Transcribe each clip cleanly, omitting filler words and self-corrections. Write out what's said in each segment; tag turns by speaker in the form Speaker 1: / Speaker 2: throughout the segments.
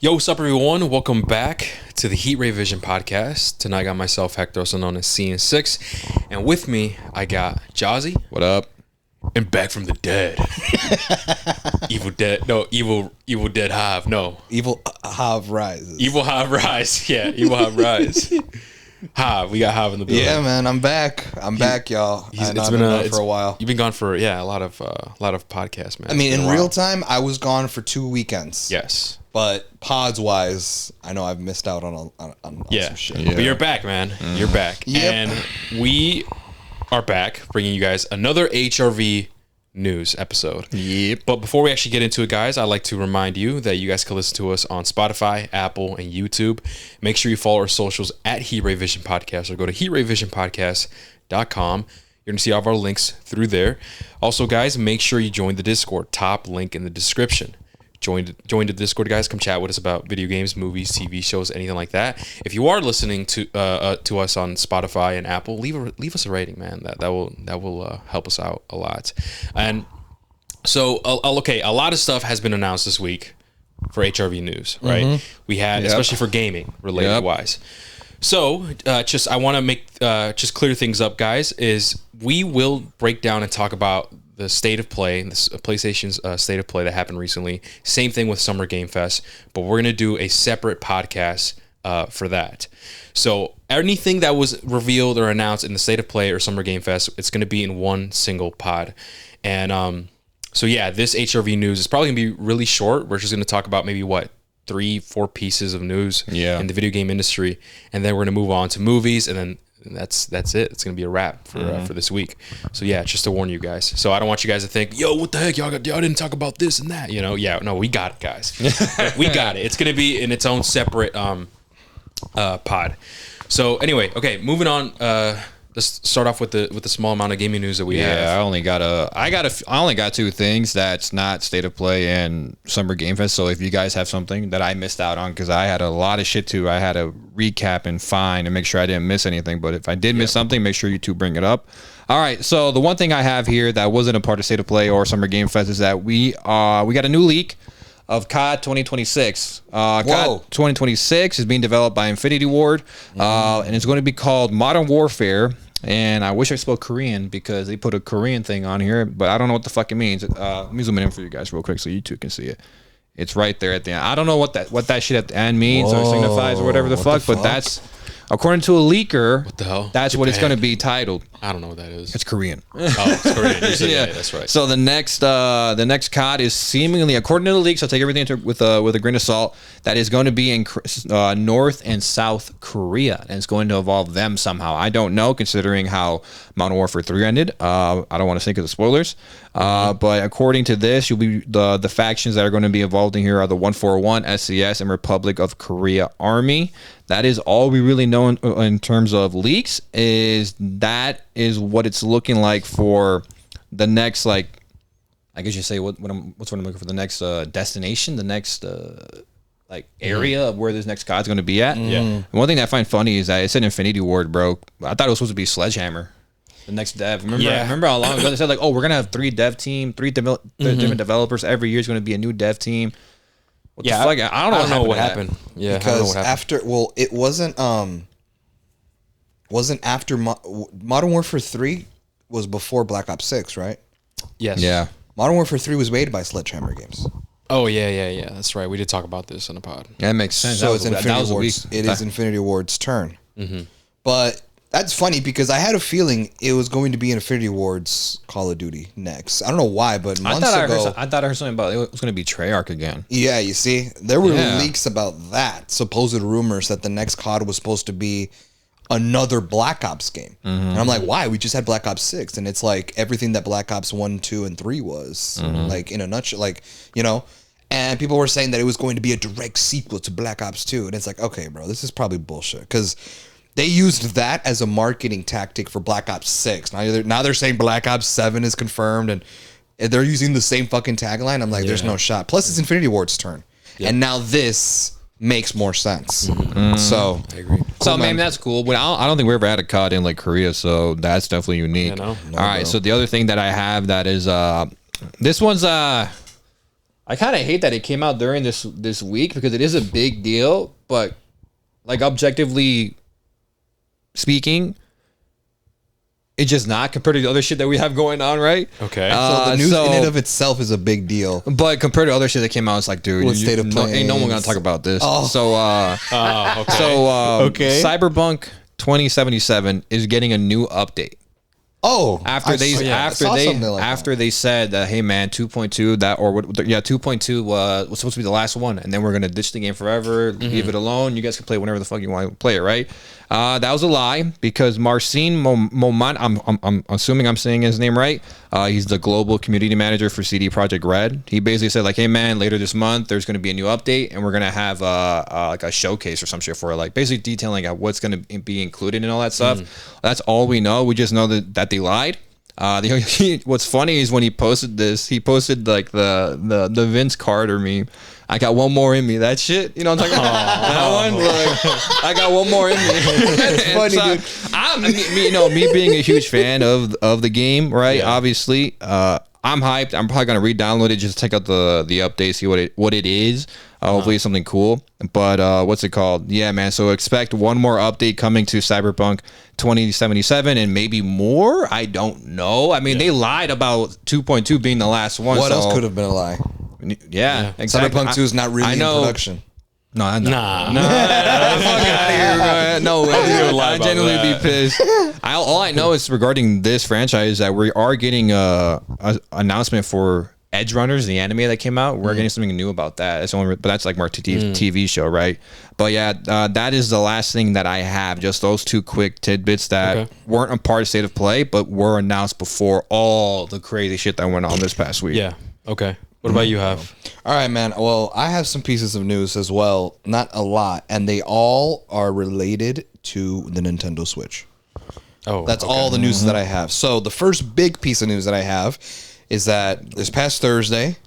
Speaker 1: Yo, what's up, everyone? Welcome back to the HRV podcast. Tonight, I got myself, Hector, also known as CN6. And with me, I got Jazzy.
Speaker 2: What up?
Speaker 1: And back from the dead. Evil Dead Hive. No.
Speaker 3: Evil Hive rises.
Speaker 1: Evil Hive Rise. Yeah, Evil Hive Rise. Hive. We got Hive in the building.
Speaker 3: Yeah, man, I'm back. I'm back, y'all.
Speaker 1: It's
Speaker 3: I've
Speaker 1: been
Speaker 3: been gone for a while.
Speaker 1: You've been gone for, a lot of podcasts, man.
Speaker 3: I mean, in real time, I was gone for 2 weekends.
Speaker 1: Yes.
Speaker 3: But pods-wise, I know I've missed out on some shit.
Speaker 1: Yeah. But you're back, man. You're back.
Speaker 3: Yep.
Speaker 1: And we are back bringing you guys another HRV news episode.
Speaker 2: Yep.
Speaker 1: But before we actually get into it, guys, I'd like to remind you that you guys can listen to us on Spotify, Apple, and YouTube. Make sure you follow our socials at HRV Vision Podcast or go to HRVvisionpodcast.com. You're going to see all of our links through there. Also, guys, make sure you join the Discord. Top link in the description. Join the Discord, guys. Come chat with us about video games, movies, TV shows, anything like that. If you are listening to us on Spotify and Apple, leave us a rating, man. That will help us out a lot. And so, okay, a lot of stuff has been announced this week for HRV news, right? Mm-hmm. We had, especially for gaming related wise. So, I want to make just clear things up, guys. Is we will break down and talk about the state of play, PlayStation's state of play that happened recently. Same thing with Summer Game Fest, but we're gonna do a separate podcast for that. So anything that was revealed or announced in the state of play or Summer Game Fest, it's gonna be in one single pod. And so yeah, this HRV news is probably gonna be really short. We're just gonna talk about maybe 3-4 pieces of news in the video game industry, and then we're gonna move on to movies, and then that's it. It's gonna be a wrap for this week. So yeah, just to warn you guys. So I don't want you guys to think, yo, what the heck, y'all didn't talk about this and that. No, we got it, guys. We got it. It's gonna be in its own separate pod. So anyway, okay, moving on. Let's start off with the small amount of gaming news that we have.
Speaker 2: Yeah, I only got 2 things. That's not State of Play and Summer Game Fest. So if you guys have something that I missed out on, because I had a lot of shit too, I had to recap and find and make sure I didn't miss anything. But if I did miss something, make sure you 2 bring it up. All right. So the one thing I have here that wasn't a part of State of Play or Summer Game Fest is that we got a new leak of COD 2026. COD 2026 is being developed by Infinity Ward, and it's going to be called Modern Warfare. And I wish I spoke Korean because they put a Korean thing on here, but I don't know what the fuck it means. Let me zoom in for you guys real quick so you 2 can see it. It's right there at the end. I don't know what that shit at the end means or signifies or whatever the fuck, but that's, according to a leaker,
Speaker 1: what the hell?
Speaker 2: That's what it's going to be titled.
Speaker 1: I don't know what that is.
Speaker 2: It's Korean.
Speaker 1: Oh, it's Korean. Yeah, that's right.
Speaker 2: So the next COD is seemingly, according to the leaks, I'll take everything with a grain of salt, that is going to be in North and South Korea, and it's going to involve them somehow. I don't know, considering how Modern Warfare 3 ended. I don't want to say because of spoilers. But according to this, you'll be the factions that are going to be involved in here are the 141, SCS, and Republic of Korea Army. That is all we really know in terms of leaks. Is what it's looking like for the next, I guess you say what's what I'm looking for, the next destination, the next area of where this next COD's going to be at.
Speaker 1: Yeah.
Speaker 2: And one thing that I find funny is that it said Infinity Ward, bro. I thought it was supposed to be Sledgehammer, the next dev. Remember how long ago they said we're gonna have 3 different developers every year. Is going to be a new dev team. What the fuck? I don't know what happened.
Speaker 1: Yeah,
Speaker 3: because it wasn't after Modern Warfare 3 was before Black Ops 6, right?
Speaker 1: Yes.
Speaker 2: Yeah.
Speaker 3: Modern Warfare 3 was made by Sledgehammer Games.
Speaker 1: Oh yeah. That's right. We did talk about this on the pod.
Speaker 2: Yeah, that makes sense.
Speaker 3: So it's Infinity Ward's. It is Infinity Ward's turn. Mm-hmm. But that's funny because I had a feeling it was going to be Infinity Ward's Call of Duty next. I don't know why, but months ago,
Speaker 2: I thought I heard something about it was going to be Treyarch again.
Speaker 3: Yeah, you see, there were leaks about that. Supposed rumors that the next COD was supposed to be another Black Ops game. Mm-hmm. And I'm like, why? We just had Black Ops 6, and it's like everything that Black Ops 1, 2, and 3 was, like in a nutshell, And people were saying that it was going to be a direct sequel to Black Ops 2, and it's like, okay, bro, this is probably bullshit because they used that as a marketing tactic for Black Ops 6. Now they're saying Black Ops 7 is confirmed, and they're using the same fucking tagline. I'm like, there's no shot. Plus, it's Infinity Ward's turn, and now this makes more sense. So
Speaker 1: I agree.
Speaker 2: So maybe that's cool, but I don't think we ever had a COD in Korea, so that's definitely unique.
Speaker 1: No,
Speaker 2: all right, so the other thing that I have that is this one's I I kind of hate that it came out during this week because it is a big deal, but like objectively speaking, it's just not compared to the other shit that we have going on, right?
Speaker 1: Okay.
Speaker 3: So the news in and of itself is a big deal.
Speaker 2: But compared to other shit that came out, it's like, dude,
Speaker 3: State of Play
Speaker 2: ain't no one gonna talk about this.
Speaker 3: Oh.
Speaker 2: So,
Speaker 1: Okay.
Speaker 2: Cyberpunk 2077 is getting a new update.
Speaker 3: Oh,
Speaker 2: After they said that, hey man, 2.2 2.2 was supposed to be the last one, and then we're gonna ditch the game forever, leave it alone. You guys can play whenever the fuck you want to play it, right? That was a lie because Marcin Momant, I'm assuming I'm saying his name right. He's the global community manager for CD Projekt Red. He basically said like, hey man, later this month there's gonna be a new update, and we're gonna have like a showcase or some shit for it, like basically detailing what's gonna be included and all that stuff. That's all we know. We just know that they lied. What's funny is when he posted this, he posted like the Vince Carter meme. I got one more in me. That shit, you know what I'm talking about? That one, like, I got one more in me. That's funny, dude. Me being a huge fan of the game, right? Yeah. Obviously, I'm hyped. I'm probably gonna re-download it, just check out the update, see what it is. Hopefully it's something cool. But what's it called? Yeah, man. So expect one more update coming to Cyberpunk 2077 and maybe more. I don't know. I mean, they lied about 2.2 being the last one.
Speaker 3: What else could have been a lie?
Speaker 2: Yeah, exactly.
Speaker 3: Cyberpunk 2 is not really in production.
Speaker 2: No, fuck out
Speaker 1: of
Speaker 2: here, bro. No way. I genuinely be pissed. All I know is regarding this franchise that we are getting a announcement for Edge Runners, the anime that came out. We're getting something new about that. But that's like more TV show, right? But yeah, that is the last thing that I have. Just those two quick tidbits that weren't a part of State of Play, but were announced before all the crazy shit that went on this past week.
Speaker 1: Yeah. Okay. What about you, Have?
Speaker 3: All right, man. Well, I have some pieces of news as well. Not a lot, and they all are related to the Nintendo Switch.
Speaker 1: Oh,
Speaker 3: that's all the news that I have. So the first big piece of news that I have is that this past Thursday,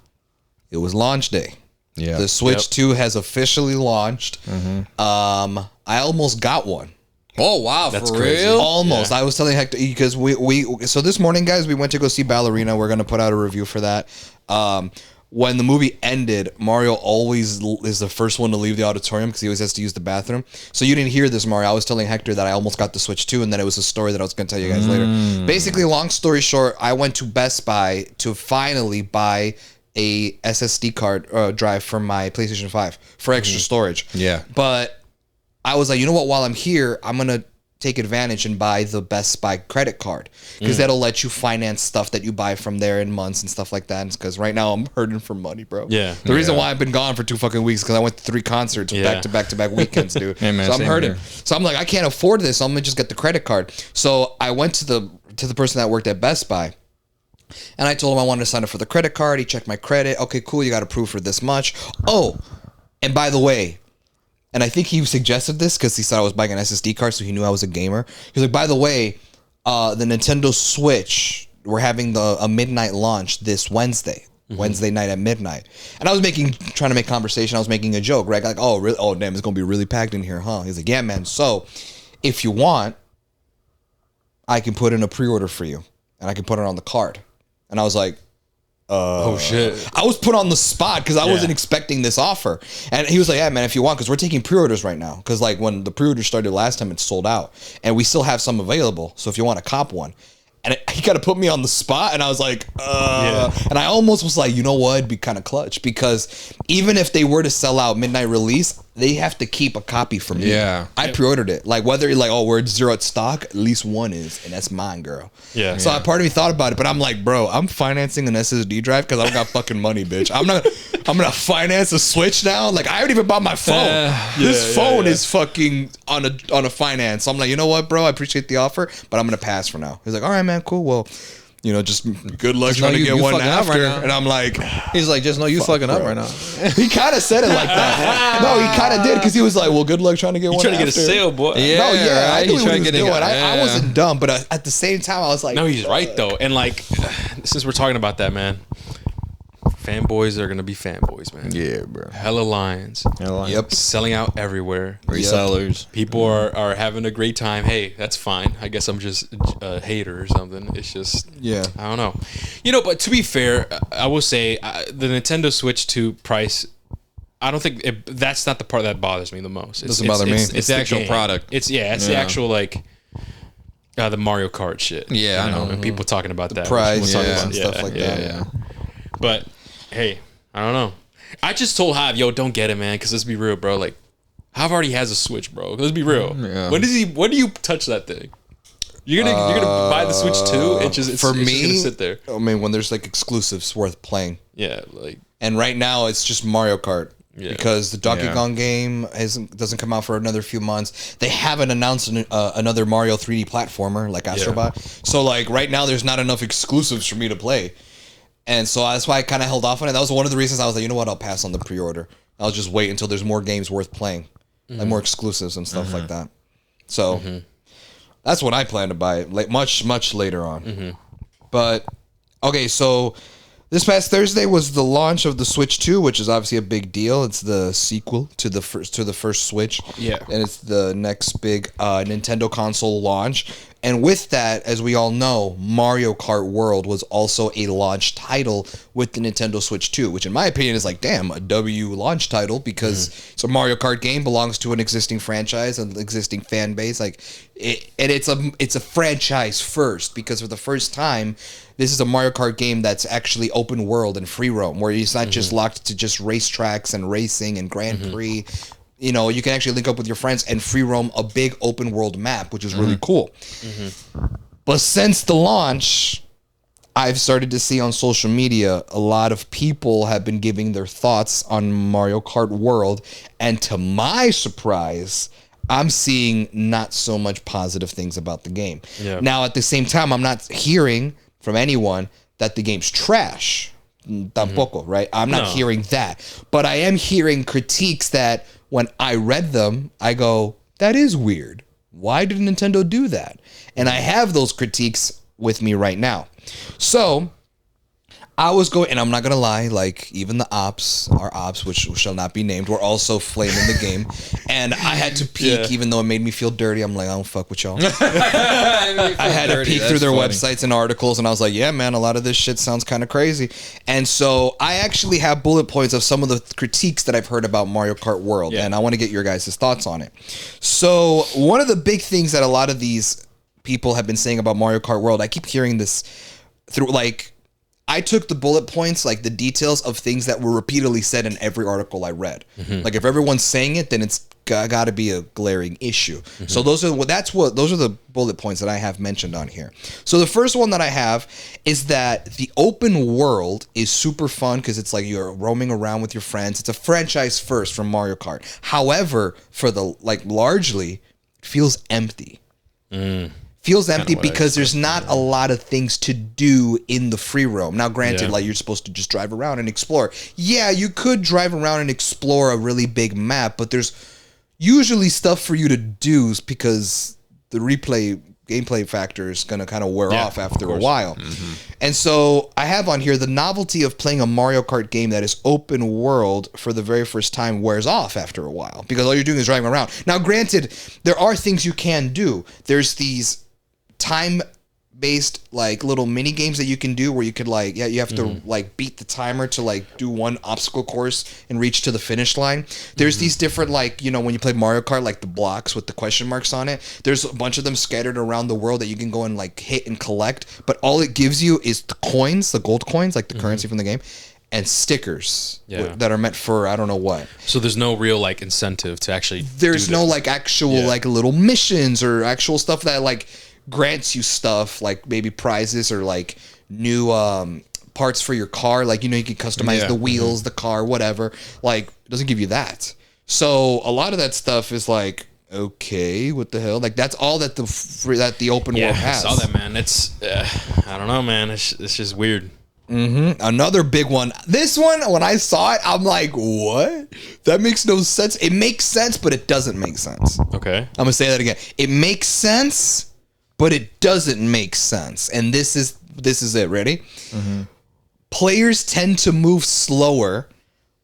Speaker 3: it was launch day. Yeah, the Switch 2 has officially launched. I almost got one.
Speaker 2: Oh wow,
Speaker 1: that's
Speaker 2: for
Speaker 1: crazy.
Speaker 2: real?
Speaker 3: Almost. Yeah. I was telling Hector because so this morning, guys, we went to go see Ballerina. We're gonna put out a review for that. When the movie ended, Mario always is the first one to leave the auditorium because he always has to use the bathroom. So you didn't hear this, Mario. I was telling Hector that I almost got the Switch 2, and then it was a story that I was going to tell you guys later. Basically, long story short, I went to Best Buy to finally buy a SSD card drive for my PlayStation 5 for extra storage.
Speaker 2: Yeah.
Speaker 3: But I was like, you know what? While I'm here, I'm going to take advantage and buy the Best Buy credit card because that'll let you finance stuff that you buy from there in months and stuff like that. Because right now I'm hurting for money, bro.
Speaker 1: Yeah.
Speaker 3: The reason why I've been gone for 2 fucking weeks because I went to 3 concerts back to back weekends, dude.
Speaker 2: Hey, man,
Speaker 3: so I'm hurting.
Speaker 2: Here.
Speaker 3: So I'm like, I can't afford this. So I'm gonna just get the credit card. So I went to the person that worked at Best Buy. And I told him I wanted to sign up for the credit card. He checked my credit. Okay, cool. You got approved for this much. Oh, and by the way, and I think he suggested this because he thought I was buying an SSD card, so he knew I was a gamer. He was like, by the way, the Nintendo Switch, we're having a midnight launch this Wednesday. Wednesday night at midnight. And I was trying to make conversation. I was making a joke, right? Like, oh, really? Oh, damn, it's going to be really packed in here, huh? He's like, yeah, man. So if you want, I can put in a pre-order for you and I can put it on the card. And I was like,
Speaker 1: oh shit.
Speaker 3: I was put on the spot because I wasn't expecting this offer. And he was like, yeah, man, if you want, because we're taking pre-orders right now. Because like when the pre-order started last time, it sold out. And we still have some available. So if you want to cop one. And he got to put me on the spot. And I was like, And I almost was like, you know what? It'd be kind of clutch. Because even if they were to sell out midnight release, they have to keep a copy from me.
Speaker 2: Yeah.
Speaker 3: I pre-ordered it. Like whether you're like, oh, we're zero at stock, at least one is. And that's mine, girl.
Speaker 1: Yeah.
Speaker 3: So part of me thought about it. But I'm like, bro, I'm financing an SSD drive because I don't got fucking money, bitch. I'm gonna finance a Switch now. Like I already even bought my phone. This phone is fucking on a finance. So I'm like, you know what, bro? I appreciate the offer, but I'm gonna pass for now. He's like, all right, man, cool. Well, you know, just good luck trying to get one after. And I'm like,
Speaker 2: he's like, just know you fucking up right now.
Speaker 3: He kind of said it like that. No, he kind of did because he was like, well, good luck trying to get one
Speaker 1: trying
Speaker 3: after.
Speaker 1: to get a sale, boy.
Speaker 2: Yeah,
Speaker 3: no, yeah, I knew what he was doing. I
Speaker 2: Yeah.
Speaker 3: wasn't dumb, but at the same time, I was like,
Speaker 1: No, he's right though. And like, since we're talking about that, man, fanboys are gonna be fanboys, man.
Speaker 2: Yeah, bro.
Speaker 1: Hella lines.
Speaker 3: Yep.
Speaker 1: Selling out everywhere.
Speaker 2: Resellers.
Speaker 1: People are having a great time. Hey, that's fine. I guess I'm just a hater or something. It's just,
Speaker 3: Yeah.
Speaker 1: I don't know. You know, but to be fair, I will say the Nintendo Switch 2 price, I don't think that's not the part that bothers me the most.
Speaker 3: Doesn't bother me.
Speaker 2: It's the actual
Speaker 1: game.
Speaker 2: product.
Speaker 1: It's the actual like the Mario Kart shit.
Speaker 2: Yeah, I know.
Speaker 1: And people talking about that.
Speaker 3: Price
Speaker 1: We'll talk about-
Speaker 3: and stuff like that.
Speaker 2: Yeah.
Speaker 1: But hey, I don't know. I just told Hive, yo, don't get it, man. Because let's be real, bro. Like, Hive already has a Switch, bro. Let's be real.
Speaker 2: Yeah.
Speaker 1: When do you touch that thing? You're gonna buy the Switch 2? It's just
Speaker 3: me,
Speaker 1: gonna sit there.
Speaker 3: I mean, when there's like exclusives worth playing.
Speaker 1: Yeah, like
Speaker 3: And right now, it's just Mario Kart.
Speaker 1: Yeah.
Speaker 3: Because the Donkey Kong game doesn't come out for another few months. They haven't announced another Mario 3D platformer like Astrobot. So like right now, there's not enough exclusives for me to play, and so that's why I kind of held off on it. That was one of the reasons I was like, you know what, I'll pass on the pre-order. I'll just wait until there's more games worth playing, like more exclusives and stuff like that. So that's when I plan to buy it, like much later on. But okay, so. This past Thursday was the launch of the Switch 2, which is obviously a big deal. It's the sequel to the first Switch.
Speaker 1: Yeah.
Speaker 3: And it's the next big Nintendo console launch. And with that, as we all know, Mario Kart World was also a launch title with the Nintendo Switch 2, which in my opinion is like, damn, a W launch title because it's a Mario Kart game, belongs to an existing franchise, an existing fan base. Like, it's a franchise first because for the first time, this is a Mario Kart game that's actually open world and free roam, where it's not just locked to just racetracks and racing and Grand Prix. You know, you can actually link up with your friends and free roam a big open world map, which is really cool. But since the launch, I've started to see on social media a lot of people have been giving their thoughts on Mario Kart World. And to my surprise, I'm seeing not so much positive things about the game.
Speaker 1: Yeah.
Speaker 3: Now, at the same time, I'm not hearing from anyone that the game's trash. Tampoco, right? I'm not hearing that. But I am hearing critiques that when I read them, I go, that is weird. Why did Nintendo do that? And I have those critiques with me right now. So I was going, and I'm not going to lie, like even our ops, which shall not be named, were also flaming the game. And I had to peek, even though it made me feel dirty. I'm like, I don't fuck with y'all. I had to peek through their websites and articles, and I was like, yeah, man, a lot of this shit sounds kind of crazy. And so I actually have bullet points of some of the critiques that I've heard about Mario Kart World, and I want to get your guys' thoughts on it. So one of the big things that a lot of these people have been saying about Mario Kart World, I keep hearing this through, like, I took the bullet points, like the details of things that were repeatedly said in every article I read. Like if everyone's saying it, then it's got to be a glaring issue. So those are the bullet points that I have mentioned on here. So the first one that I have is that the open world is super fun because it's like you're roaming around with your friends. It's a franchise first from Mario Kart. However, for the largely feels empty. Feels empty because there's not a lot of things to do in the free roam. Now, granted, like you're supposed to just drive around and explore. Yeah, you could drive around and explore a really big map, but there's usually stuff for you to do because the gameplay factor is going to kind of wear off after a while. And so I have on here the novelty of playing a Mario Kart game that is open world for the very first time wears off after a while because all you're doing is driving around. Now, granted, there are things you can do. There's these time-based like little mini games that you can do where you could you have to like beat the timer to like do one obstacle course and reach to the finish line. There's these different like, you know, when you play Mario Kart, like the blocks with the question marks on it, there's a bunch of them scattered around the world that you can go and like hit and collect, but all it gives you is the coins, the gold coins, like the currency from the game, and stickers that are meant for I don't know what.
Speaker 1: So there's no real like incentive to actually
Speaker 3: there's no like actual like little missions or actual stuff that like grants you stuff like maybe prizes or like new parts for your car, like, you know, you can customize the wheels, the car, whatever. Like, it doesn't give you that. So a lot of that stuff is like, okay, what the hell? Like, that's all that the open world has.
Speaker 1: I saw that, man. It's I don't know, man. It's just weird.
Speaker 3: Another big one. This one, when I saw it, I'm like, what? That makes no sense. It makes sense, but it doesn't make sense.
Speaker 1: Okay.
Speaker 3: I'm gonna say that again. It makes sense, but it doesn't make sense. And this is it. Ready? players tend to move slower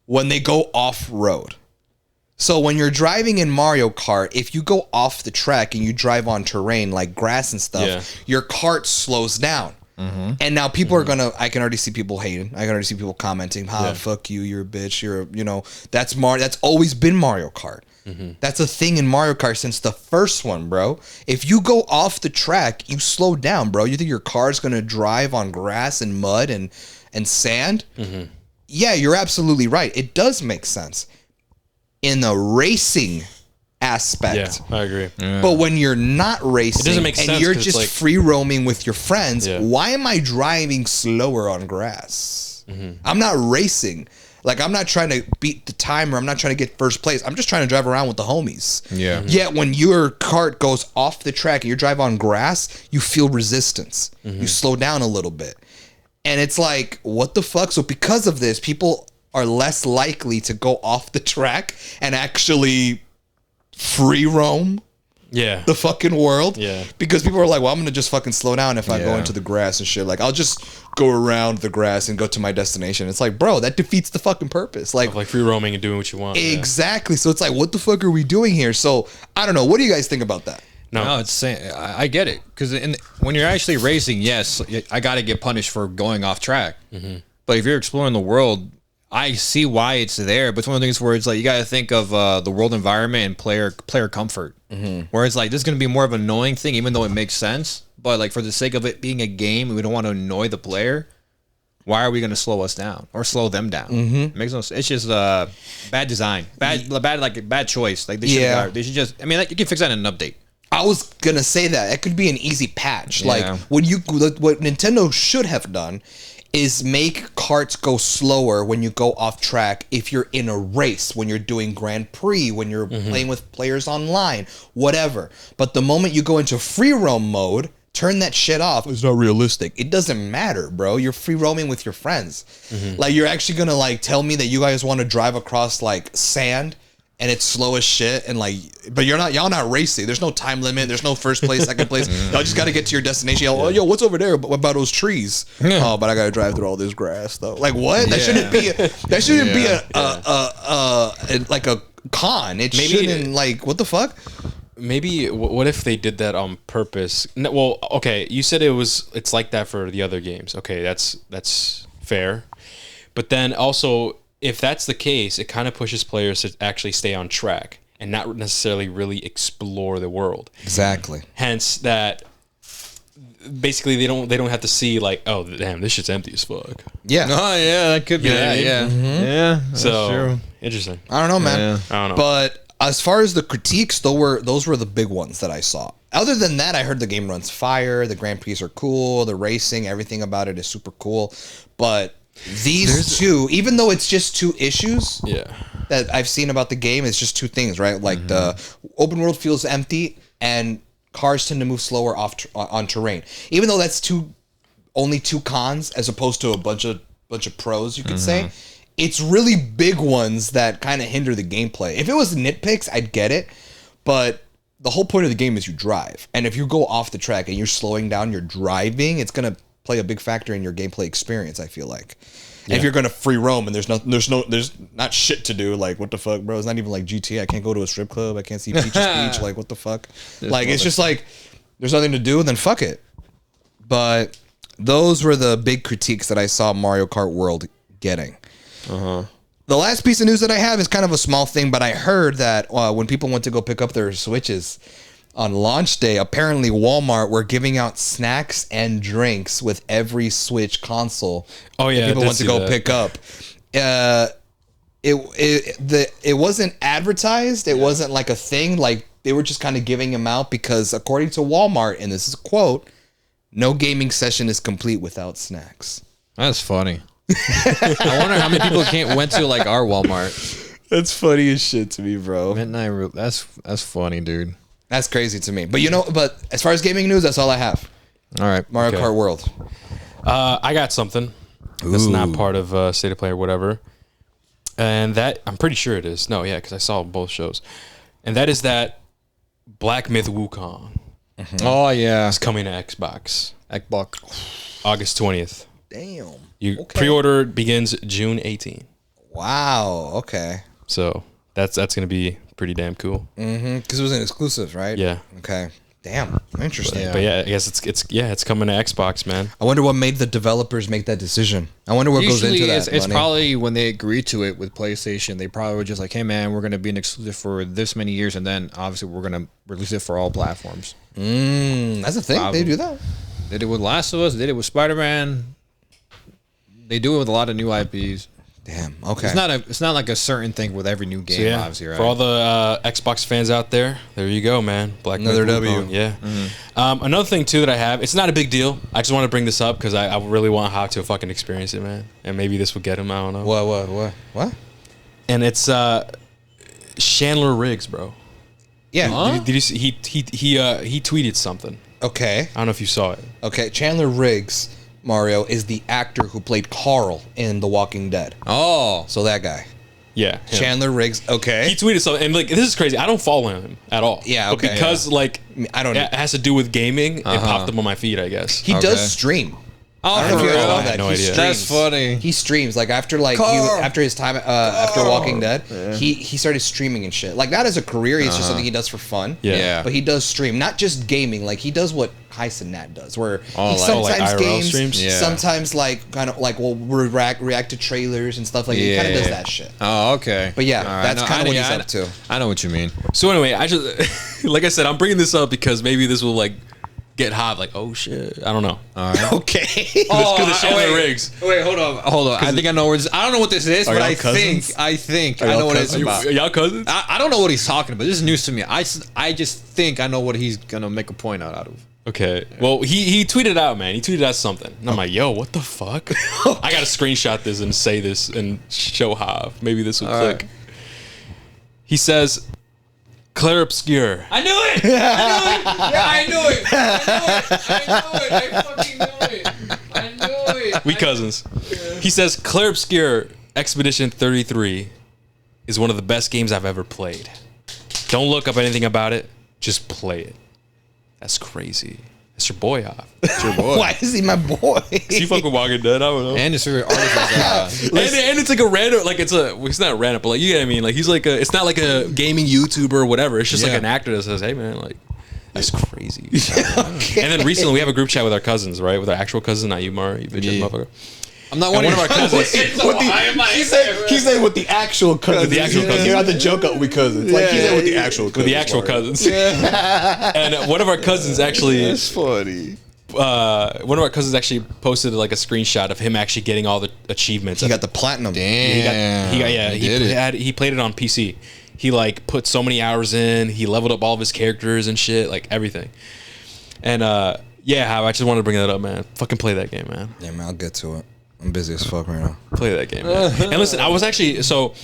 Speaker 3: when they go off-road. So when you're driving in Mario Kart, if you go off the track and you drive on terrain like grass and stuff, your kart slows down. And now people are gonna. I can already see people hating. I can already see people commenting, fuck you, you're a bitch. That's always been Mario Kart. That's a thing in Mario Kart since the first one, bro. If you go off the track, you slow down, bro. You think your car's gonna drive on grass and mud and sand? Yeah, you're absolutely right. It does make sense in the racing aspect.
Speaker 1: Yeah, I agree. Yeah.
Speaker 3: But when you're not racing,
Speaker 1: it doesn't make
Speaker 3: and
Speaker 1: sense,
Speaker 3: you're just free roaming with your friends, why am I driving slower on grass? I'm not racing. Like, I'm not trying to beat the timer. I'm not trying to get first place. I'm just trying to drive around with the homies. Yeah. Yet when your cart goes off the track and you drive on grass, you feel resistance. You slow down a little bit. And it's like, what the fuck? So because of this, people are less likely to go off the track and actually free roam the fucking world. Yeah. Because people are like, well, I'm going to just fucking slow down if I go into the grass and shit. Like, I'll just go around the grass and go to my destination. It's like, bro, that defeats the fucking purpose. Like
Speaker 1: free roaming and doing what you want.
Speaker 3: Exactly. So it's like, what the fuck are we doing here? So I don't know. What do you guys think about that?
Speaker 2: No, it's I get it, because when you're actually racing, yes, I got to get punished for going off track. But if you're exploring the world, I see why it's there. But it's one of the things where it's like you got to think of the world environment and player comfort. Where it's like this is going to be more of an annoying thing, even though it makes sense. But like for the sake of it being a game, we don't want to annoy the player. Why are we going to slow us down or slow them down? It makes no sense. It's just bad design, bad choice. Like they should just. I mean, like, you can fix that in an update.
Speaker 3: I was gonna say that it could be an easy patch. Like what Nintendo should have done is make carts go slower when you go off track if you're in a race, when you're doing Grand Prix, when you're playing with players online, whatever. But the moment you go into free roam mode, turn that shit off. It's not realistic. It doesn't matter, bro. You're free roaming with your friends. Like, you're actually gonna like tell me that you guys want to drive across like sand and it's slow as shit, and like, but y'all not racing. There's no time limit. There's no first place, second place. Y'all just got to get to your destination. Yo, what's over there? What about those trees? Oh, but I got to drive through all this grass though. Like, what? That shouldn't be. That shouldn't be like a con. It shouldn't. Like, what the fuck?
Speaker 1: Maybe what if they did that on purpose? Well, okay, you said it's like that for the other games. Okay, that's fair. But then also, if that's the case, it kind of pushes players to actually stay on track and not necessarily really explore the world.
Speaker 3: Exactly.
Speaker 1: Hence that basically they don't have to see like, oh damn, this shit's empty as fuck.
Speaker 3: Yeah.
Speaker 2: Oh yeah, that could be that. Yeah. Yeah. That's true.
Speaker 1: Interesting.
Speaker 3: I don't know, man.
Speaker 2: Yeah.
Speaker 1: I don't know.
Speaker 3: But as far as the critiques, those were the big ones that I saw. Other than that, I heard the game runs fire, the Grand Prix are cool, the racing, everything about it is super cool. But these two, even though it's just two issues that I've seen about the game, it's just two things, right? Like the open world feels empty and cars tend to move slower on terrain. Even though that's only two cons as opposed to a bunch of pros, you could say. It's really big ones that kind of hinder the gameplay. If it was nitpicks, I'd get it. But the whole point of the game is you drive. And if you go off the track and you're slowing down your driving, it's going to play a big factor in your gameplay experience, I feel like. If you're going to free roam and there's not shit to do, like, what the fuck, bro? It's not even like GTA. I can't go to a strip club. I can't see Peach's Beach. Like, what the fuck? Like, it's just like, there's nothing to do, then fuck it. But those were the big critiques that I saw Mario Kart World getting. The last piece of news that I have is kind of a small thing, but I heard that when people went to go pick up their Switches on launch day, apparently Walmart were giving out snacks and drinks with every Switch console.
Speaker 1: Oh yeah,
Speaker 3: people went to go pick up. It wasn't advertised. It wasn't like a thing. Like, they were just kind of giving them out because, according to Walmart, and this is a quote, "No gaming session is complete without snacks."
Speaker 2: That's funny. I wonder how many people went to like our Walmart.
Speaker 3: That's funny as shit to me, bro.
Speaker 2: Midnight. That's funny, dude.
Speaker 3: That's crazy to me. But as far as gaming news, that's all I have.
Speaker 2: All right,
Speaker 3: Mario Kart World.
Speaker 1: I got something that's not part of State of Play or whatever, and that I'm pretty sure it is. No, yeah, because I saw both shows, and that is that Black Myth Wukong.
Speaker 2: Oh yeah,
Speaker 1: it's coming to Xbox.
Speaker 2: Xbox,
Speaker 1: August 20th.
Speaker 3: Damn.
Speaker 1: Pre-order begins June 18.
Speaker 3: Wow. Okay.
Speaker 1: So that's gonna be pretty damn cool.
Speaker 3: Because it was an exclusive, right?
Speaker 1: Yeah.
Speaker 3: Okay. Damn. Interesting.
Speaker 1: But yeah, I guess it's coming to Xbox, man.
Speaker 3: I wonder what made the developers make that decision. I wonder what goes into that.
Speaker 2: It's probably when they agreed to it with PlayStation, they probably were just like, hey man, we're going to be an exclusive for this many years, and then obviously we're going to release it for all platforms.
Speaker 3: That's a thing. Probably. They do that.
Speaker 2: They did it with Last of Us. They did it with Spider-Man. They do it with a lot of new IPs.
Speaker 3: Damn. Okay.
Speaker 2: It's not like a certain thing with every new game, so yeah, obviously, right?
Speaker 1: For all the Xbox fans out there you go, man.
Speaker 3: Another W.
Speaker 1: Yeah. Another thing too that I have, it's not a big deal. I just want to bring this up because I really want Hawk to fucking experience it, man. And maybe this will get him. I don't know.
Speaker 3: What?
Speaker 1: And it's Chandler Riggs, bro.
Speaker 3: Yeah.
Speaker 1: Huh? Did you see? He tweeted something.
Speaker 3: Okay.
Speaker 1: I don't know if you saw it.
Speaker 3: Okay. Chandler Riggs, Mario, is the actor who played Carl in The Walking Dead.
Speaker 2: Oh.
Speaker 3: So that guy.
Speaker 1: Yeah. Him.
Speaker 3: Chandler Riggs. Okay.
Speaker 1: He tweeted something, and like, this is crazy. I don't follow him at all.
Speaker 3: Yeah. Okay.
Speaker 1: But because like
Speaker 3: I don't.
Speaker 1: It has to do with gaming. It popped up on my feed, I guess.
Speaker 3: He does stream.
Speaker 2: Oh,
Speaker 3: I don't know if you guys know
Speaker 1: I had
Speaker 3: that.
Speaker 1: no
Speaker 3: He
Speaker 1: idea.
Speaker 3: streams.
Speaker 2: That's funny.
Speaker 3: He streams like after his time after Walking Dead.
Speaker 2: Yeah.
Speaker 3: He started streaming and shit. Like not as a career. It's just something he does for fun.
Speaker 1: Yeah.
Speaker 3: But he does stream, not just gaming. Like he does what Heist and Nat does, where he
Speaker 1: like
Speaker 3: sometimes
Speaker 1: IRL
Speaker 3: games,
Speaker 1: streams?
Speaker 2: Yeah.
Speaker 3: sometimes like kind of like we'll react to trailers and stuff like that. He kind of does that shit.
Speaker 2: Oh, okay.
Speaker 3: But yeah,
Speaker 2: All right.
Speaker 3: that's kind of what he's up to.
Speaker 2: I know what you mean.
Speaker 1: So anyway, I just like I said, I'm bringing this up because maybe this will like get hot. Like, oh shit, I don't know.
Speaker 2: All right.
Speaker 3: Okay.
Speaker 1: Because of Chandler Riggs.
Speaker 2: Wait, hold on. I think I know where I don't know what this is, but I think I know what it's about.
Speaker 1: Are y'all cousins?
Speaker 2: I don't know what he's talking about. This is news to me. I just think I know what he's gonna make a point out of.
Speaker 1: Okay. Well, he tweeted out, man. He tweeted out something. And I'm like, yo, what the fuck? I gotta screenshot this and say this and show Hav. Maybe this will click.
Speaker 2: Right.
Speaker 1: He says, Claire Obscure.
Speaker 2: I knew it! I knew it! I fucking knew it!
Speaker 1: We cousins. He says, Claire Obscure Expedition 33 is one of the best games I've ever played. Don't look up anything about it. Just play it. That's crazy. That's your boy, Hav.
Speaker 2: It's your boy.
Speaker 3: Why is he my boy?
Speaker 1: Is he fucking Walking Dead? I don't know.
Speaker 2: And his favorite artist is
Speaker 1: and it's like a random, like it's not random, but like, you get what I mean? Like he's like it's not like a gaming YouTuber or whatever. It's just like an actor that says, hey man, like, that's crazy.
Speaker 3: Okay.
Speaker 1: And then recently we have a group chat with our cousins, right? With our actual cousins, not you, Mar, you bitch motherfucker.
Speaker 2: I'm not
Speaker 1: one of our cousins.
Speaker 3: He said with the actual cousins.
Speaker 1: With the actual cousins.
Speaker 3: You're not the joke up with cousins. Like he said with the actual cousins.
Speaker 1: With the actual cousins. And one of our cousins actually.
Speaker 3: That's funny.
Speaker 1: One of our cousins actually posted like a screenshot of him actually getting all the achievements.
Speaker 3: He got the platinum.
Speaker 2: Damn.
Speaker 1: He played it on PC. He like put so many hours in. He leveled up all of his characters and shit, like everything. And I just wanted to bring that up, man. Fucking play that game, man.
Speaker 3: Yeah, man, I'll get to it. I'm busy as fuck right now.
Speaker 1: Play that game, man. And listen, I was actually so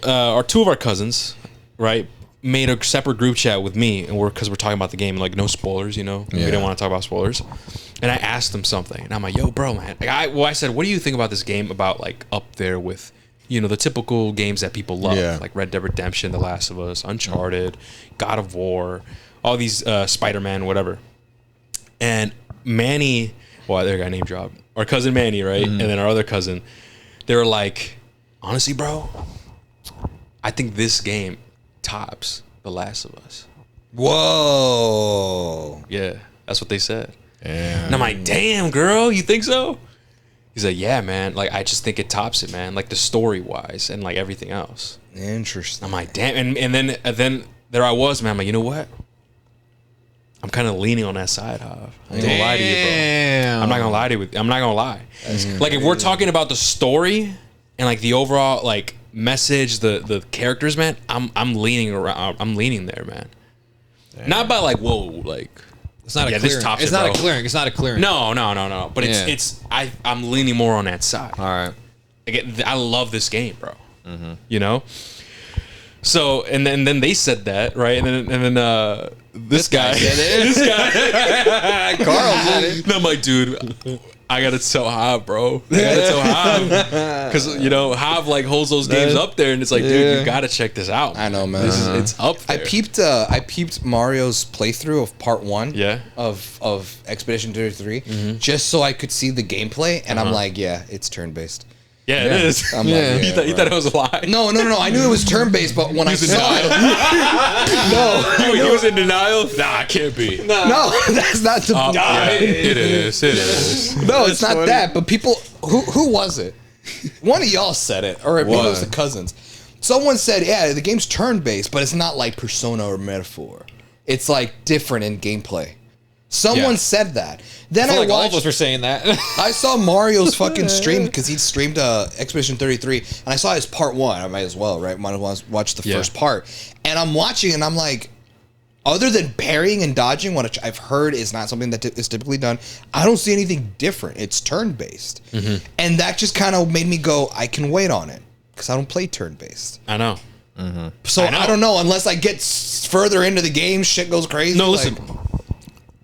Speaker 1: our two of our cousins, right, made a separate group chat with me, and because we're talking about the game, like no spoilers, you know. We didn't want to talk about spoilers. And I asked them something, and I'm like, "Yo, bro, man." Like, I said, "What do you think about this game? About like up there with, you know, the typical games that people love, like Red Dead Redemption, The Last of Us, Uncharted, God of War, all these Spider-Man, whatever." And Manny, well, there got name drop. Our cousin Manny, right? And then our other cousin, they were like, honestly, bro, I think this game tops The Last of Us.
Speaker 3: Whoa.
Speaker 1: Yeah, that's what they said.
Speaker 2: Yeah.
Speaker 1: And I'm like, damn, girl, you think so? He's like, yeah, man. Like, I just think it tops it, man. Like, the story-wise and, like, everything else.
Speaker 3: Interesting.
Speaker 1: I'm like, damn. And then there I was, man. I'm like, you know what? I'm kind of leaning on that side, Hav. I ain't gonna lie to you, bro. I'm not gonna lie to you. I'm not gonna lie. Like, if we're talking about the story and like the overall like message, the characters, man, I'm leaning around. I'm leaning there, man. Damn. Not by like, whoa, like
Speaker 2: it's not a clearing.
Speaker 1: It's not
Speaker 2: a clearing. It's not a clearing.
Speaker 1: No. But I'm leaning more on that side.
Speaker 2: All right.
Speaker 1: I love this game, bro. You know. So and then they said that, right? And then this guy
Speaker 2: said it.
Speaker 1: this guy
Speaker 2: Carl said it.
Speaker 1: No, I'm like, dude, I got it so hot, bro. I got it so hot because Hav like holds those games up there, and it's like, dude, you gotta check this out.
Speaker 3: I know, man.
Speaker 1: It's up there.
Speaker 3: I peeped Mario's playthrough of part 1.
Speaker 1: Yeah.
Speaker 3: Of Expedition 33, just so I could see the gameplay, and I'm like, yeah, it's turn based.
Speaker 1: Yeah, it is.
Speaker 3: I'm
Speaker 1: like, you thought it was a lie?
Speaker 3: No. I knew it was turn based, but when I saw it,
Speaker 1: he was in denial. Nah, it can't be.
Speaker 3: No, that's not the.
Speaker 1: Yeah, it is. It is.
Speaker 3: No, it's not funny. That. But people, who was it? One of y'all said it, or maybe it was the cousins. Someone said, yeah, the game's turn based, but it's not like Persona or Metaphor. It's like different in gameplay. Someone said that. Then I watched.
Speaker 2: All of us were saying that.
Speaker 3: I saw Mario's fucking stream because he streamed Expedition 33, and I saw his part 1. I might as well, right? Might as well watch the first part. And I'm watching, and I'm like, other than parrying and dodging, what I've heard is not something that is typically done, I don't see anything different. It's turn based, and that just kind of made me go, I can wait on it because I don't play turn based.
Speaker 1: I know.
Speaker 3: So I don't know unless I get further into the game, shit goes crazy.
Speaker 1: No, listen.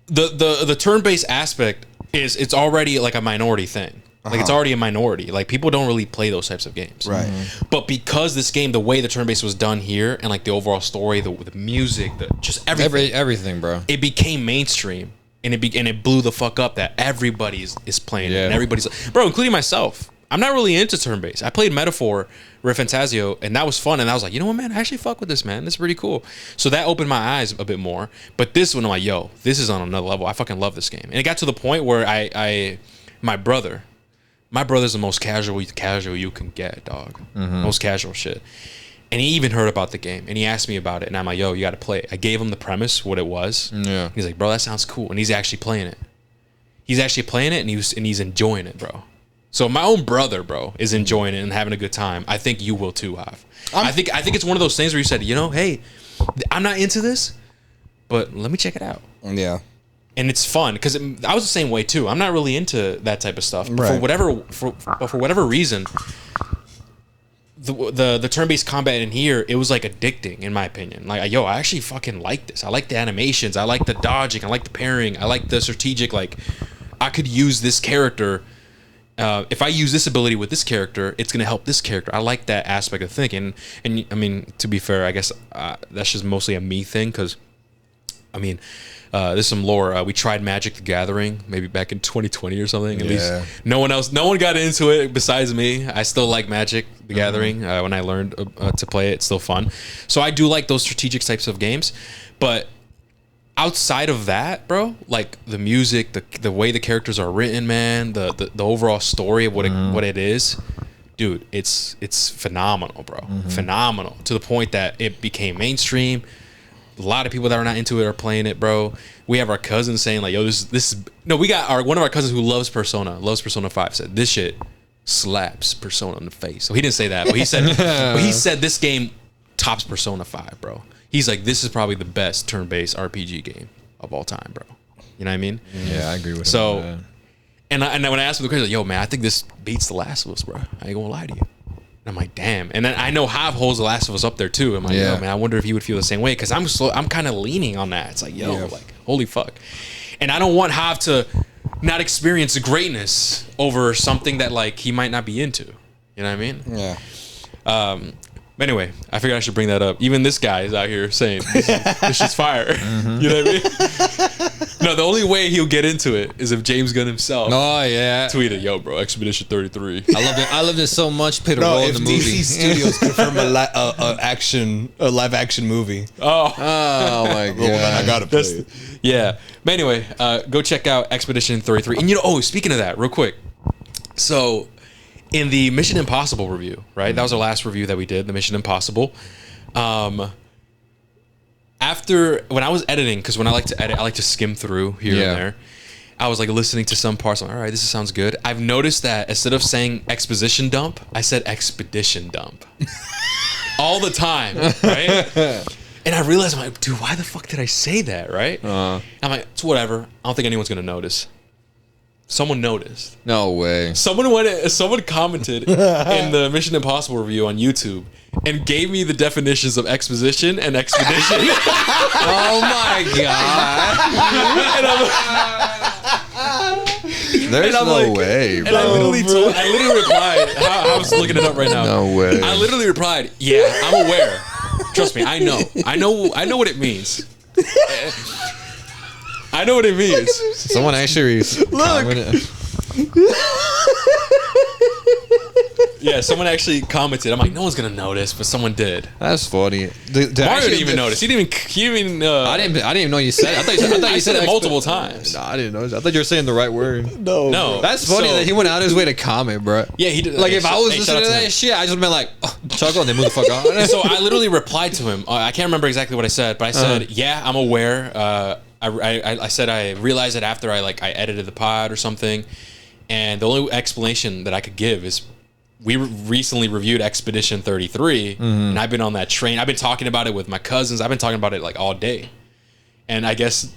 Speaker 1: The turn-based aspect it's already like a minority thing. Like it's already a minority. Like people don't really play those types of games.
Speaker 3: Right.
Speaker 1: But because this game, the way the turn-based was done here, and like the overall story, the music, just everything,
Speaker 2: everything, bro.
Speaker 1: It became mainstream, and it blew the fuck up that everybody is playing it, and everybody's bro, including myself. I'm not really into turn-based. I played Metaphor, Fantasio, and that was fun. And I was like, you know what, man? I actually fuck with this, man. This is pretty cool. So that opened my eyes a bit more. But this one, I'm like, yo, this is on another level. I fucking love this game. And it got to the point where my brother's the most casual you can get, dog. Most casual shit. And he even heard about the game, and he asked me about it. And I'm like, yo, you got to play it. I gave him the premise, what it was.
Speaker 2: Yeah.
Speaker 1: He's like, bro, that sounds cool. And he's actually playing it. And he's enjoying it, bro. So my own brother, bro, is enjoying it and having a good time. I think you will too, Hav. I think it's one of those things where you said, hey, I'm not into this, but let me check it out.
Speaker 3: Yeah.
Speaker 1: And it's fun because I was the same way too. I'm not really into that type of stuff. But for whatever reason, the turn-based combat in here, it was like addicting in my opinion. Like, yo, I actually fucking like this. I like the animations. I like the dodging. I like the parrying. I like the strategic. Like, I could use this character. If I use this ability with this character, it's gonna help this character. I like that aspect of thinking. And I mean, to be fair, I guess that's just mostly a me thing. Because, I mean, there's some lore. We tried Magic: The Gathering maybe back in 2020 or something. At least no one got into it besides me. I still like Magic: The Gathering. When I learned to play it, it's still fun. So I do like those strategic types of games, but outside of that, bro, like the music, the way the characters are written, man, the overall story of what it is, dude, it's phenomenal, bro. Phenomenal to the point that it became mainstream. A lot of people that are not into it are playing it, bro. We have our cousins saying like, yo, this is no. We got one of our cousins who loves Persona 5 said this shit slaps Persona in the face. So he didn't say that, but he said this game tops Persona 5, bro. He's like, this is probably the best turn-based RPG game of all time, bro. You know what I mean?
Speaker 2: Yeah, I agree with him.
Speaker 1: So, and when I asked him the question, like, yo, man, I think this beats The Last of Us, bro. I ain't gonna lie to you. And I'm like, damn. And then I know Hav holds The Last of Us up there too. I'm like, yo, man, I wonder if he would feel the same way. Because I'm kind of leaning on that. It's like, yo, like, holy fuck. And I don't want Hav to not experience greatness over something that like he might not be into. You know what I mean?
Speaker 3: Yeah.
Speaker 1: But anyway, I figured I should bring that up. Even this guy is out here saying this shit's fire. You know what I mean? No, the only way he'll get into it is if James Gunn himself tweeted, yo, bro, Expedition 33.
Speaker 2: I loved it so much. Played a role in the movie.
Speaker 3: DC Studios confirm a live action movie.
Speaker 1: Oh
Speaker 2: my god,
Speaker 3: I gotta play it.
Speaker 1: Yeah. But anyway, go check out Expedition 33. And speaking of that, real quick. So in the Mission Impossible review, right? That was our last review that we did, the Mission Impossible. After, when I was editing, because when I like to edit, I like to skim through here and there. I was like listening to some parts. I'm like, all right, this sounds good. I've noticed that instead of saying exposition dump, I said expedition dump. All the time, right? And I realized, I'm like, dude, why the fuck did I say that, right? I'm like, it's whatever. I don't think anyone's going to notice. Someone noticed.
Speaker 2: No way.
Speaker 1: Someone commented in the Mission Impossible review on YouTube and gave me the definitions of exposition and expedition.
Speaker 2: Oh my god. There's
Speaker 1: I'm
Speaker 2: no
Speaker 1: like-
Speaker 2: way,
Speaker 1: And
Speaker 2: bro.
Speaker 1: I literally replied. I was looking it up right now.
Speaker 2: No way.
Speaker 1: I literally replied, "Yeah, I'm aware. Trust me, I know what it means. I know what it means."
Speaker 2: Someone actually commented.
Speaker 1: Yeah, someone actually commented. I'm like, no one's gonna notice, but someone did.
Speaker 2: That's funny.
Speaker 1: Mario didn't even notice. He didn't even.
Speaker 2: I didn't even know you said it. I thought
Speaker 1: I
Speaker 2: you
Speaker 1: said it
Speaker 2: expo-
Speaker 1: multiple times.
Speaker 2: No, I didn't know. I thought you were saying the right word.
Speaker 1: No,
Speaker 2: That's funny
Speaker 1: So-
Speaker 2: that he went out of his way to comment, bro.
Speaker 1: Yeah, he did.
Speaker 2: Like if I was
Speaker 1: Hey,
Speaker 2: listening
Speaker 1: shout
Speaker 2: to
Speaker 1: out
Speaker 2: that
Speaker 1: him.
Speaker 2: shit, I just been like, oh, chuckle and then move the fuck on.
Speaker 1: So I literally replied to him. I can't remember exactly what I said, but I said, "Yeah, I'm aware." I said I realized it after I edited the pod or something, and the only explanation that I could give is we recently reviewed Expedition 33, and I've been on that train. I've been talking about it with my cousins. I've been talking about it like all day, and I guess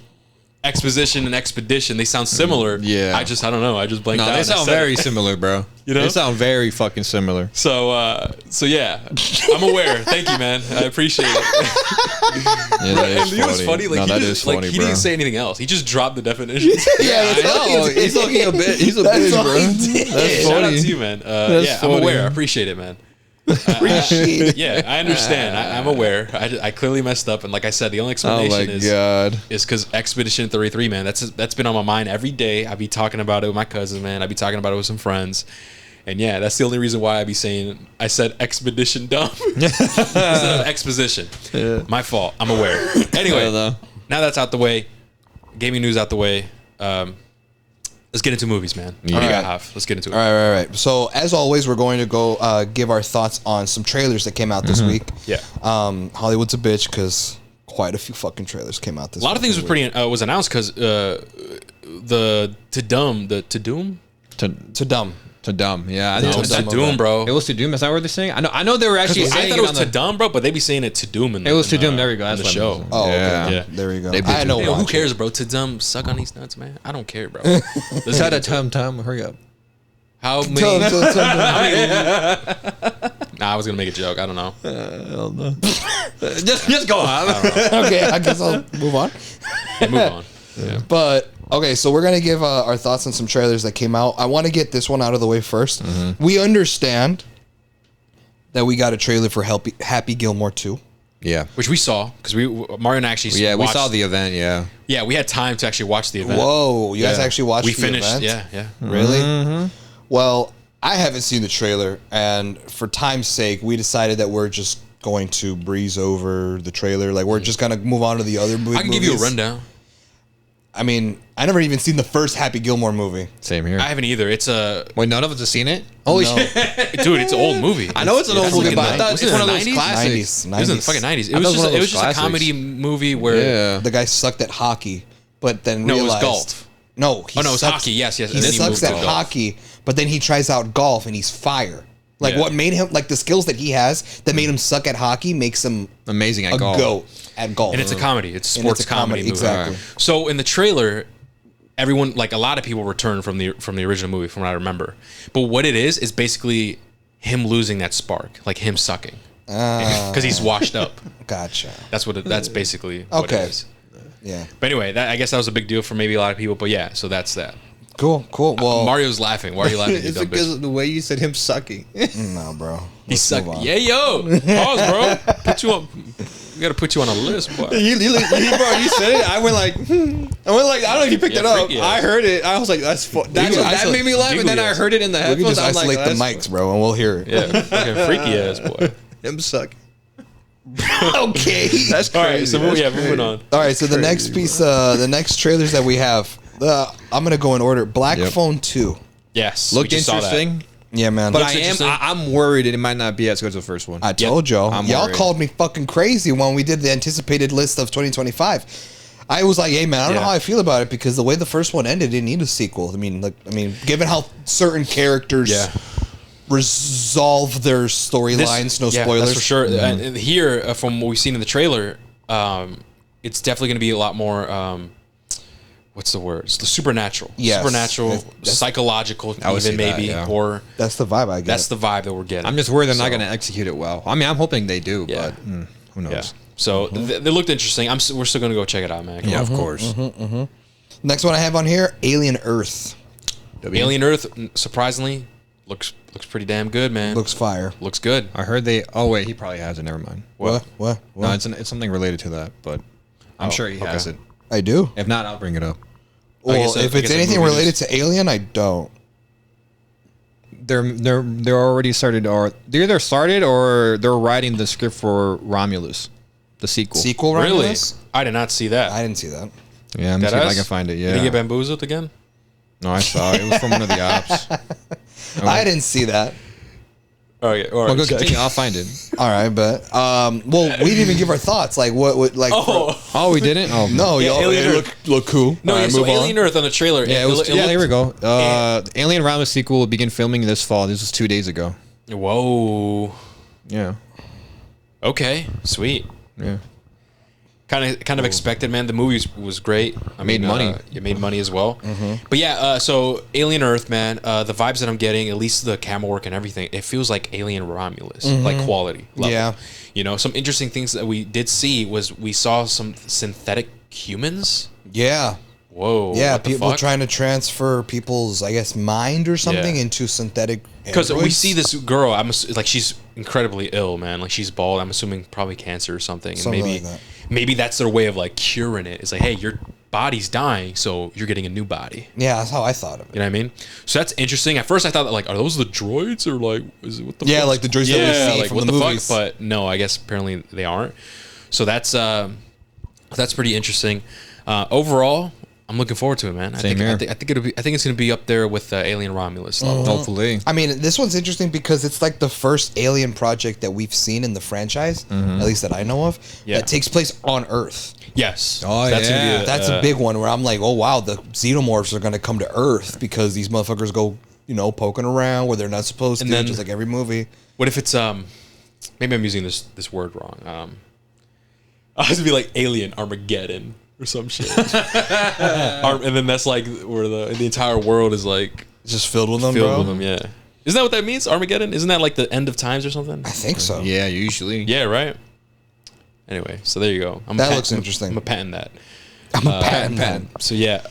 Speaker 1: exposition and expedition, they sound similar.
Speaker 2: Yeah.
Speaker 1: I don't know. I just blanked out.
Speaker 2: No, they
Speaker 1: and I
Speaker 2: sound
Speaker 1: said
Speaker 2: very
Speaker 1: it.
Speaker 2: similar, bro.
Speaker 1: You know?
Speaker 2: They sound very fucking similar.
Speaker 1: So yeah, I'm aware. Thank you, man. I appreciate it.
Speaker 2: Yeah, that
Speaker 1: And
Speaker 2: is
Speaker 1: he was funny. Like
Speaker 2: no,
Speaker 1: he
Speaker 2: that
Speaker 1: just
Speaker 2: is funny,
Speaker 1: he
Speaker 2: bro.
Speaker 1: didn't say anything else. He just dropped the definitions.
Speaker 2: Yeah, I know. He's looking a bit. He's a bitch,
Speaker 3: all
Speaker 2: bro.
Speaker 3: he did.
Speaker 2: That's
Speaker 1: Shout out
Speaker 2: funny.
Speaker 1: to you, man.
Speaker 2: That's
Speaker 1: Yeah,
Speaker 2: funny.
Speaker 1: I'm aware. I appreciate it, man.
Speaker 3: Appreciate it.
Speaker 1: Yeah, I understand. I'm aware. I clearly messed up, and like I said, the only
Speaker 2: Oh my
Speaker 1: explanation
Speaker 2: god.
Speaker 1: is because Expedition 33, man. That's been on my mind every day. I be talking about it with my cousin, man. I be talking about it with some friends. And yeah, that's the only reason why I said expedition dumb instead of exposition.
Speaker 2: Yeah.
Speaker 1: My fault. I'm aware. Anyway,
Speaker 2: Yeah, though.
Speaker 1: now that's out the way, gaming news out the way. Let's get into movies, man. What do you
Speaker 3: Alright.
Speaker 1: have? Let's get into it.
Speaker 3: All right. So as always, we're going to go give our thoughts on some trailers that came out this week.
Speaker 1: Yeah.
Speaker 3: Hollywood's a bitch because quite a few fucking trailers came out this week.
Speaker 1: A lot of things was announced because to Doom.
Speaker 2: To
Speaker 3: dumb.
Speaker 2: dumb. Yeah, I
Speaker 1: No,
Speaker 2: think
Speaker 1: it's
Speaker 2: it
Speaker 1: to
Speaker 2: was
Speaker 1: Doom, bro.
Speaker 2: It was to doom. Is that what they're saying? I know they were actually
Speaker 1: I
Speaker 2: saying
Speaker 1: thought it was
Speaker 2: on
Speaker 1: to
Speaker 2: the,
Speaker 1: Dumb, bro, but they be saying it to Doom.
Speaker 2: It was to Doom. There we go.
Speaker 1: On
Speaker 2: That's
Speaker 1: the
Speaker 2: what I
Speaker 1: show.
Speaker 2: mean.
Speaker 3: Oh,
Speaker 2: Yeah.
Speaker 3: okay.
Speaker 1: Yeah.
Speaker 3: There you go.
Speaker 2: They
Speaker 3: I know.
Speaker 1: Yo, who
Speaker 3: watch
Speaker 1: cares,
Speaker 3: it.
Speaker 1: bro? To Dumb, suck on these nuts, man. I don't care, bro.
Speaker 2: Let's have a tum. Hurry up.
Speaker 1: How many?
Speaker 3: Tell him.
Speaker 1: Nah, I was gonna make a joke. I don't know.
Speaker 2: Hell no. just go on.
Speaker 3: Okay, I guess I'll move on.
Speaker 1: Yeah, move on. Yeah.
Speaker 3: But okay, so we're gonna give our thoughts on some trailers that came out. I want to get this one out of the way 1st. We understand that we got a trailer for Happy Gilmore 2.
Speaker 2: Yeah.
Speaker 1: Which we saw because Mario and I actually
Speaker 2: Yeah, we
Speaker 1: watched,
Speaker 2: saw the event. Yeah.
Speaker 1: Yeah, we had time to actually watch the event.
Speaker 3: Whoa, you guys
Speaker 2: Yeah.
Speaker 3: actually watched
Speaker 1: We
Speaker 3: the
Speaker 1: finished.
Speaker 3: event?
Speaker 1: Yeah.
Speaker 3: Really? Well, I haven't seen the trailer, and for time's sake, we decided that we're just going to breeze over the trailer. Like, we're just gonna move on to the other movies.
Speaker 1: I can give you a rundown.
Speaker 3: I mean, I never even seen the first Happy Gilmore movie.
Speaker 2: Same here.
Speaker 1: I haven't either. It's a
Speaker 2: Wait, none of us have seen it? Holy
Speaker 3: No.
Speaker 2: shit.
Speaker 1: dude. It's an old movie.
Speaker 2: I know it's an old movie, but I thought
Speaker 1: was
Speaker 2: it's
Speaker 1: it
Speaker 2: one
Speaker 1: in
Speaker 2: of
Speaker 1: the
Speaker 2: those
Speaker 1: 90s?
Speaker 2: classics.
Speaker 3: 90s.
Speaker 1: It was in the fucking 90s. It
Speaker 2: I
Speaker 1: was
Speaker 2: thought
Speaker 1: just
Speaker 2: one of
Speaker 1: it was
Speaker 2: those
Speaker 1: just a
Speaker 2: classics.
Speaker 1: comedy movie where
Speaker 2: Yeah.
Speaker 3: The guy sucked at hockey, but then
Speaker 1: no, it was
Speaker 3: realized
Speaker 1: golf.
Speaker 3: No, he
Speaker 1: Oh no, it was
Speaker 3: sucks-
Speaker 1: hockey. Yes.
Speaker 3: He
Speaker 1: And then he
Speaker 3: sucks
Speaker 1: moved
Speaker 3: at
Speaker 1: to golf.
Speaker 3: hockey, but then he tries out golf and he's fire. Like
Speaker 1: Yeah.
Speaker 3: what made him like the skills that he has that made him suck at hockey makes him
Speaker 2: Amazing at
Speaker 3: a
Speaker 2: golf.
Speaker 3: goat at golf.
Speaker 1: And it's a comedy. It's a
Speaker 3: And
Speaker 1: sports
Speaker 3: it's a comedy,
Speaker 1: movie.
Speaker 3: exactly.
Speaker 1: So in the trailer, everyone, like a lot of people returned from the original movie, from what I remember. But what it is basically him losing that spark, like him sucking, because he's washed up.
Speaker 3: Gotcha.
Speaker 1: That's basically what
Speaker 3: Okay.
Speaker 1: it is.
Speaker 3: Yeah.
Speaker 1: But anyway, I guess that was a big deal for maybe a lot of people. But yeah, so that's that.
Speaker 3: Cool. Well,
Speaker 1: Mario's laughing. Why are you laughing? You
Speaker 2: It's
Speaker 1: dumb
Speaker 2: because
Speaker 1: bitch?
Speaker 2: of the way you said him sucking.
Speaker 3: no, bro.
Speaker 1: He's
Speaker 3: Let's move
Speaker 1: sucking.
Speaker 3: on.
Speaker 1: Yeah, yo, pause, bro. Put you on. We gotta put you on a list, boy.
Speaker 2: bro, you said it. I went like, I went like, I don't know if you picked
Speaker 1: Yeah,
Speaker 2: it up.
Speaker 1: freaky ass.
Speaker 2: I heard it. I was like, that's fun. That
Speaker 3: can
Speaker 2: made me laugh, and then
Speaker 1: giggly
Speaker 2: I
Speaker 1: ass.
Speaker 2: heard it in the
Speaker 3: We can
Speaker 2: headphones.
Speaker 3: just
Speaker 2: I'm like,
Speaker 3: isolate the
Speaker 2: that's
Speaker 3: mics, bro, and we'll hear it.
Speaker 1: Yeah, fucking freaky ass boy.
Speaker 2: him sucking.
Speaker 3: Okay.
Speaker 2: That's
Speaker 1: All
Speaker 2: crazy.
Speaker 1: right, so
Speaker 2: That's
Speaker 1: moving on.
Speaker 3: All right. So the next
Speaker 2: crazy,
Speaker 3: piece, the next trailers that we have, I'm gonna go in order. Black
Speaker 2: Yep.
Speaker 3: Phone 2.
Speaker 1: Yes,
Speaker 2: Looked
Speaker 1: we just saw that.
Speaker 2: interesting,
Speaker 3: Yeah, man.
Speaker 2: but
Speaker 1: Looks interesting.
Speaker 2: I'm worried it might not be as good as the first one.
Speaker 3: I told y'all.
Speaker 2: I'm
Speaker 3: Y'all
Speaker 2: worried.
Speaker 3: called me fucking crazy when we did the anticipated list of 2025. I was like, hey man, I don't know
Speaker 1: Yeah.
Speaker 3: how I feel about it because the way the first one ended, it didn't need a sequel. I mean, given how certain characters
Speaker 1: Yeah.
Speaker 3: resolve their storylines, no spoilers.
Speaker 1: That's for sure. And here, from what we've seen in the trailer, it's definitely going to be a lot more. What's the word? It's the supernatural.
Speaker 3: Yes.
Speaker 1: Supernatural,
Speaker 3: That's-
Speaker 1: psychological,
Speaker 2: I would
Speaker 1: even
Speaker 2: see that,
Speaker 1: maybe,
Speaker 2: yeah.
Speaker 1: or
Speaker 3: That's the vibe I get.
Speaker 1: that's the vibe that we're getting.
Speaker 2: I'm just worried they're not
Speaker 1: So,
Speaker 2: going to execute it well. I mean, I'm hoping they do,
Speaker 1: Yeah.
Speaker 2: but who knows?
Speaker 1: Yeah. So they looked interesting. We're still going to go check it out, man. Come
Speaker 2: Yeah,
Speaker 1: on.
Speaker 2: of course.
Speaker 3: Next one I have on here, Alien Earth.
Speaker 1: Alien Earth, surprisingly, looks pretty damn good, man.
Speaker 3: Looks fire.
Speaker 1: Looks good.
Speaker 2: I heard they. Oh wait, he probably has it. Never mind.
Speaker 3: What?
Speaker 2: No, it's something related to that, but I'm sure he has it.
Speaker 3: I do.
Speaker 2: If not, I'll bring it up.
Speaker 3: Well, if it's anything related to Alien, I don't.
Speaker 2: They're already started, or they either started or they're writing the script for Romulus, the sequel.
Speaker 3: Sequel,
Speaker 1: Really?
Speaker 3: Romulus?
Speaker 1: I did not see that.
Speaker 3: I didn't see that.
Speaker 2: Yeah, I'm see if I can find it. Yeah.
Speaker 1: Did he get bamboozled again?
Speaker 2: No, I saw it. It was from one of the ops.
Speaker 3: I didn't see that.
Speaker 1: Oh yeah. All right.
Speaker 2: Well, go continue. I'll find it.
Speaker 3: All right, but well, we didn't even give our thoughts. Like what like?
Speaker 2: Oh, we didn't. Oh
Speaker 3: no,
Speaker 1: Yeah,
Speaker 3: y'all
Speaker 1: Alien
Speaker 3: look cool.
Speaker 1: No,
Speaker 3: All
Speaker 1: yeah,
Speaker 3: right,
Speaker 1: so
Speaker 3: move on.
Speaker 1: Alien Earth on the trailer.
Speaker 2: Yeah, it was. There we go. Alien Romulus sequel will begin filming this fall. This was 2 days ago.
Speaker 1: Whoa.
Speaker 2: Yeah.
Speaker 1: Okay. Sweet.
Speaker 2: Yeah.
Speaker 1: Kind of expected, man. The movie was great. I
Speaker 2: Made
Speaker 1: mean,
Speaker 2: money.
Speaker 1: It made money as well. But yeah, so Alien Earth, man. The vibes that I'm getting, at least the camera work and everything, it feels like Alien Romulus, like quality level.
Speaker 3: Yeah.
Speaker 1: You know, some interesting things that we did see was we saw some synthetic humans.
Speaker 3: Yeah.
Speaker 1: Whoa.
Speaker 3: Yeah,
Speaker 1: what the
Speaker 3: people
Speaker 1: fuck?
Speaker 3: trying to transfer people's, I guess, mind or something
Speaker 1: Yeah.
Speaker 3: into synthetic.
Speaker 1: Because we
Speaker 3: androids.
Speaker 1: see this girl, like she's incredibly ill, man. Like she's bald. I'm assuming probably cancer or something. And
Speaker 3: Something
Speaker 1: maybe,
Speaker 3: like that.
Speaker 1: maybe that's their way of like curing it. It's like, hey, your body's dying, so you're getting a new body.
Speaker 3: Yeah, that's how I thought of it.
Speaker 1: You know what I mean? So that's interesting. At first, I thought that like, are those the droids or like, is it what the?
Speaker 3: Yeah,
Speaker 1: fuck?
Speaker 3: like the droids that we see
Speaker 1: like,
Speaker 3: from
Speaker 1: what
Speaker 3: the
Speaker 1: fuck?
Speaker 3: movies.
Speaker 1: But no, I guess apparently they aren't. So that's pretty interesting. Overall, I'm looking forward to it, man.
Speaker 2: Same here.
Speaker 1: I think it'll be. I think it's gonna be up there with Alien Romulus level.
Speaker 2: Hopefully.
Speaker 3: I mean, this one's interesting because it's like the first Alien project that we've seen in the franchise, at least that I know of,
Speaker 1: Yeah.
Speaker 3: that takes place on Earth.
Speaker 1: Yes.
Speaker 2: Oh,
Speaker 1: That's gonna
Speaker 2: yeah.
Speaker 1: be
Speaker 3: That's a big one where I'm like, oh wow, the xenomorphs are gonna come to Earth because these motherfuckers go, poking around where they're not supposed
Speaker 1: And
Speaker 3: to,
Speaker 1: then-
Speaker 3: just like every movie.
Speaker 1: What if it's maybe I'm using this word wrong. I was gonna be like Alien Armageddon or some shit. And then that's like where the entire world is like
Speaker 3: It's just filled with them,
Speaker 1: filled
Speaker 3: bro.
Speaker 1: with them. Yeah. Isn't that what that means? Armageddon? Isn't that like the end of times or something?
Speaker 3: I think so.
Speaker 2: Yeah, usually.
Speaker 1: Yeah. Right. Anyway, so there you go.
Speaker 3: That looks interesting.
Speaker 1: I'm a patent that.
Speaker 3: I'm a patent man.
Speaker 1: So yeah.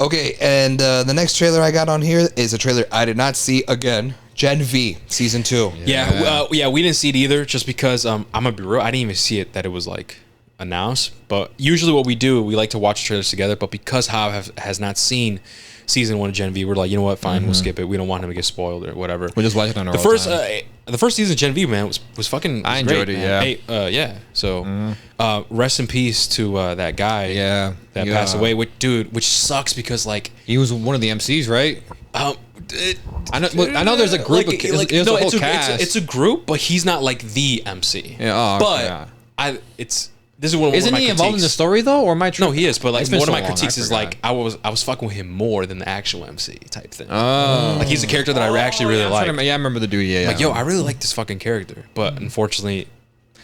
Speaker 3: Okay, and the next trailer I got on here is a trailer I did not see again. Gen V season 2.
Speaker 1: Yeah, we didn't see it either, just because I'm gonna be real. I didn't even see it that it was like announced. But usually, what we do, we like to watch trailers together. But because Hav has not seen season 1 of Gen V, we're like, you know what? Fine, we'll skip it. We don't want him to get spoiled or whatever.
Speaker 2: We'll just watch it on our
Speaker 1: the
Speaker 2: own
Speaker 1: first
Speaker 2: time.
Speaker 1: the first season of Gen V, man, was fucking.
Speaker 2: I
Speaker 1: great,
Speaker 2: enjoyed it,
Speaker 1: man.
Speaker 2: yeah.
Speaker 1: Hey, yeah. So, rest in peace to that guy.
Speaker 2: Yeah.
Speaker 1: That
Speaker 2: Yeah.
Speaker 1: passed away. Which sucks because like.
Speaker 2: He was one of the MCs, right? I know there's a group of kids. There's a whole cast.
Speaker 1: It's a group, but he's not like the MC.
Speaker 2: Yeah,
Speaker 1: but
Speaker 2: yeah.
Speaker 1: This is one
Speaker 2: Isn't
Speaker 1: of my
Speaker 2: he involved in the
Speaker 1: critiques.
Speaker 2: story though, or am I?
Speaker 1: No, he is. But like
Speaker 2: It's been
Speaker 1: one
Speaker 2: so
Speaker 1: of my
Speaker 2: long,
Speaker 1: critiques
Speaker 2: I
Speaker 1: is
Speaker 2: forgot.
Speaker 1: like I was fucking with him more than the actual MC type thing.
Speaker 2: Oh.
Speaker 1: Like he's a character that I actually really like.
Speaker 2: Yeah, I remember the dude. Yeah,
Speaker 1: Like yo, I really like this fucking character, but unfortunately,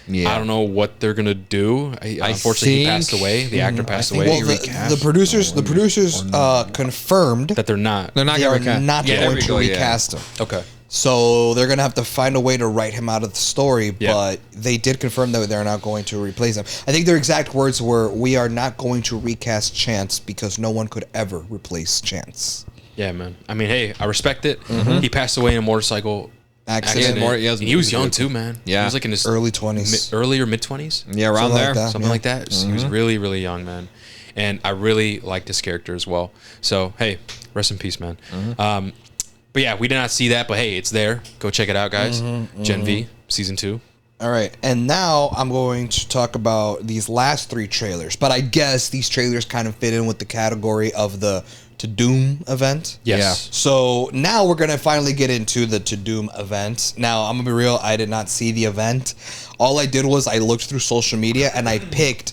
Speaker 2: yeah.
Speaker 1: I don't know what they're gonna do. Unfortunately, he
Speaker 2: think-
Speaker 1: passed away. The actor passed
Speaker 3: Well,
Speaker 1: away.
Speaker 3: the producers confirmed
Speaker 2: They're not
Speaker 3: they
Speaker 2: gonna
Speaker 3: are
Speaker 2: recast.
Speaker 3: not
Speaker 1: Yeah,
Speaker 3: going
Speaker 2: there we
Speaker 3: to
Speaker 2: go, yeah.
Speaker 3: recast him.
Speaker 1: Okay.
Speaker 3: So they're gonna have to find a way to write him out of the story,
Speaker 1: Yeah.
Speaker 3: but they did confirm that they're not going to replace him. I think their exact words were, "We are not going to recast Chance because no one could ever replace Chance."
Speaker 1: Yeah, man. I mean, hey, I respect it. He passed away in a motorcycle
Speaker 3: Accident.
Speaker 1: accident. He was young too, man.
Speaker 2: Yeah.
Speaker 1: He was like in his
Speaker 3: Early 20s.
Speaker 1: early or mid 20s.
Speaker 2: Yeah, around
Speaker 3: Something
Speaker 2: there.
Speaker 3: like that.
Speaker 1: Something
Speaker 3: Yeah.
Speaker 1: like that. He was really, really young, man. And I really liked his character as well. So, hey, rest in peace, man. But yeah, we did not see that, but hey, it's there. Go check it out, guys. Gen V, season 2.
Speaker 3: All right, and now I'm going to talk about these last 3 trailers, but I guess these trailers kind of fit in with the category of the To Doom event.
Speaker 1: Yes.
Speaker 3: So now we're going to finally get into the To Doom event. Now, I'm going to be real, I did not see the event. All I did was I looked through social media and I picked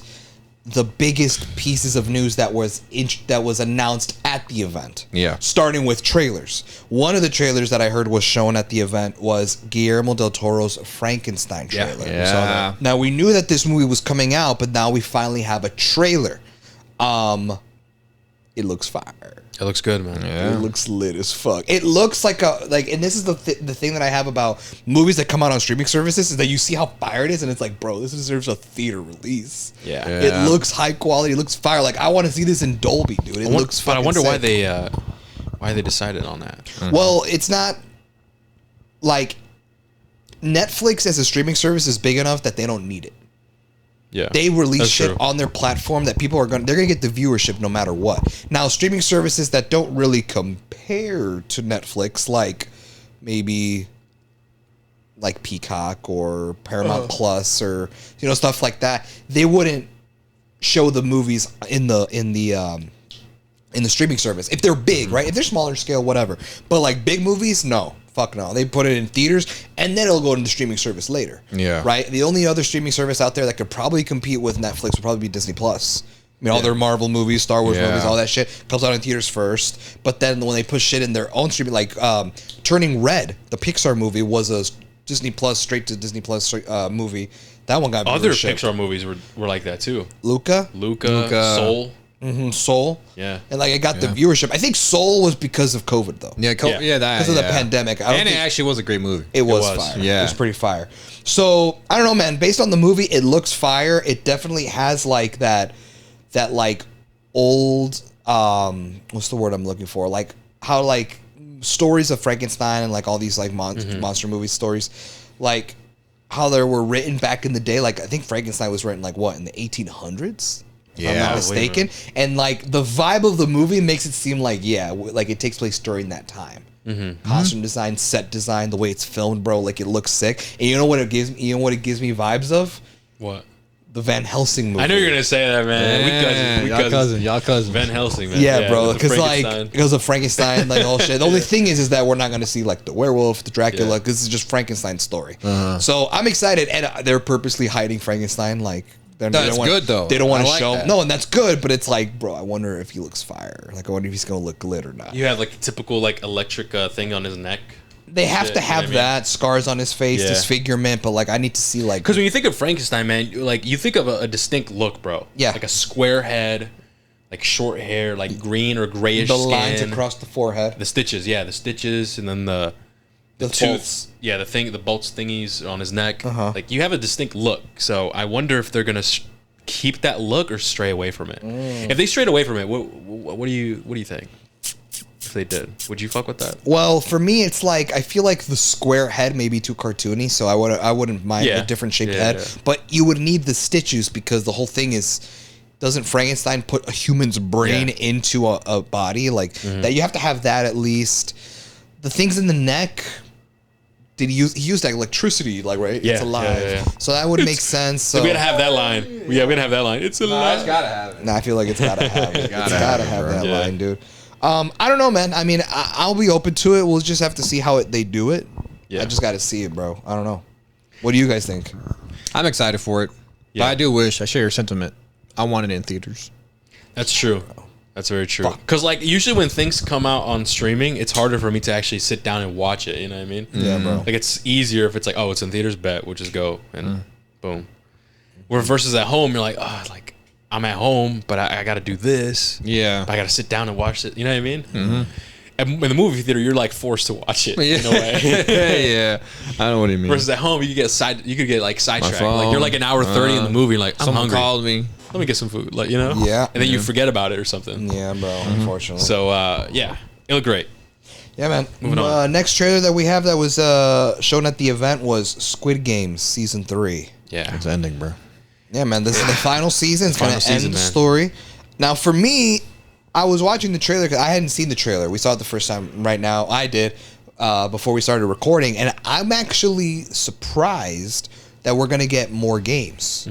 Speaker 3: the biggest pieces of news that was announced at the event.
Speaker 2: Yeah.
Speaker 3: Starting with trailers. One of the trailers that I heard was shown at the event was Guillermo del Toro's Frankenstein trailer.
Speaker 1: we saw that.
Speaker 3: Now we knew that this movie was coming out, but now we finally have a trailer. It looks fire.
Speaker 1: It looks good, man.
Speaker 3: It looks lit as fuck. It looks like and this is the thing that I have about movies that come out on streaming services is that you see how fire it is, and it's like, bro, this deserves a theater release.
Speaker 1: Yeah.
Speaker 3: It looks high quality. It looks fire. Like I want to see this in Dolby, dude. It looks.
Speaker 1: But I
Speaker 3: fucking
Speaker 1: wonder why
Speaker 3: sick.
Speaker 1: Why they decided on that?
Speaker 3: Well, it's not like Netflix as a streaming service is big enough that they don't need it.
Speaker 1: Yeah,
Speaker 3: They release
Speaker 1: that's
Speaker 3: shit
Speaker 1: true.
Speaker 3: on their platform that people they're gonna get the viewership no matter what. Now, streaming services that don't really compare to Netflix, like maybe like Peacock or Paramount Plus or stuff like that, they wouldn't show the movies in the streaming service if they're big, right? If they're smaller scale, whatever. But like big movies, no. Fuck no. They put it in theaters and then it'll go into the streaming service later.
Speaker 2: Yeah.
Speaker 3: Right? The only other streaming service out there that could probably compete with Netflix would probably be Disney Plus. I mean, all their Marvel movies, Star Wars movies, all that shit comes out in theaters first. But then when they push shit in their own streaming, like Turning Red, the Pixar movie, was a Disney Plus, straight to Disney Plus movie. That one got
Speaker 1: Other
Speaker 3: viewership.
Speaker 1: Pixar movies were like that too.
Speaker 3: Luca,
Speaker 1: Soul.
Speaker 3: Soul.
Speaker 1: Yeah.
Speaker 3: And like it got the viewership. I think Soul was because of COVID though.
Speaker 2: Yeah,
Speaker 1: Yeah.
Speaker 2: that
Speaker 3: Because of the pandemic. I don't
Speaker 2: And it
Speaker 3: think-
Speaker 2: actually was a great movie.
Speaker 3: It was
Speaker 1: was.
Speaker 3: fire.
Speaker 2: Yeah.
Speaker 3: It was pretty fire. So I don't know, man. Based on the movie, it looks fire. It definitely has like that like old what's the word I'm looking for? Like how like stories of Frankenstein and like all these like monster movie stories, like how they were written back in the day. Like I think Frankenstein was written like what in the 1800s. If I'm
Speaker 2: Yeah.
Speaker 3: not mistaken. And like the vibe of the movie makes it seem like like it takes place during that time. Costume design, set design, the way it's filmed, bro, like it looks sick. And you know what it gives me? You know what it gives me vibes of?
Speaker 1: What?
Speaker 3: The Van Helsing movie.
Speaker 1: I know you're gonna say that, man.
Speaker 2: Y'all cousins.
Speaker 1: Van Helsing, man.
Speaker 3: Yeah, bro,
Speaker 1: with the
Speaker 3: because like
Speaker 1: Frankenstein.
Speaker 3: because of Frankenstein, like all shit. The only thing is that we're not gonna see like the werewolf, the Dracula,
Speaker 1: Yeah.
Speaker 3: because it's just Frankenstein's story. So I'm excited, and they're purposely hiding Frankenstein, like.
Speaker 2: That's good, though.
Speaker 3: They don't want
Speaker 2: I
Speaker 3: to
Speaker 2: like
Speaker 3: show
Speaker 2: that.
Speaker 3: him. No, and that's good, but it's like, bro, I wonder if he looks fire. Like, I wonder if he's gonna look lit or not.
Speaker 1: You have like the typical like electric thing on his neck.
Speaker 3: They have
Speaker 1: Shit,
Speaker 3: to
Speaker 1: you know
Speaker 3: have
Speaker 1: what I mean?
Speaker 3: that scars on his face,
Speaker 1: Yeah.
Speaker 3: disfigurement, but like I need to see like
Speaker 1: Because when you think of Frankenstein, man, you think of a distinct look, bro.
Speaker 3: Yeah.
Speaker 1: Like a square head, like short hair, like green or grayish
Speaker 3: the
Speaker 1: skin.
Speaker 3: lines across the forehead,
Speaker 1: The stitches, the stitches, and then the
Speaker 3: the
Speaker 1: tooth.
Speaker 3: bolts.
Speaker 1: Yeah, the bolts thingies on his neck.
Speaker 3: Uh-huh.
Speaker 1: Like you have a distinct look. So I wonder if they're gonna keep that look or stray away from it. If they strayed away from it, what do you think? If they did, would you fuck with that?
Speaker 3: Well, for me, it's like I feel like the square head may be too cartoony, so I wouldn't mind
Speaker 1: Yeah.
Speaker 3: a different shaped
Speaker 1: Yeah,
Speaker 3: head.
Speaker 1: yeah.
Speaker 3: But you would need the stitches because the whole thing is. Doesn't Frankenstein put a human's brain
Speaker 1: Yeah.
Speaker 3: into a body like that? You have to have that at least. The things in the neck. Did he used like electricity, like right?
Speaker 1: Yeah,
Speaker 3: It's alive,
Speaker 1: yeah, yeah.
Speaker 3: so that would make sense. So
Speaker 1: We gotta have that line. Yeah, we gotta have that line. It's alive.
Speaker 2: gotta have it.
Speaker 3: Nah, I feel like it's gotta have it. It's
Speaker 2: Gotta
Speaker 3: gotta
Speaker 2: have it,
Speaker 3: have
Speaker 2: bro.
Speaker 3: that
Speaker 1: Yeah.
Speaker 3: line, dude. I don't know, man. I mean, I'll be open to it. We'll just have to see how they do it.
Speaker 1: Yeah.
Speaker 3: I just got to see it, bro. I don't know. What do you guys think?
Speaker 2: I'm excited for it.
Speaker 1: Yeah.
Speaker 2: But I do wish, I share your sentiment. I want it in theaters.
Speaker 1: That's true. That's very true. Because like usually when things come out on streaming, it's harder for me to actually sit down and watch it. You know what I mean?
Speaker 3: Yeah, bro.
Speaker 1: Like it's easier if it's like, oh, it's in theaters. Bet we'll just go and boom. Where versus at home, you're like, oh, like I'm at home, but I got to do this.
Speaker 2: Yeah.
Speaker 1: I got to sit down and watch it. You know what I mean? Mm-hmm. And in the movie theater, you're like forced to watch it in a way.
Speaker 2: Yeah. I know what you mean.
Speaker 1: Versus at home, you could get like sidetracked. Like
Speaker 2: phone,
Speaker 1: you're like an hour 30 in the movie. Like I'm
Speaker 2: Someone
Speaker 1: hungry.
Speaker 2: called me.
Speaker 1: Let me get some food. Like
Speaker 3: Yeah.
Speaker 1: And then you forget about it or something.
Speaker 3: Yeah, bro. Unfortunately.
Speaker 1: So yeah, it looked great.
Speaker 3: yeah, man.
Speaker 1: Moving on.
Speaker 3: Next trailer that we have that was shown at the event was Squid Games season 3.
Speaker 1: Yeah.
Speaker 2: It's ending, bro.
Speaker 3: Yeah, man. This is the final season. It's
Speaker 1: Final
Speaker 3: gonna end
Speaker 1: season,
Speaker 3: the
Speaker 1: man.
Speaker 3: story. Now, for me, I was watching the trailer because I hadn't seen the trailer. We saw it the first time. Right now, I did before we started recording, and I'm actually surprised that we're gonna get more games.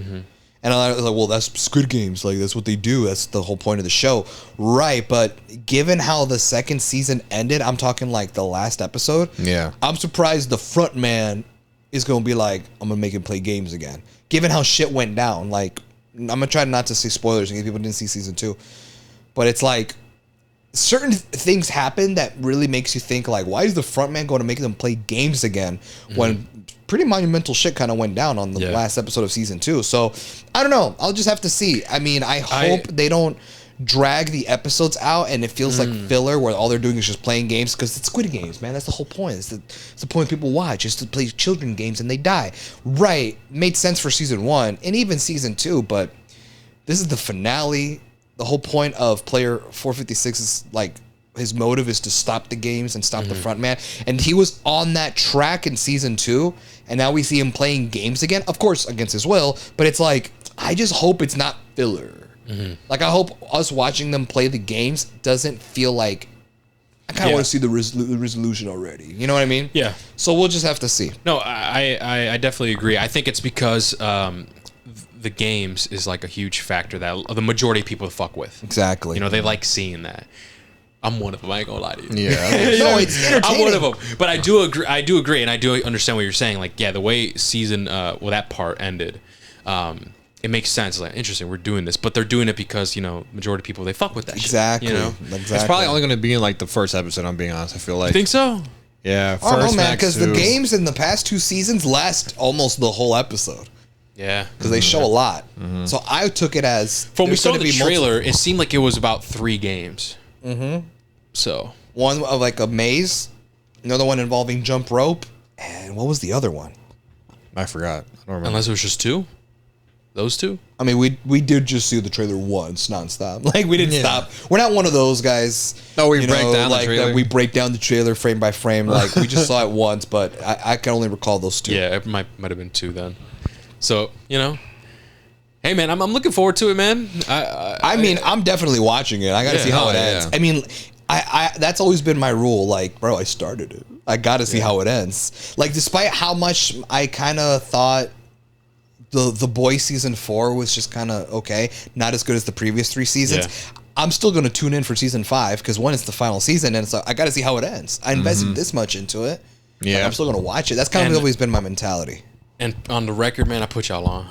Speaker 3: And I was like, well, that's Squid Games. Like, that's what they do. That's the whole point of the show. Right. But given how the second season ended, I'm talking like the last episode.
Speaker 2: Yeah.
Speaker 3: I'm surprised the front man is going to be like, I'm going to make him play games again. Given how shit went down. Like, I'm going to try not to say spoilers in case people didn't see season 2. But it's like, certain things happen that really makes you think like, why is the front man going to make them play games again when pretty monumental shit kind of went down on the
Speaker 1: Yeah.
Speaker 3: last episode of season 2. So I don't know. I'll just have to see. I mean, I hope they don't drag the episodes out and it feels like filler where all they're doing is just playing games because it's Squid Games, man. That's the whole point. It's the point people watch is to play children games and they die. Right. Made sense for season 1 and even season 2, but this is the finale. The whole point of Player 456 is like his motive is to stop the games and stop the front man. And he was on that track in season 2, and now we see him playing games again, of course against his will, but it's like, I just hope it's not filler. Like, I hope us watching them play the games doesn't feel like, I kind of want to see the resolution already. You know what I mean?
Speaker 1: Yeah.
Speaker 3: So we'll just have to see.
Speaker 1: No, I definitely agree. I think it's because the games is like a huge factor that the majority of people fuck with.
Speaker 3: Exactly.
Speaker 1: You know, they like seeing that. I'm one of them. I ain't gonna lie to you.
Speaker 2: Yeah.
Speaker 3: No, it's entertaining.
Speaker 1: I'm one of them. But I do agree, and I do understand what you're saying. Like, yeah, the way season, that part ended, it makes sense. Like, interesting, we're doing this, but they're doing it because, you know, majority of people, they fuck with that
Speaker 3: Exactly.
Speaker 1: shit. You know?
Speaker 3: Exactly.
Speaker 2: It's probably only going to be in like the first episode. I'm being honest. I feel like.
Speaker 1: You think so?
Speaker 2: Yeah.
Speaker 3: I don't know,
Speaker 2: First,
Speaker 3: man,
Speaker 2: max
Speaker 3: because the
Speaker 2: 2.
Speaker 3: games in the past 2 seasons last almost the whole episode.
Speaker 1: Yeah.
Speaker 3: Because they show a lot. So I took it as
Speaker 1: From we
Speaker 3: there's
Speaker 1: saw
Speaker 3: gonna
Speaker 1: the
Speaker 3: be
Speaker 1: trailer, it seemed like it was about 3 games. So
Speaker 3: one of like a maze, another one involving jump rope, and what was the other one?
Speaker 2: I forgot. I don't remember.
Speaker 1: unless it was just 2, those 2.
Speaker 3: I mean, we did just see the trailer once nonstop. Like, we didn't stop. We're not one of those guys.
Speaker 2: Oh, we break down the
Speaker 3: like
Speaker 2: trailer?
Speaker 3: that we break down the trailer frame by frame. Like, we just saw it once, but I can only recall those 2.
Speaker 1: Yeah, it might have been 2 then. So, you know, hey man, I'm looking forward to it, man.
Speaker 3: I mean, I'm definitely watching it. I got to see how it ends.
Speaker 2: yeah.
Speaker 3: I mean, I that's always been my rule. Like, bro, I started it. I got to see how it ends. Like, despite how much I kind of thought the Boys season 4 was just kind of okay, not as good as the previous 3 seasons.
Speaker 1: Yeah.
Speaker 3: I'm still going to tune in for season 5 because one, it's the final season, and so I got to see how it ends. I invested this much into it.
Speaker 2: Yeah.
Speaker 3: Like, I'm still going to watch it. That's kind of
Speaker 1: And-
Speaker 3: always been my mentality.
Speaker 1: And on the record, man, I put y'all on.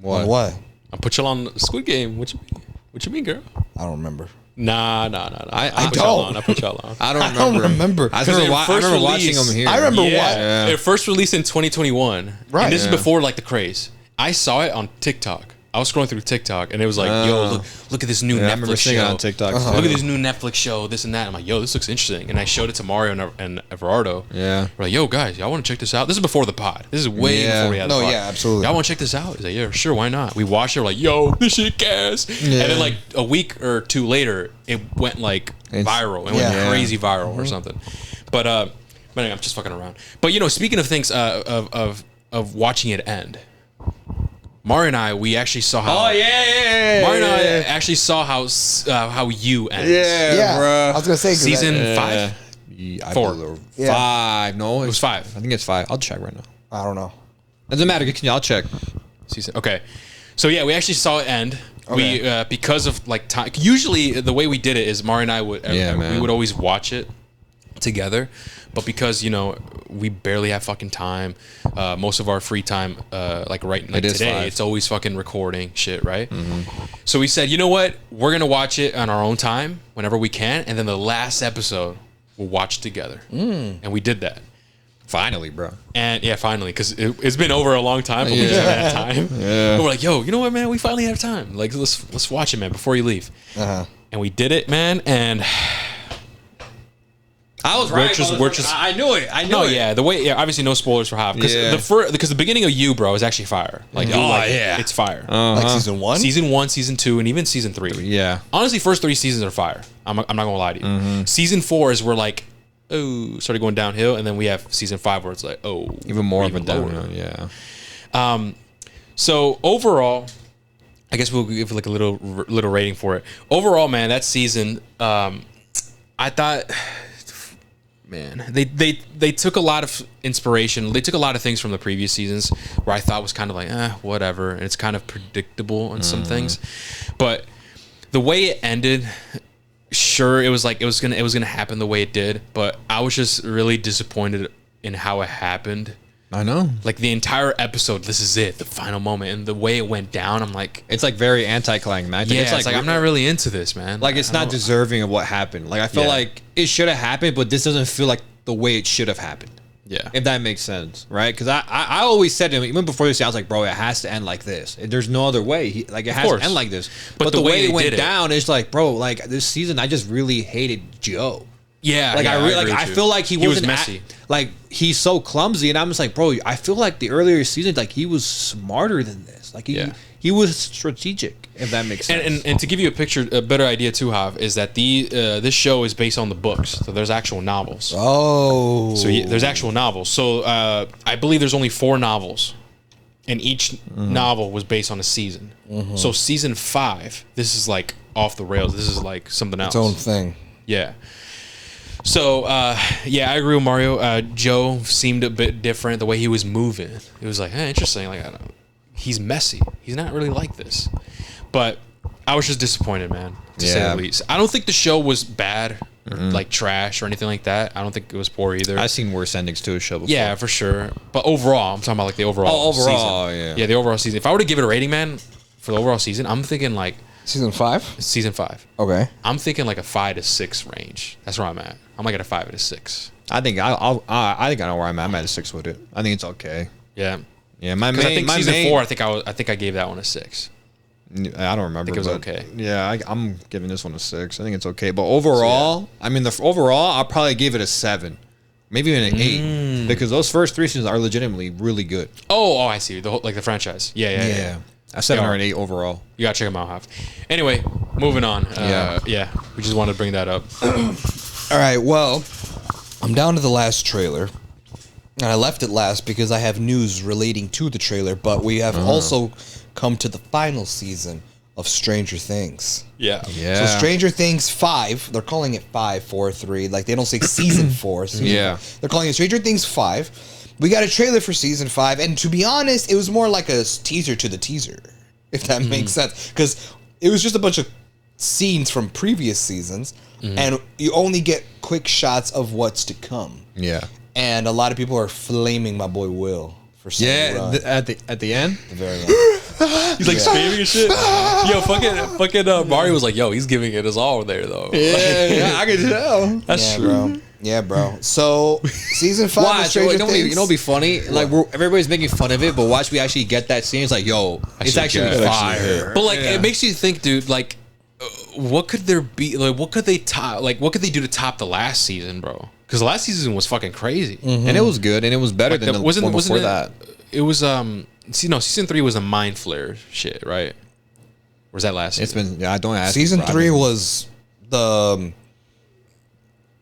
Speaker 3: On what?
Speaker 1: I put y'all on Squid Game. What you mean? What you mean, girl?
Speaker 3: I don't remember.
Speaker 1: Nah.
Speaker 2: I
Speaker 1: put y'all
Speaker 3: don't.
Speaker 1: on. I put y'all on.
Speaker 2: I don't
Speaker 3: I
Speaker 2: remember.
Speaker 3: don't remember.
Speaker 2: I
Speaker 1: Because
Speaker 2: remember,
Speaker 1: it
Speaker 2: I
Speaker 1: first
Speaker 2: remember watching
Speaker 1: released-
Speaker 2: them here.
Speaker 3: I remember
Speaker 1: Yeah.
Speaker 3: what?
Speaker 1: It first released in 2021.
Speaker 3: Right.
Speaker 1: And this
Speaker 2: Yeah.
Speaker 1: is before like the craze. I saw it on TikTok. I was scrolling through TikTok and it was like, yo, look at this new
Speaker 2: Yeah, I remember
Speaker 1: Netflix
Speaker 2: seeing
Speaker 1: show.
Speaker 2: it on TikTok.
Speaker 1: Look at this new Netflix show, this and that. I'm like, yo, this looks interesting. And I showed it to Mario and Everardo.
Speaker 2: Yeah.
Speaker 1: We're like, yo, guys, y'all want to check this out? This is before the pod. This is way
Speaker 2: Yeah.
Speaker 1: before we had the
Speaker 3: No,
Speaker 1: pod.
Speaker 3: yeah, absolutely.
Speaker 1: Y'all want to check this out? He's like, yeah, sure, why not? We watched it. We're like, yo, this shit gas.
Speaker 2: Yeah.
Speaker 1: And then like a week or 2 later, it went like viral. It went
Speaker 3: Yeah.
Speaker 1: crazy viral or something. But anyway, I'm just fucking around. But you know, speaking of things of watching it end, Mario and I, we actually saw how.
Speaker 2: Oh yeah.
Speaker 1: Mario and I actually saw how you ends.
Speaker 3: Yeah,
Speaker 2: bro.
Speaker 3: I was gonna say 'cause
Speaker 1: Season
Speaker 3: I,
Speaker 1: 5.
Speaker 2: Yeah,
Speaker 1: 4.
Speaker 3: Yeah.
Speaker 2: 5. No,
Speaker 1: It was 5.
Speaker 2: I think it's 5. I'll check right now.
Speaker 3: I don't know.
Speaker 2: Doesn't matter. I'll check.
Speaker 1: Season. Okay. So yeah, we actually saw it end.
Speaker 3: Okay.
Speaker 1: We because of like time. Usually the way we did it is Mario and I would
Speaker 2: Yeah,
Speaker 1: we
Speaker 2: man.
Speaker 1: would always watch it together, but because you know we barely have fucking time, most of our free time, like
Speaker 2: It is
Speaker 1: today,
Speaker 2: 5.
Speaker 1: it's always fucking recording shit, right? So we said, you know what, we're gonna watch it on our own time whenever we can, and then the last episode we'll watch together, and we did that.
Speaker 2: Finally, bro.
Speaker 1: And yeah, finally, because it's been over a long time, but we just haven't had time.
Speaker 2: Yeah.
Speaker 1: But we're like, yo, you know what, man? We finally have time. Like, let's watch it, man, before you leave. And we did it, man. And
Speaker 2: I was right.
Speaker 1: we're just-
Speaker 2: I knew it. I knew
Speaker 1: no,
Speaker 2: it.
Speaker 1: yeah, the way, yeah, obviously no spoilers for Hob because
Speaker 2: Yeah.
Speaker 1: because the beginning of you, bro, is actually fire. Like,
Speaker 2: Oh,
Speaker 1: like,
Speaker 2: yeah.
Speaker 1: it's fire.
Speaker 3: Like season 1?
Speaker 1: Season 1, season 2, and even season 3.
Speaker 2: Yeah.
Speaker 1: Honestly, first 3 seasons are fire. I'm not gonna lie to you. Season 4 is where like, oh, started going downhill, and then we have season 5 where it's like, oh,
Speaker 2: Even more of a
Speaker 1: lower.
Speaker 2: downhill. Yeah.
Speaker 1: So overall, I guess we'll give like a little rating for it. Overall, man, that season, I thought, man, they took a lot of inspiration. They took a lot of things from the previous seasons where I thought was kind of like, whatever, and it's kind of predictable in some things. But the way it ended, sure, it was like it was gonna happen the way it did. But I was just really disappointed in how it happened.
Speaker 2: I know.
Speaker 1: Like the entire episode, this is it, the final moment, and the way it went down, I'm like,
Speaker 2: It's like very anticlimactic.
Speaker 1: yeah, it's like I'm not really into this, man.
Speaker 2: Like it's
Speaker 1: I
Speaker 2: not
Speaker 1: don't-
Speaker 2: deserving of what happened. Like I feel
Speaker 1: Yeah.
Speaker 2: like it should have happened, but this doesn't feel like the way it should have happened.
Speaker 1: Yeah.
Speaker 2: If that makes sense, right? Because I always said to him, even before this, I was like, bro, it has to end like this. There's no other way. It has
Speaker 1: course.
Speaker 2: to end like this.
Speaker 1: But
Speaker 2: But
Speaker 1: the
Speaker 2: the
Speaker 1: way
Speaker 2: way
Speaker 1: they
Speaker 2: it went
Speaker 1: did it-
Speaker 2: down is like, bro, like this season, I just really hated Joe.
Speaker 1: Yeah,
Speaker 2: Like
Speaker 1: yeah,
Speaker 2: I really
Speaker 1: agree
Speaker 2: like. I
Speaker 1: with you.
Speaker 2: feel like he
Speaker 1: was
Speaker 2: wasn't
Speaker 1: messy.
Speaker 2: like he's so clumsy, and I'm just like, bro. I feel like the earlier seasons, like he was smarter than this. Like he was strategic, if that makes sense.
Speaker 1: And to give you a better idea too, Hav, is that this show is based on the books, so there's actual novels.
Speaker 3: Oh,
Speaker 1: So there's actual novels. So I believe there's only 4 novels, and each novel was based on a season. So season 5, this is like off the rails. This is like something else.
Speaker 3: its own thing.
Speaker 1: Yeah. So yeah, I agree with Mario. Joe seemed a bit different the way he was moving. It was like, interesting. Like he's messy. He's not really like this. But I was just disappointed, man, to say the least. I don't think the show was bad, or like trash or anything like that. I don't think it was poor either.
Speaker 2: I've seen worse endings to a show before.
Speaker 1: Yeah, for sure. But overall, I'm talking about like the overall season. Yeah, the overall season. If I were to give it a rating, man, for the overall season, I'm thinking like
Speaker 3: Season 5?
Speaker 1: season 5.
Speaker 3: Okay.
Speaker 1: I'm thinking like a 5 to 6 range. That's where I'm at. I'm like at a 5 to 6.
Speaker 2: I think I think I know where I'm at. I'm at a 6 with it. I think it's okay.
Speaker 1: Yeah.
Speaker 2: Yeah,
Speaker 1: I think season 4. I think I gave that one a 6.
Speaker 2: I don't remember.
Speaker 1: I think it was okay.
Speaker 2: Yeah, I'm giving this one a 6. I think it's okay. But overall, I mean, overall, I'll probably give it a 7, maybe even an 8, because those first 3 seasons are legitimately really good.
Speaker 1: Oh, I see. The whole, like the franchise. Yeah.
Speaker 2: A 7 or an 8 overall.
Speaker 1: You gotta check them out, Hav. Anyway, moving on. Yeah. We just wanted to bring that up.
Speaker 3: All right, well, I'm down to the last trailer. And I left it last because I have news relating to the trailer, but we have also come to the final season of Stranger Things.
Speaker 1: Yeah.
Speaker 3: So Stranger Things 5, they're calling it 5, 4, 3. Like they don't say season 4. They're calling it Stranger Things 5. We got a trailer for season 5, and to be honest, it was more like a teaser to the teaser, if that makes sense. Because it was just a bunch of scenes from previous seasons, and you only get quick shots of what's to come.
Speaker 2: Yeah.
Speaker 3: And a lot of people are flaming my boy Will for saying
Speaker 2: at the end.
Speaker 3: the very end.
Speaker 1: He's like screaming and shit. Yo, fucking Mario was like, yo, he's giving it his all there though.
Speaker 2: Yeah, I can tell.
Speaker 1: That's true.
Speaker 3: Bro. Yeah, bro. So season 5 of Stranger Things.
Speaker 2: You know, what'd be funny? Like everybody's making fun of it, but watch we actually get that scene. It's like, yo, it's actually fire.
Speaker 1: But like, it makes you think, dude. Like, what could there be? Like, what could they top? Like, what could they do to top the last season, bro? Because the last season was fucking crazy,
Speaker 2: and it was good, and it was better than the one before that.
Speaker 1: It was season 3 was a mind flare shit, right? Or was that last season?
Speaker 2: It's been I don't ask.
Speaker 3: Season 3 was the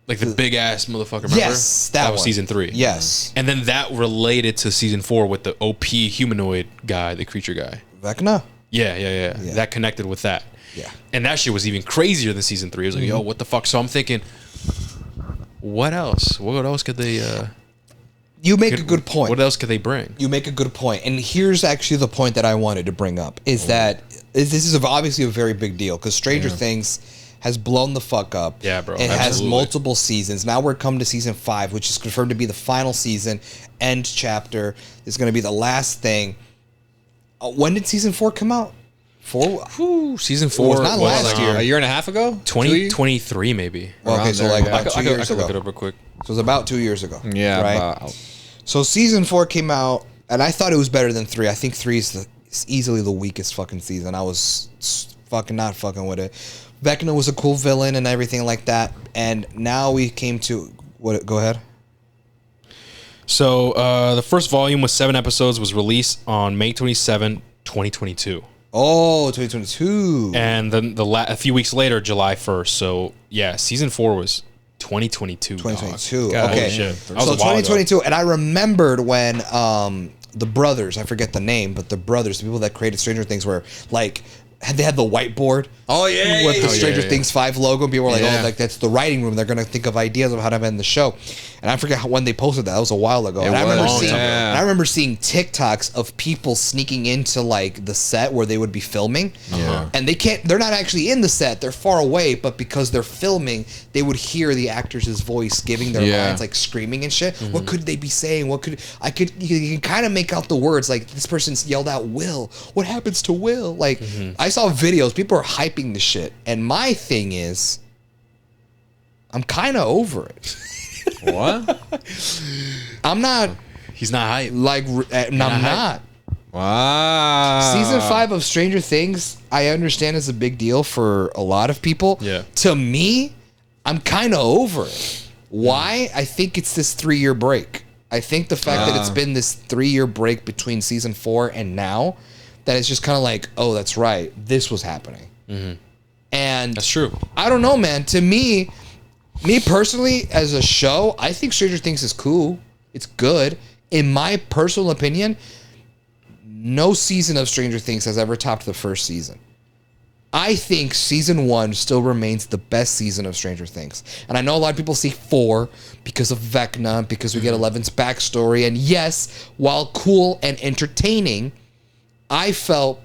Speaker 1: like the big ass motherfucker. Remember?
Speaker 3: Yes, that
Speaker 1: was
Speaker 3: one.
Speaker 1: season 3.
Speaker 3: Yes,
Speaker 1: and then that related to season 4 with the OP humanoid guy, the creature guy.
Speaker 3: Vecna.
Speaker 1: Yeah. That connected with that.
Speaker 3: Yeah,
Speaker 1: and that shit was even crazier than season 3. It was like, yo, what the fuck? So I'm thinking, what else? What else could they?
Speaker 3: You make a good point.
Speaker 1: What else could they bring?
Speaker 3: You make a good point. And here's actually the point that I wanted to bring up is that this is obviously a very big deal because Stranger Things has blown the fuck up.
Speaker 1: Yeah, bro.
Speaker 3: It has multiple seasons. Now we're coming to season 5, which is confirmed to be the final season, end chapter. It's going to be the last thing. When did season 4 come out?
Speaker 1: Season 4
Speaker 3: was not last year.
Speaker 2: A year and a half ago?
Speaker 1: 2023 maybe.
Speaker 3: Well, okay, so like about 2 years
Speaker 1: I can
Speaker 3: ago.
Speaker 1: look it up real quick.
Speaker 3: So it was about 2 years ago.
Speaker 2: Yeah.
Speaker 3: Right? So season 4 came out, and I thought it was better than 3. I think 3 is easily the weakest fucking season. I was fucking not fucking with it. Vecna was a cool villain and everything like that. And now we came to what? Go ahead.
Speaker 1: So the first volume with 7 episodes was released on May 27, 2022.
Speaker 3: Oh, 2022.
Speaker 1: And then a few weeks later, July 1st. So yeah, season 4 was 2022.
Speaker 3: 2022.
Speaker 1: God,
Speaker 3: okay.
Speaker 1: shit.
Speaker 3: So 2022, and I remembered when the brothers, I forget the name, but the brothers, the people that created Stranger Things, were like, they had the whiteboard.
Speaker 2: Oh yeah,
Speaker 3: with the Stranger Things 5 logo. And people were like,
Speaker 2: Yeah.
Speaker 3: "Oh, like that's the writing room. They're gonna think of ideas of how to end the show." And I forget when they posted that. That was a while ago. And I remember seeing TikToks of people sneaking into like the set where they would be filming.
Speaker 2: Yeah.
Speaker 3: And they're not actually in the set. They're far away, but because they're filming, they would hear the actors' voice giving their lines, like screaming and shit. What could they be saying? You can kind of make out the words. Like this person's yelled out, "Will, what happens to Will?" Like I saw videos. People are hyping the shit. And my thing is, I'm kind of over it.
Speaker 2: What?
Speaker 3: I'm not.
Speaker 1: He's not hype.
Speaker 3: Like, I'm not.
Speaker 2: Wow.
Speaker 3: Season 5 of Stranger Things, I understand is a big deal for a lot of people.
Speaker 1: Yeah.
Speaker 3: To me, I'm kind of over it. Why? I think it's this 3-year break. I think the fact that it's been this 3-year break between season 4 and now, that it's just kind of like, oh, that's right, this was happening. And
Speaker 1: That's true.
Speaker 3: I don't know, man. To me personally, as a show, I think Stranger Things is cool. It's good. In my personal opinion, no season of Stranger Things has ever topped the first season. I think season 1 still remains the best season of Stranger Things. And I know a lot of people see 4 because of Vecna, because we get Eleven's backstory. And yes, while cool and entertaining, I felt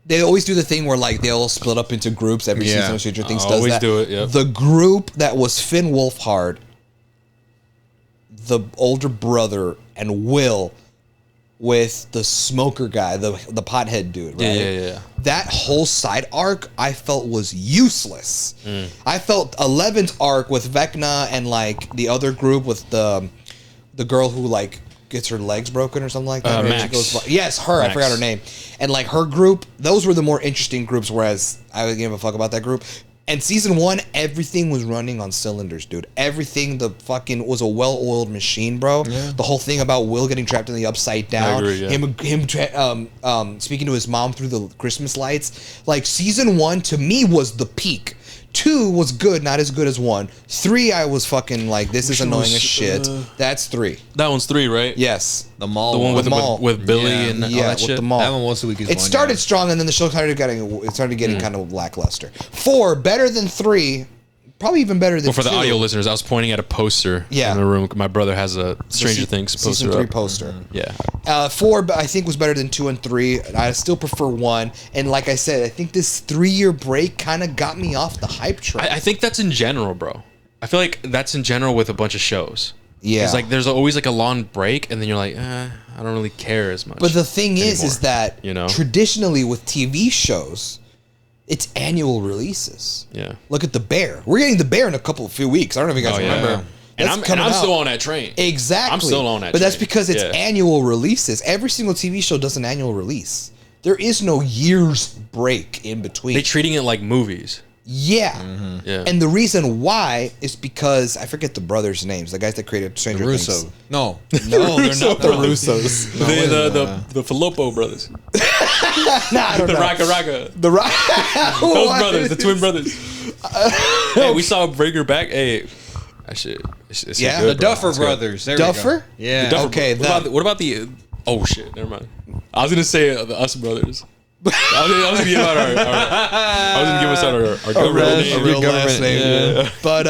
Speaker 3: they always do the thing where like they'll split up into groups. Every season of Stranger Things does
Speaker 1: always
Speaker 3: that.
Speaker 1: do it, yep.
Speaker 3: The group that was Finn Wolfhard, the older brother, and Will with the smoker guy, the pothead dude, right?
Speaker 1: Yeah.
Speaker 3: That whole side arc I felt was useless. I felt 11's arc with Vecna and like the other group with the girl who like gets her legs broken or something like that.
Speaker 1: Max.
Speaker 3: Yes, her.
Speaker 1: Max.
Speaker 3: I forgot her name. And like her group, those were the more interesting groups, whereas I didn't give a fuck about that group. And season 1, everything was running on cylinders, dude. Everything, the fucking was a well-oiled machine, bro. Yeah. The whole thing about Will getting trapped in the Upside Down,
Speaker 1: I agree,
Speaker 3: him speaking to his mom through the Christmas lights. Like season 1 to me was the peak. 2 was good, not as good as 1. 3, I was fucking like, this is annoying as shit. That's 3.
Speaker 1: That one's 3, right?
Speaker 3: Yes,
Speaker 2: The mall.
Speaker 1: The one with
Speaker 3: The mall.
Speaker 1: with Billy and all that
Speaker 3: with
Speaker 1: shit.
Speaker 3: the mall.
Speaker 2: That one was the weakest
Speaker 3: It
Speaker 2: one.
Speaker 3: started strong, and then the show started getting kind of lackluster. 4 better than 3, probably even better than
Speaker 1: Well, for
Speaker 3: 2.
Speaker 1: the audio listeners, I was pointing at a poster
Speaker 3: Yeah.
Speaker 1: in the room. My brother has a Stranger Things poster
Speaker 3: season 3
Speaker 1: up.
Speaker 3: poster.
Speaker 1: Yeah.
Speaker 3: 4, I think, was better than 2 and 3. I still prefer 1. And like I said, I think this 3-year break kind of got me off the hype train.
Speaker 1: I think that's in general, bro. I feel like that's in general with a bunch of shows.
Speaker 3: Yeah.
Speaker 1: It's like there's always like a long break, and then you're like, I don't really care as much.
Speaker 3: But the thing is
Speaker 1: anymore,
Speaker 3: that
Speaker 1: you know?
Speaker 3: traditionally with TV shows, it's annual releases.
Speaker 1: Yeah.
Speaker 3: Look at The Bear. We're getting The Bear in a few weeks. I don't know if you guys remember.
Speaker 1: And
Speaker 3: That's
Speaker 1: I'm
Speaker 3: coming out.
Speaker 1: still on that train.
Speaker 3: Exactly.
Speaker 1: I'm still on that
Speaker 3: But that's
Speaker 1: train.
Speaker 3: because it's
Speaker 1: Yeah.
Speaker 3: annual releases. Every single TV show does an annual release. There is no years break in between.
Speaker 1: They're treating it like movies.
Speaker 3: Yeah.
Speaker 1: Yeah.
Speaker 3: And the reason why is because I forget the brothers' names, the guys that created Stranger Things.
Speaker 2: Russo. No.
Speaker 3: No, they're not the Russos.
Speaker 1: The Filippo brothers.
Speaker 3: Nah, I don't
Speaker 1: The
Speaker 3: know.
Speaker 1: Raka.
Speaker 3: The Rock.
Speaker 1: Those brothers, the twin brothers. Hey, we saw Breaker back. Hey, that shit. It's
Speaker 3: Yeah.
Speaker 1: good,
Speaker 2: The
Speaker 1: bro.
Speaker 2: Duffer
Speaker 1: It's good.
Speaker 2: Brothers. There
Speaker 3: Duffer?
Speaker 2: we go. Yeah.
Speaker 1: The Duffer
Speaker 3: Okay,
Speaker 1: Bro- what about the? Oh shit! Never mind. I was gonna say the Us brothers. I was gonna give out our government name.
Speaker 3: A real
Speaker 2: government,
Speaker 3: last name.
Speaker 1: yeah.
Speaker 3: But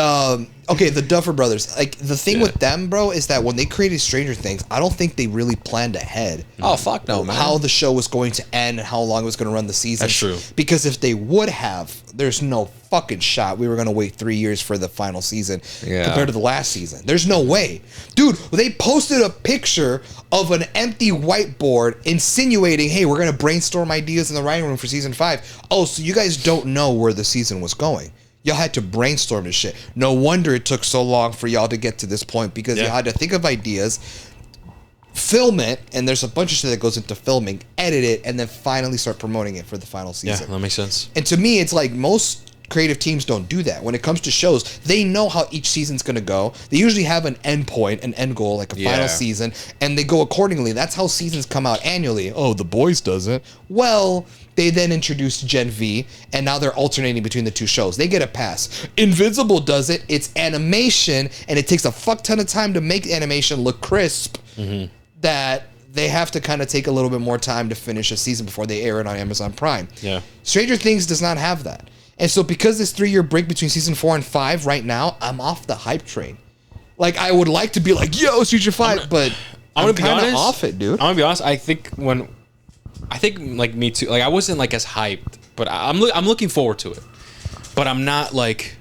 Speaker 3: okay, the Duffer Brothers. Like the thing with them, bro, is that when they created Stranger Things, I don't think they really planned ahead.
Speaker 2: Oh, fuck no, man.
Speaker 3: How the show was going to end and how long it was going to run the season.
Speaker 1: That's true.
Speaker 3: Because if they would have, there's no fucking shot we were going to wait 3 years for the final season compared to the last season. There's no way. Dude, they posted a picture of an empty whiteboard insinuating, hey, we're going to brainstorm ideas in the writing room for season 5. Oh, so you guys don't know where the season was going. Y'all had to brainstorm this shit. No wonder it took so long for y'all to get to this point because y'all had to think of ideas, film it, and there's a bunch of shit that goes into filming, edit it, and then finally start promoting it for the final
Speaker 1: Yeah,
Speaker 3: season.
Speaker 1: that makes sense.
Speaker 3: And to me, it's like most creative teams don't do that. When it comes to shows, they know how each season's going to go. They usually have an end point, an end goal, like a final season, and they go accordingly. That's how seasons come out annually. Oh, The Boys doesn't. Well, they then introduced Gen V, and now they're alternating between the two shows. They get a pass. Invincible does it. It's animation, and it takes a fuck ton of time to make animation look crisp. That they have to kind of take a little bit more time to finish a season before they air it on Amazon Prime.
Speaker 1: Yeah.
Speaker 3: Stranger Things does not have that. And so because this 3-year break between season 4 and 5 right now, I'm off the hype train. Like, I would like to be like, yo, season 5, but I'm
Speaker 1: gonna be
Speaker 3: kind of
Speaker 1: honest.
Speaker 3: off it, dude.
Speaker 1: I'm gonna be honest. I think like me too. Like I wasn't like as hyped, but I'm looking forward to it. But I'm not like,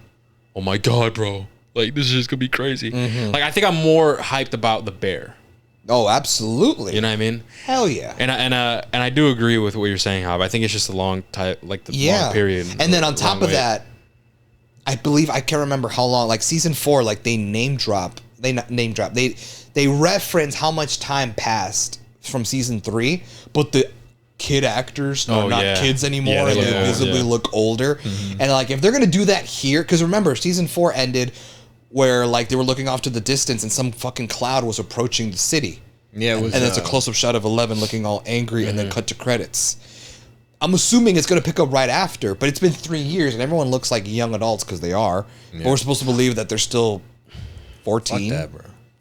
Speaker 1: oh my god, bro, like this is just gonna be crazy. Like I think I'm more hyped about the Bear.
Speaker 3: Oh, absolutely.
Speaker 1: You know what I mean?
Speaker 3: Hell yeah.
Speaker 1: And I do agree with what you're saying, Hob. I think it's just a long time, like the long period.
Speaker 3: And then on top
Speaker 1: long
Speaker 3: of
Speaker 1: wait.
Speaker 3: that, I believe I can't remember how long. Like season 4, like they name drop. They reference how much time passed from season 3, but the kid actors are not
Speaker 1: yeah.
Speaker 3: kids anymore,
Speaker 1: Yeah,
Speaker 3: and
Speaker 1: they
Speaker 3: they
Speaker 1: look
Speaker 3: visibly
Speaker 1: old,
Speaker 3: look older. And like, if they're gonna do that here, because remember, season 4 ended where like they were looking off to the distance, and some fucking cloud was approaching the city.
Speaker 2: Yeah, it was,
Speaker 3: and it's a close-up shot of 11 looking all angry, and then cut to credits. I'm assuming it's going to pick up right after, but it's been 3 years, and everyone looks like young adults because they are. But we're supposed to believe that they're still 14,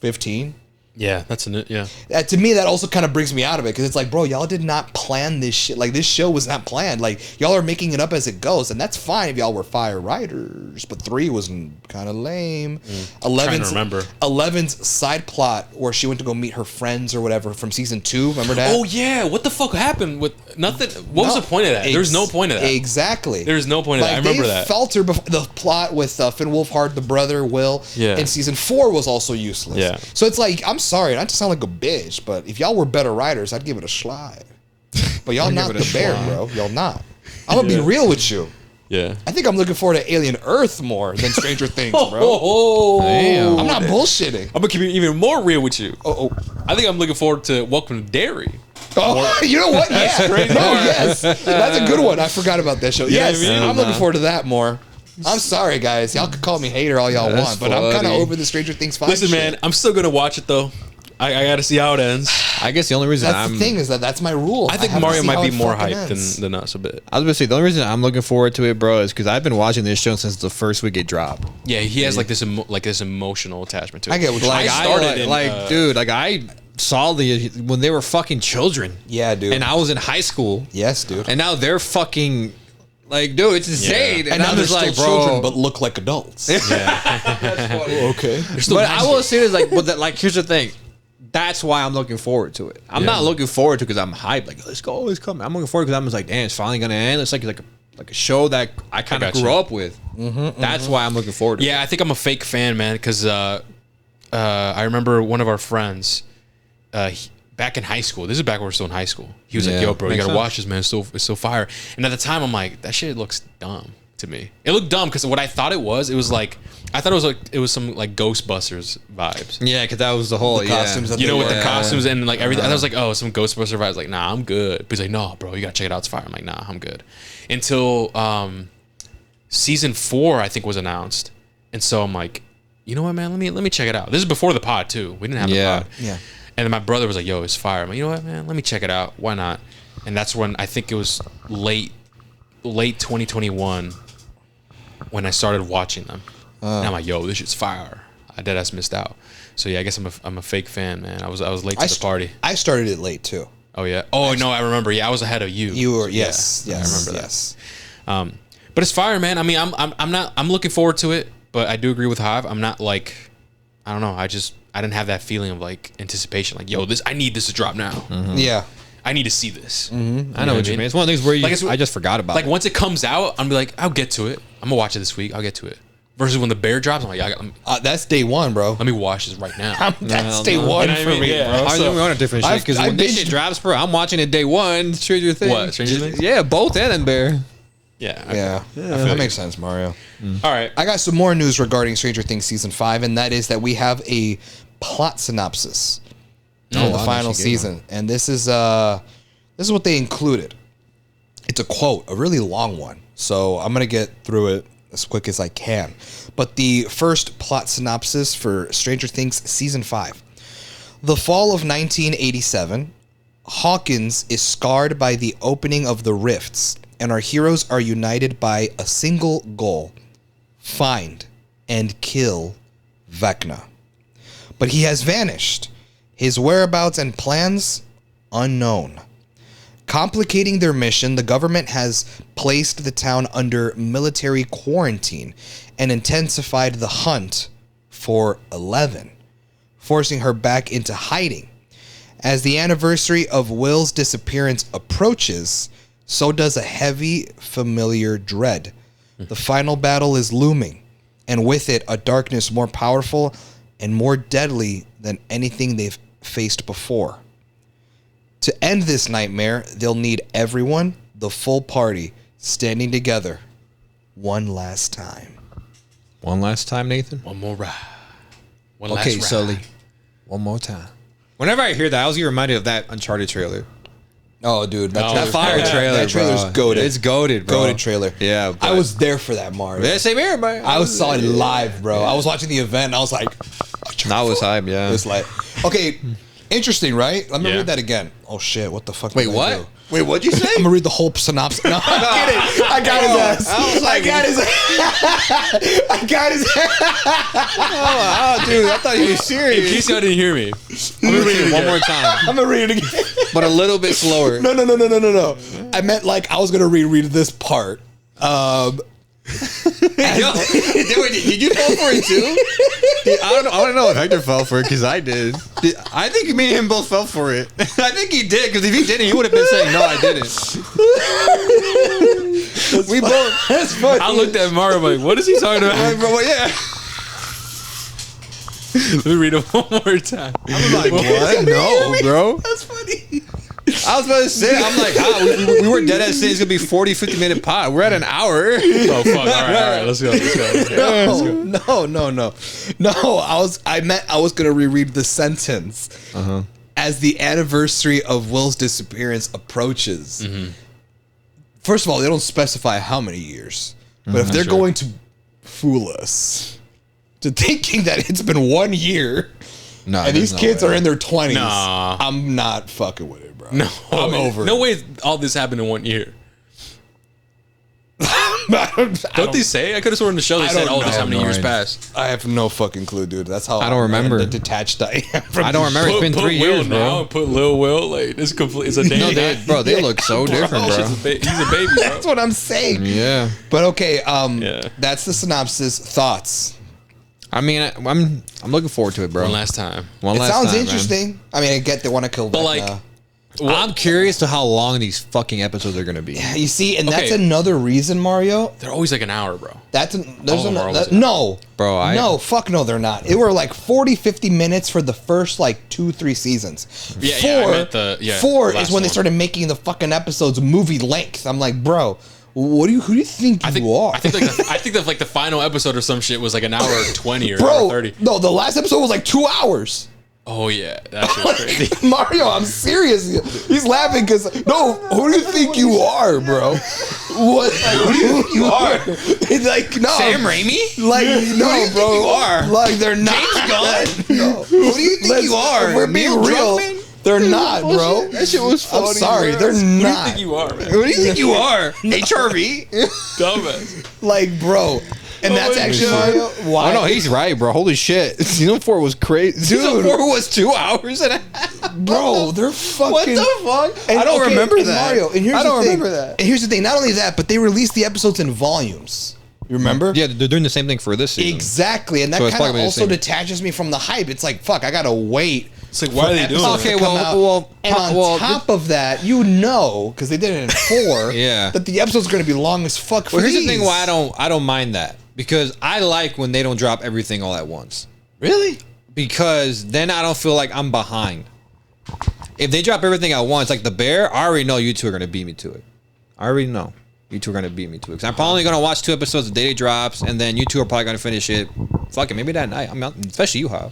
Speaker 3: 15.
Speaker 1: Yeah, that's an yeah.
Speaker 3: To me, that also kind of brings me out of it, because it's like, bro, y'all did not plan this shit. Like, this show was not planned. Like, y'all are making it up as it goes, and that's fine if y'all were fire writers. But 3 was kind of lame.
Speaker 1: Trying to remember
Speaker 3: 11's side plot where she went to go meet her friends or whatever from season 2. Remember that?
Speaker 1: Oh yeah, what the fuck happened with nothing? What was the point of that? There's no point of that.
Speaker 3: Exactly.
Speaker 1: There's no point of that. I remember that.
Speaker 3: Falter the plot with Finn Wolfhard, the brother Will, in season 4 was also useless.
Speaker 1: Yeah.
Speaker 3: So it's like, I'm sorry, not to sound like a bitch, but if y'all were better writers, I'd give it a slide. But y'all not the bear, bro. Y'all not. I'm gonna be real with you.
Speaker 1: Yeah.
Speaker 3: I think I'm looking forward to Alien Earth more than Stranger Things, bro.
Speaker 2: Damn.
Speaker 3: I'm not bullshitting.
Speaker 1: I'm gonna keep it even more real with you.
Speaker 3: Oh,
Speaker 1: I think I'm looking forward to Welcome to Derry.
Speaker 3: you know what? Yeah, no, yes, that's a good one. I forgot about that show. Yes,
Speaker 1: I mean?
Speaker 3: I'm looking forward to that more. I'm sorry, guys. Y'all can call me hater all y'all want, but I'm kind of over the Stranger Things 5
Speaker 1: Listen,
Speaker 3: shit.
Speaker 1: man, I'm still gonna watch it though. I gotta see how it ends.
Speaker 2: I guess the only reason
Speaker 3: That's the thing, is that's my rule.
Speaker 1: I think
Speaker 3: have to
Speaker 1: Mario
Speaker 3: see how
Speaker 1: might be
Speaker 3: it
Speaker 1: more
Speaker 3: fucking
Speaker 1: hyped
Speaker 3: ends.
Speaker 1: than us a bit.
Speaker 2: I was gonna say the only reason I'm looking forward to it, bro, is because I've been watching this show since the first week it dropped.
Speaker 1: Yeah, he has like this emotional attachment to it.
Speaker 3: I get what you're
Speaker 2: Like
Speaker 3: saying.
Speaker 2: dude, like I saw when they were fucking children.
Speaker 3: Yeah, dude.
Speaker 2: And I was in high school.
Speaker 3: Yes, dude.
Speaker 2: And now they're fucking like, dude, it's insane.
Speaker 3: And
Speaker 2: And
Speaker 3: now
Speaker 2: I'm
Speaker 3: they're
Speaker 2: just
Speaker 3: still
Speaker 2: like, bro,
Speaker 3: children, but look like adults.
Speaker 2: okay. But I will say this, like, here's the thing. That's why I'm looking forward to it. I'm not looking forward to it because I'm hyped. Like, let's go, it's coming. I'm looking forward because I'm just like, damn, it's finally gonna end. It's like a show that I kind of grew up with. That's why I'm looking forward to it.
Speaker 1: Yeah, I think I'm a fake fan, man, because I remember one of our friends back in high school. This is back when we were still in high school. He was like, "Yo, bro, you gotta watch this, man. It's so fire." And at the time, I'm like, that shit looks dumb to me. It looked dumb because what I thought it was like, I thought it was some like Ghostbusters vibes.
Speaker 2: Yeah, because that was the whole
Speaker 3: costumes that
Speaker 1: You know, with the
Speaker 3: Yeah.
Speaker 1: costumes and like everything. I was like, oh, some Ghostbuster vibes. Like, nah, I'm good. But he's like, no, bro, you gotta check it out. It's fire. I'm like, nah, I'm good. Until season 4, I think, was announced, and so I'm like, you know what, man? Let me check it out. This is before the pod too. We didn't have the pod.
Speaker 3: Yeah.
Speaker 1: And then my brother was like, yo, it's fire. I'm like, you know what, man? Let me check it out. Why not? And that's when I think it was late 2021 when I started watching them. And I'm like, yo, this shit's fire. I deadass missed out. So yeah, I guess I'm a fake fan, man. I was late to the party.
Speaker 3: I started it late too.
Speaker 1: Oh yeah. Oh no, I remember. Yeah, I was ahead of you.
Speaker 3: You were
Speaker 1: Yeah,
Speaker 3: yes.
Speaker 1: I remember that.
Speaker 3: Yes.
Speaker 1: But it's fire, man. I mean, I'm looking forward to it, but I do agree with Hive. I'm not like, I don't know. I didn't have that feeling of like anticipation. Like, yo, I need this to drop now.
Speaker 3: Yeah.
Speaker 1: I need to see this.
Speaker 2: I know what you mean. It's one of the things where I just forgot about
Speaker 1: Like
Speaker 2: it.
Speaker 1: once it comes out, I'm be like, I'll get to it. I'm gonna watch it this week. I'll get to it. Versus when the bear drops, I'm like,
Speaker 3: That's day one, bro.
Speaker 1: let me watch this right now.
Speaker 3: That's day one
Speaker 1: You know what I
Speaker 3: for
Speaker 1: mean?
Speaker 3: me,
Speaker 1: Yeah.
Speaker 3: bro.
Speaker 2: I mean, we're on a different shit because
Speaker 3: I've
Speaker 2: when this
Speaker 3: binged-
Speaker 2: shit drops, bro, I'm watching it day one. Stranger Things.
Speaker 1: What, Stranger Things?
Speaker 2: Yeah, both Ed and Bear.
Speaker 1: Yeah.
Speaker 3: Yeah. That makes sense, Mario.
Speaker 1: All right.
Speaker 3: I got some more news regarding Stranger Things season 5, and that is that we have a plot synopsis of the final season, and this is what they included. It's a quote, a really long one, so I'm gonna get through it as quick as I can. But the first plot synopsis for Stranger Things season 5: the fall of 1987. Hawkins is scarred by the opening of the rifts, and our heroes are united by a single goal: find and kill Vecna. But he has vanished, his whereabouts and plans unknown. Complicating their mission, the government has placed the town under military quarantine and intensified the hunt for 11, forcing her back into hiding. As the anniversary of Will's disappearance approaches, so does a heavy, familiar dread. The final battle is looming, and with it, a darkness more powerful and more deadly than anything they've faced before. To end this nightmare, they'll need everyone, the full party, standing together one last time.
Speaker 2: One last time, Nathan.
Speaker 1: One more ride. One
Speaker 2: Okay,
Speaker 1: last ride.
Speaker 2: Sully. One more time. Whenever I hear that, I was reminded of that Uncharted trailer.
Speaker 3: Oh, dude,
Speaker 2: That fire trailer,
Speaker 3: that trailer's
Speaker 2: bro.
Speaker 3: goated.
Speaker 2: It's goated, bro.
Speaker 3: Goated trailer.
Speaker 2: Yeah,
Speaker 3: I was there for that, Mario.
Speaker 2: Yeah, same here, man.
Speaker 3: I saw it live, bro. I was watching the event. And I was like,
Speaker 2: that was hype. Yeah.
Speaker 3: it's like, okay, interesting, right? Let me
Speaker 1: Yeah.
Speaker 3: read that again. Oh shit, what the fuck?
Speaker 2: Wait,
Speaker 3: did I
Speaker 2: what?
Speaker 3: do?
Speaker 2: Wait, what'd you say?
Speaker 3: I'm gonna read the whole synopsis. No, I'm kidding. I got his ass. I got his ass. I got his ass.
Speaker 2: Oh, dude, I thought you were
Speaker 1: In
Speaker 2: serious.
Speaker 1: case y'all didn't hear me,
Speaker 2: I'm gonna read it one more time,
Speaker 3: I'm gonna read it again.
Speaker 2: but a little bit slower.
Speaker 3: No. I meant like I was gonna reread this part.
Speaker 2: Yo, did you fall for it too? I don't know. I want to know if Hector fell for it because I did. I think me and him both fell for it. I think he did because if he didn't, he would have been saying no, I didn't. We both.
Speaker 3: That's funny.
Speaker 1: I looked at Mario like, what is he talking about?
Speaker 2: Like, bro, yeah.
Speaker 1: Let me read it one more time.
Speaker 2: I'm like, what? No, bro.
Speaker 3: That's funny.
Speaker 2: I was about to say, I'm like, how? We were dead at saying it's gonna be 40, 50-minute pod. We're at an hour.
Speaker 1: Oh fuck! All right, let's go.
Speaker 3: No. I was gonna reread the sentence. As the anniversary of Will's disappearance approaches. First of all, they don't specify how many years, but if they're going to fool us to thinking that it's been 1 year,
Speaker 2: No,
Speaker 3: and these kids are in their 20s,
Speaker 1: Nah.
Speaker 3: I'm not fucking with it, bro.
Speaker 1: No,
Speaker 3: I'm over it.
Speaker 1: No way. All this happened in 1 year.
Speaker 3: I
Speaker 1: Don't they say? I could have sworn in the show they
Speaker 3: I
Speaker 1: said,
Speaker 3: don't
Speaker 1: "Oh, this
Speaker 3: know.
Speaker 1: how many
Speaker 2: No
Speaker 1: years
Speaker 2: idea.
Speaker 1: passed."
Speaker 3: I have no fucking clue, dude. That's how
Speaker 2: I don't remember.
Speaker 3: detached I am from
Speaker 2: I don't remember. It's been 3
Speaker 1: Will
Speaker 2: years,
Speaker 1: now
Speaker 2: bro.
Speaker 1: and put Lil Will. Like it's complete. It's a day.
Speaker 2: No, they look so different, bro.
Speaker 1: He's a baby, bro.
Speaker 3: That's what I'm saying.
Speaker 2: Yeah.
Speaker 3: But okay,
Speaker 1: Yeah.
Speaker 3: that's the synopsis. Thoughts?
Speaker 2: I mean, I'm looking forward to it, bro.
Speaker 1: One last time.
Speaker 2: One
Speaker 3: It
Speaker 2: last
Speaker 3: sounds
Speaker 2: time, man.
Speaker 3: interesting. I mean, I get they want to kill
Speaker 1: But
Speaker 3: Vecna.
Speaker 1: like,
Speaker 2: I'm curious to how long these fucking episodes are gonna be.
Speaker 3: You see, and that's
Speaker 1: Okay.
Speaker 3: another reason, Mario.
Speaker 1: they're always like an hour, bro.
Speaker 3: There's
Speaker 1: All of them are almost
Speaker 3: no,
Speaker 2: Bro,
Speaker 3: no, fuck no, they're not. It were like 40, 50 minutes for the first like 2-3 seasons.
Speaker 1: Yeah,
Speaker 3: four,
Speaker 1: yeah, I meant
Speaker 3: four
Speaker 1: the
Speaker 3: is
Speaker 1: last
Speaker 3: when they
Speaker 1: one.
Speaker 3: started making the fucking episodes movie length. I'm like, bro, who do you think you are?
Speaker 1: I think like the final episode or some shit was like an hour 20 or
Speaker 3: bro,
Speaker 1: 30.
Speaker 3: no, the last episode was like 2 hours.
Speaker 1: Oh yeah, that shit was crazy.
Speaker 3: Mario, I'm serious. He's laughing because no. Who do you think you are, bro? What? Who do you think you are? It's like no.
Speaker 2: Sam Raimi?
Speaker 3: Like no, bro.
Speaker 2: you are?
Speaker 3: Like they're not.
Speaker 2: James Gunn?
Speaker 3: No.
Speaker 2: Who do you think you are?
Speaker 3: If we're being
Speaker 2: Neil
Speaker 3: real.
Speaker 2: Druckmann?
Speaker 3: They're not, bro.
Speaker 2: That shit was funny.
Speaker 3: I'm sorry,
Speaker 2: bro.
Speaker 3: they're
Speaker 1: Who do you
Speaker 3: not.
Speaker 1: think you are, man?
Speaker 2: Who do you think you are? HRV?
Speaker 1: Dumbass.
Speaker 3: Like, bro. And that's
Speaker 1: my
Speaker 3: actually
Speaker 1: God.
Speaker 3: Mario. Why?
Speaker 2: Oh no, he's right, bro. Holy shit. Season 4 was crazy. Season
Speaker 3: Dude.
Speaker 2: 4 was 2 hours and a half.
Speaker 3: bro. They're fucking.
Speaker 2: What the fuck?
Speaker 3: And,
Speaker 2: I don't
Speaker 3: okay,
Speaker 2: remember
Speaker 3: and
Speaker 2: that.
Speaker 3: Mario. And here's
Speaker 2: I don't
Speaker 3: the thing.
Speaker 2: remember that.
Speaker 3: And here's the thing. Not only that, but they released the episodes in volumes. You remember?
Speaker 2: Yeah, they're doing the same thing for this season.
Speaker 3: Exactly, and that
Speaker 2: So it's
Speaker 3: kind of
Speaker 2: probably the
Speaker 3: also
Speaker 2: same.
Speaker 3: detaches me from the hype. It's like, fuck, I gotta wait.
Speaker 1: It's like, why are they doing
Speaker 3: episodes
Speaker 1: that?
Speaker 3: to
Speaker 2: Okay,
Speaker 3: come
Speaker 2: well,
Speaker 3: out. And on top of that, you know, because they did it in 4,
Speaker 2: Yeah.
Speaker 3: that the episode's gonna be long as fuck. For
Speaker 2: Well, here's the
Speaker 3: these.
Speaker 2: thing why I don't mind that. Because I like when they don't drop everything all at once.
Speaker 3: Really?
Speaker 2: Because then I don't feel like I'm behind. If they drop everything at once, like the bear, I already know you two are gonna beat me to it. I already know you two are gonna beat me to it. Because I'm probably gonna watch 2 episodes the day it drops, and then you two are probably gonna finish it. Fuck it, maybe that night. I mean, especially you, Hav.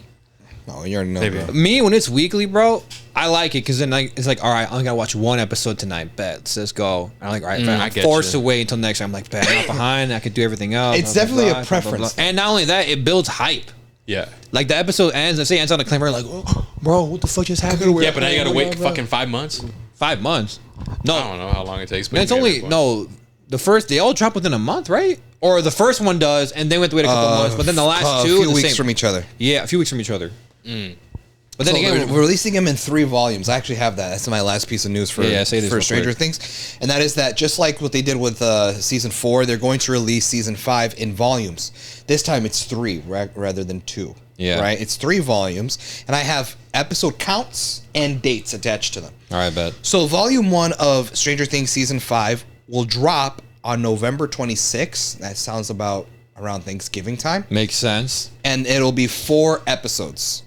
Speaker 3: Oh, you already know.
Speaker 1: Maybe.
Speaker 3: Bro.
Speaker 2: Me, when it's weekly, bro, I like it because then it's like, all right, I only gotta watch 1 episode tonight. Bet, let's go. And I'm like, all right,
Speaker 1: I
Speaker 2: I'm
Speaker 1: get
Speaker 2: forced
Speaker 1: you.
Speaker 2: to wait until next. I'm like, bet, I'm not behind. I could do everything else.
Speaker 3: It's
Speaker 2: blah, blah,
Speaker 3: definitely a
Speaker 2: blah, blah, blah,
Speaker 3: preference.
Speaker 2: blah. And not only that, it builds hype.
Speaker 1: Yeah.
Speaker 2: Like the episode ends, let's say it ends on a cliffhanger, like, oh, bro, what the fuck just happened?
Speaker 1: Yeah, but now you gotta wait fucking 5 months.
Speaker 2: 5 months. No,
Speaker 1: I don't know how long it takes. But
Speaker 2: no, it's
Speaker 1: you get
Speaker 2: only
Speaker 1: it, but-
Speaker 2: no. The first they all drop within a month, right? Or the first one does, and then we have to wait a couple months. But then the last
Speaker 3: a
Speaker 2: two,
Speaker 3: few
Speaker 2: the
Speaker 3: weeks
Speaker 2: same.
Speaker 3: from each other.
Speaker 2: Yeah, a few weeks from each other. But then
Speaker 3: So
Speaker 2: again,
Speaker 3: we're releasing them in 3 volumes. I actually have that. That's my last piece of news for,
Speaker 2: Yeah, say this
Speaker 3: for
Speaker 2: real
Speaker 3: Stranger
Speaker 2: quick.
Speaker 3: Things. And that is that just like what they did with season 4, they're going to release season 5 in volumes. This time it's 3 rather than 2.
Speaker 2: Yeah.
Speaker 3: Right? It's 3 volumes. And I have episode counts and dates attached to them.
Speaker 2: all right, bet.
Speaker 3: So volume 1 of Stranger Things season 5 will drop on November 26th. That sounds about around Thanksgiving time.
Speaker 2: Makes sense.
Speaker 3: And it'll be 4 episodes.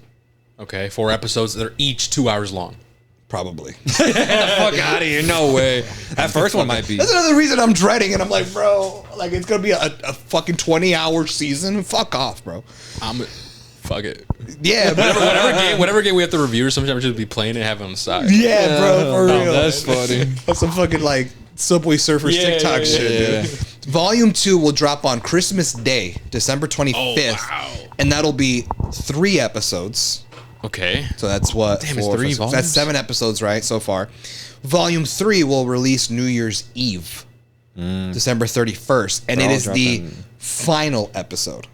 Speaker 1: Okay, 4 episodes that are each 2 hours long.
Speaker 3: Probably.
Speaker 2: Fuck out of here! No way. That first one might be.
Speaker 3: That's another reason I'm dreading it. I'm like, bro, like it's gonna be a fucking 20-hour season. Fuck off, bro.
Speaker 1: Fuck it.
Speaker 3: Yeah, but
Speaker 1: Whatever game we have to review or something, I'm just be playing it and have it on the side.
Speaker 3: yeah, bro, for real.
Speaker 2: That's funny.
Speaker 3: That's some fucking like Subway Surfers TikTok shit, dude. Volume 2 will drop on Christmas Day, December 25th, and that'll be 3 episodes.
Speaker 1: Okay.
Speaker 3: So that's what?
Speaker 1: Damn, it's 3 volumes?
Speaker 3: That's 7 episodes, right, so far. Volume 3 will release New Year's Eve, December 31st, and it is the final episode.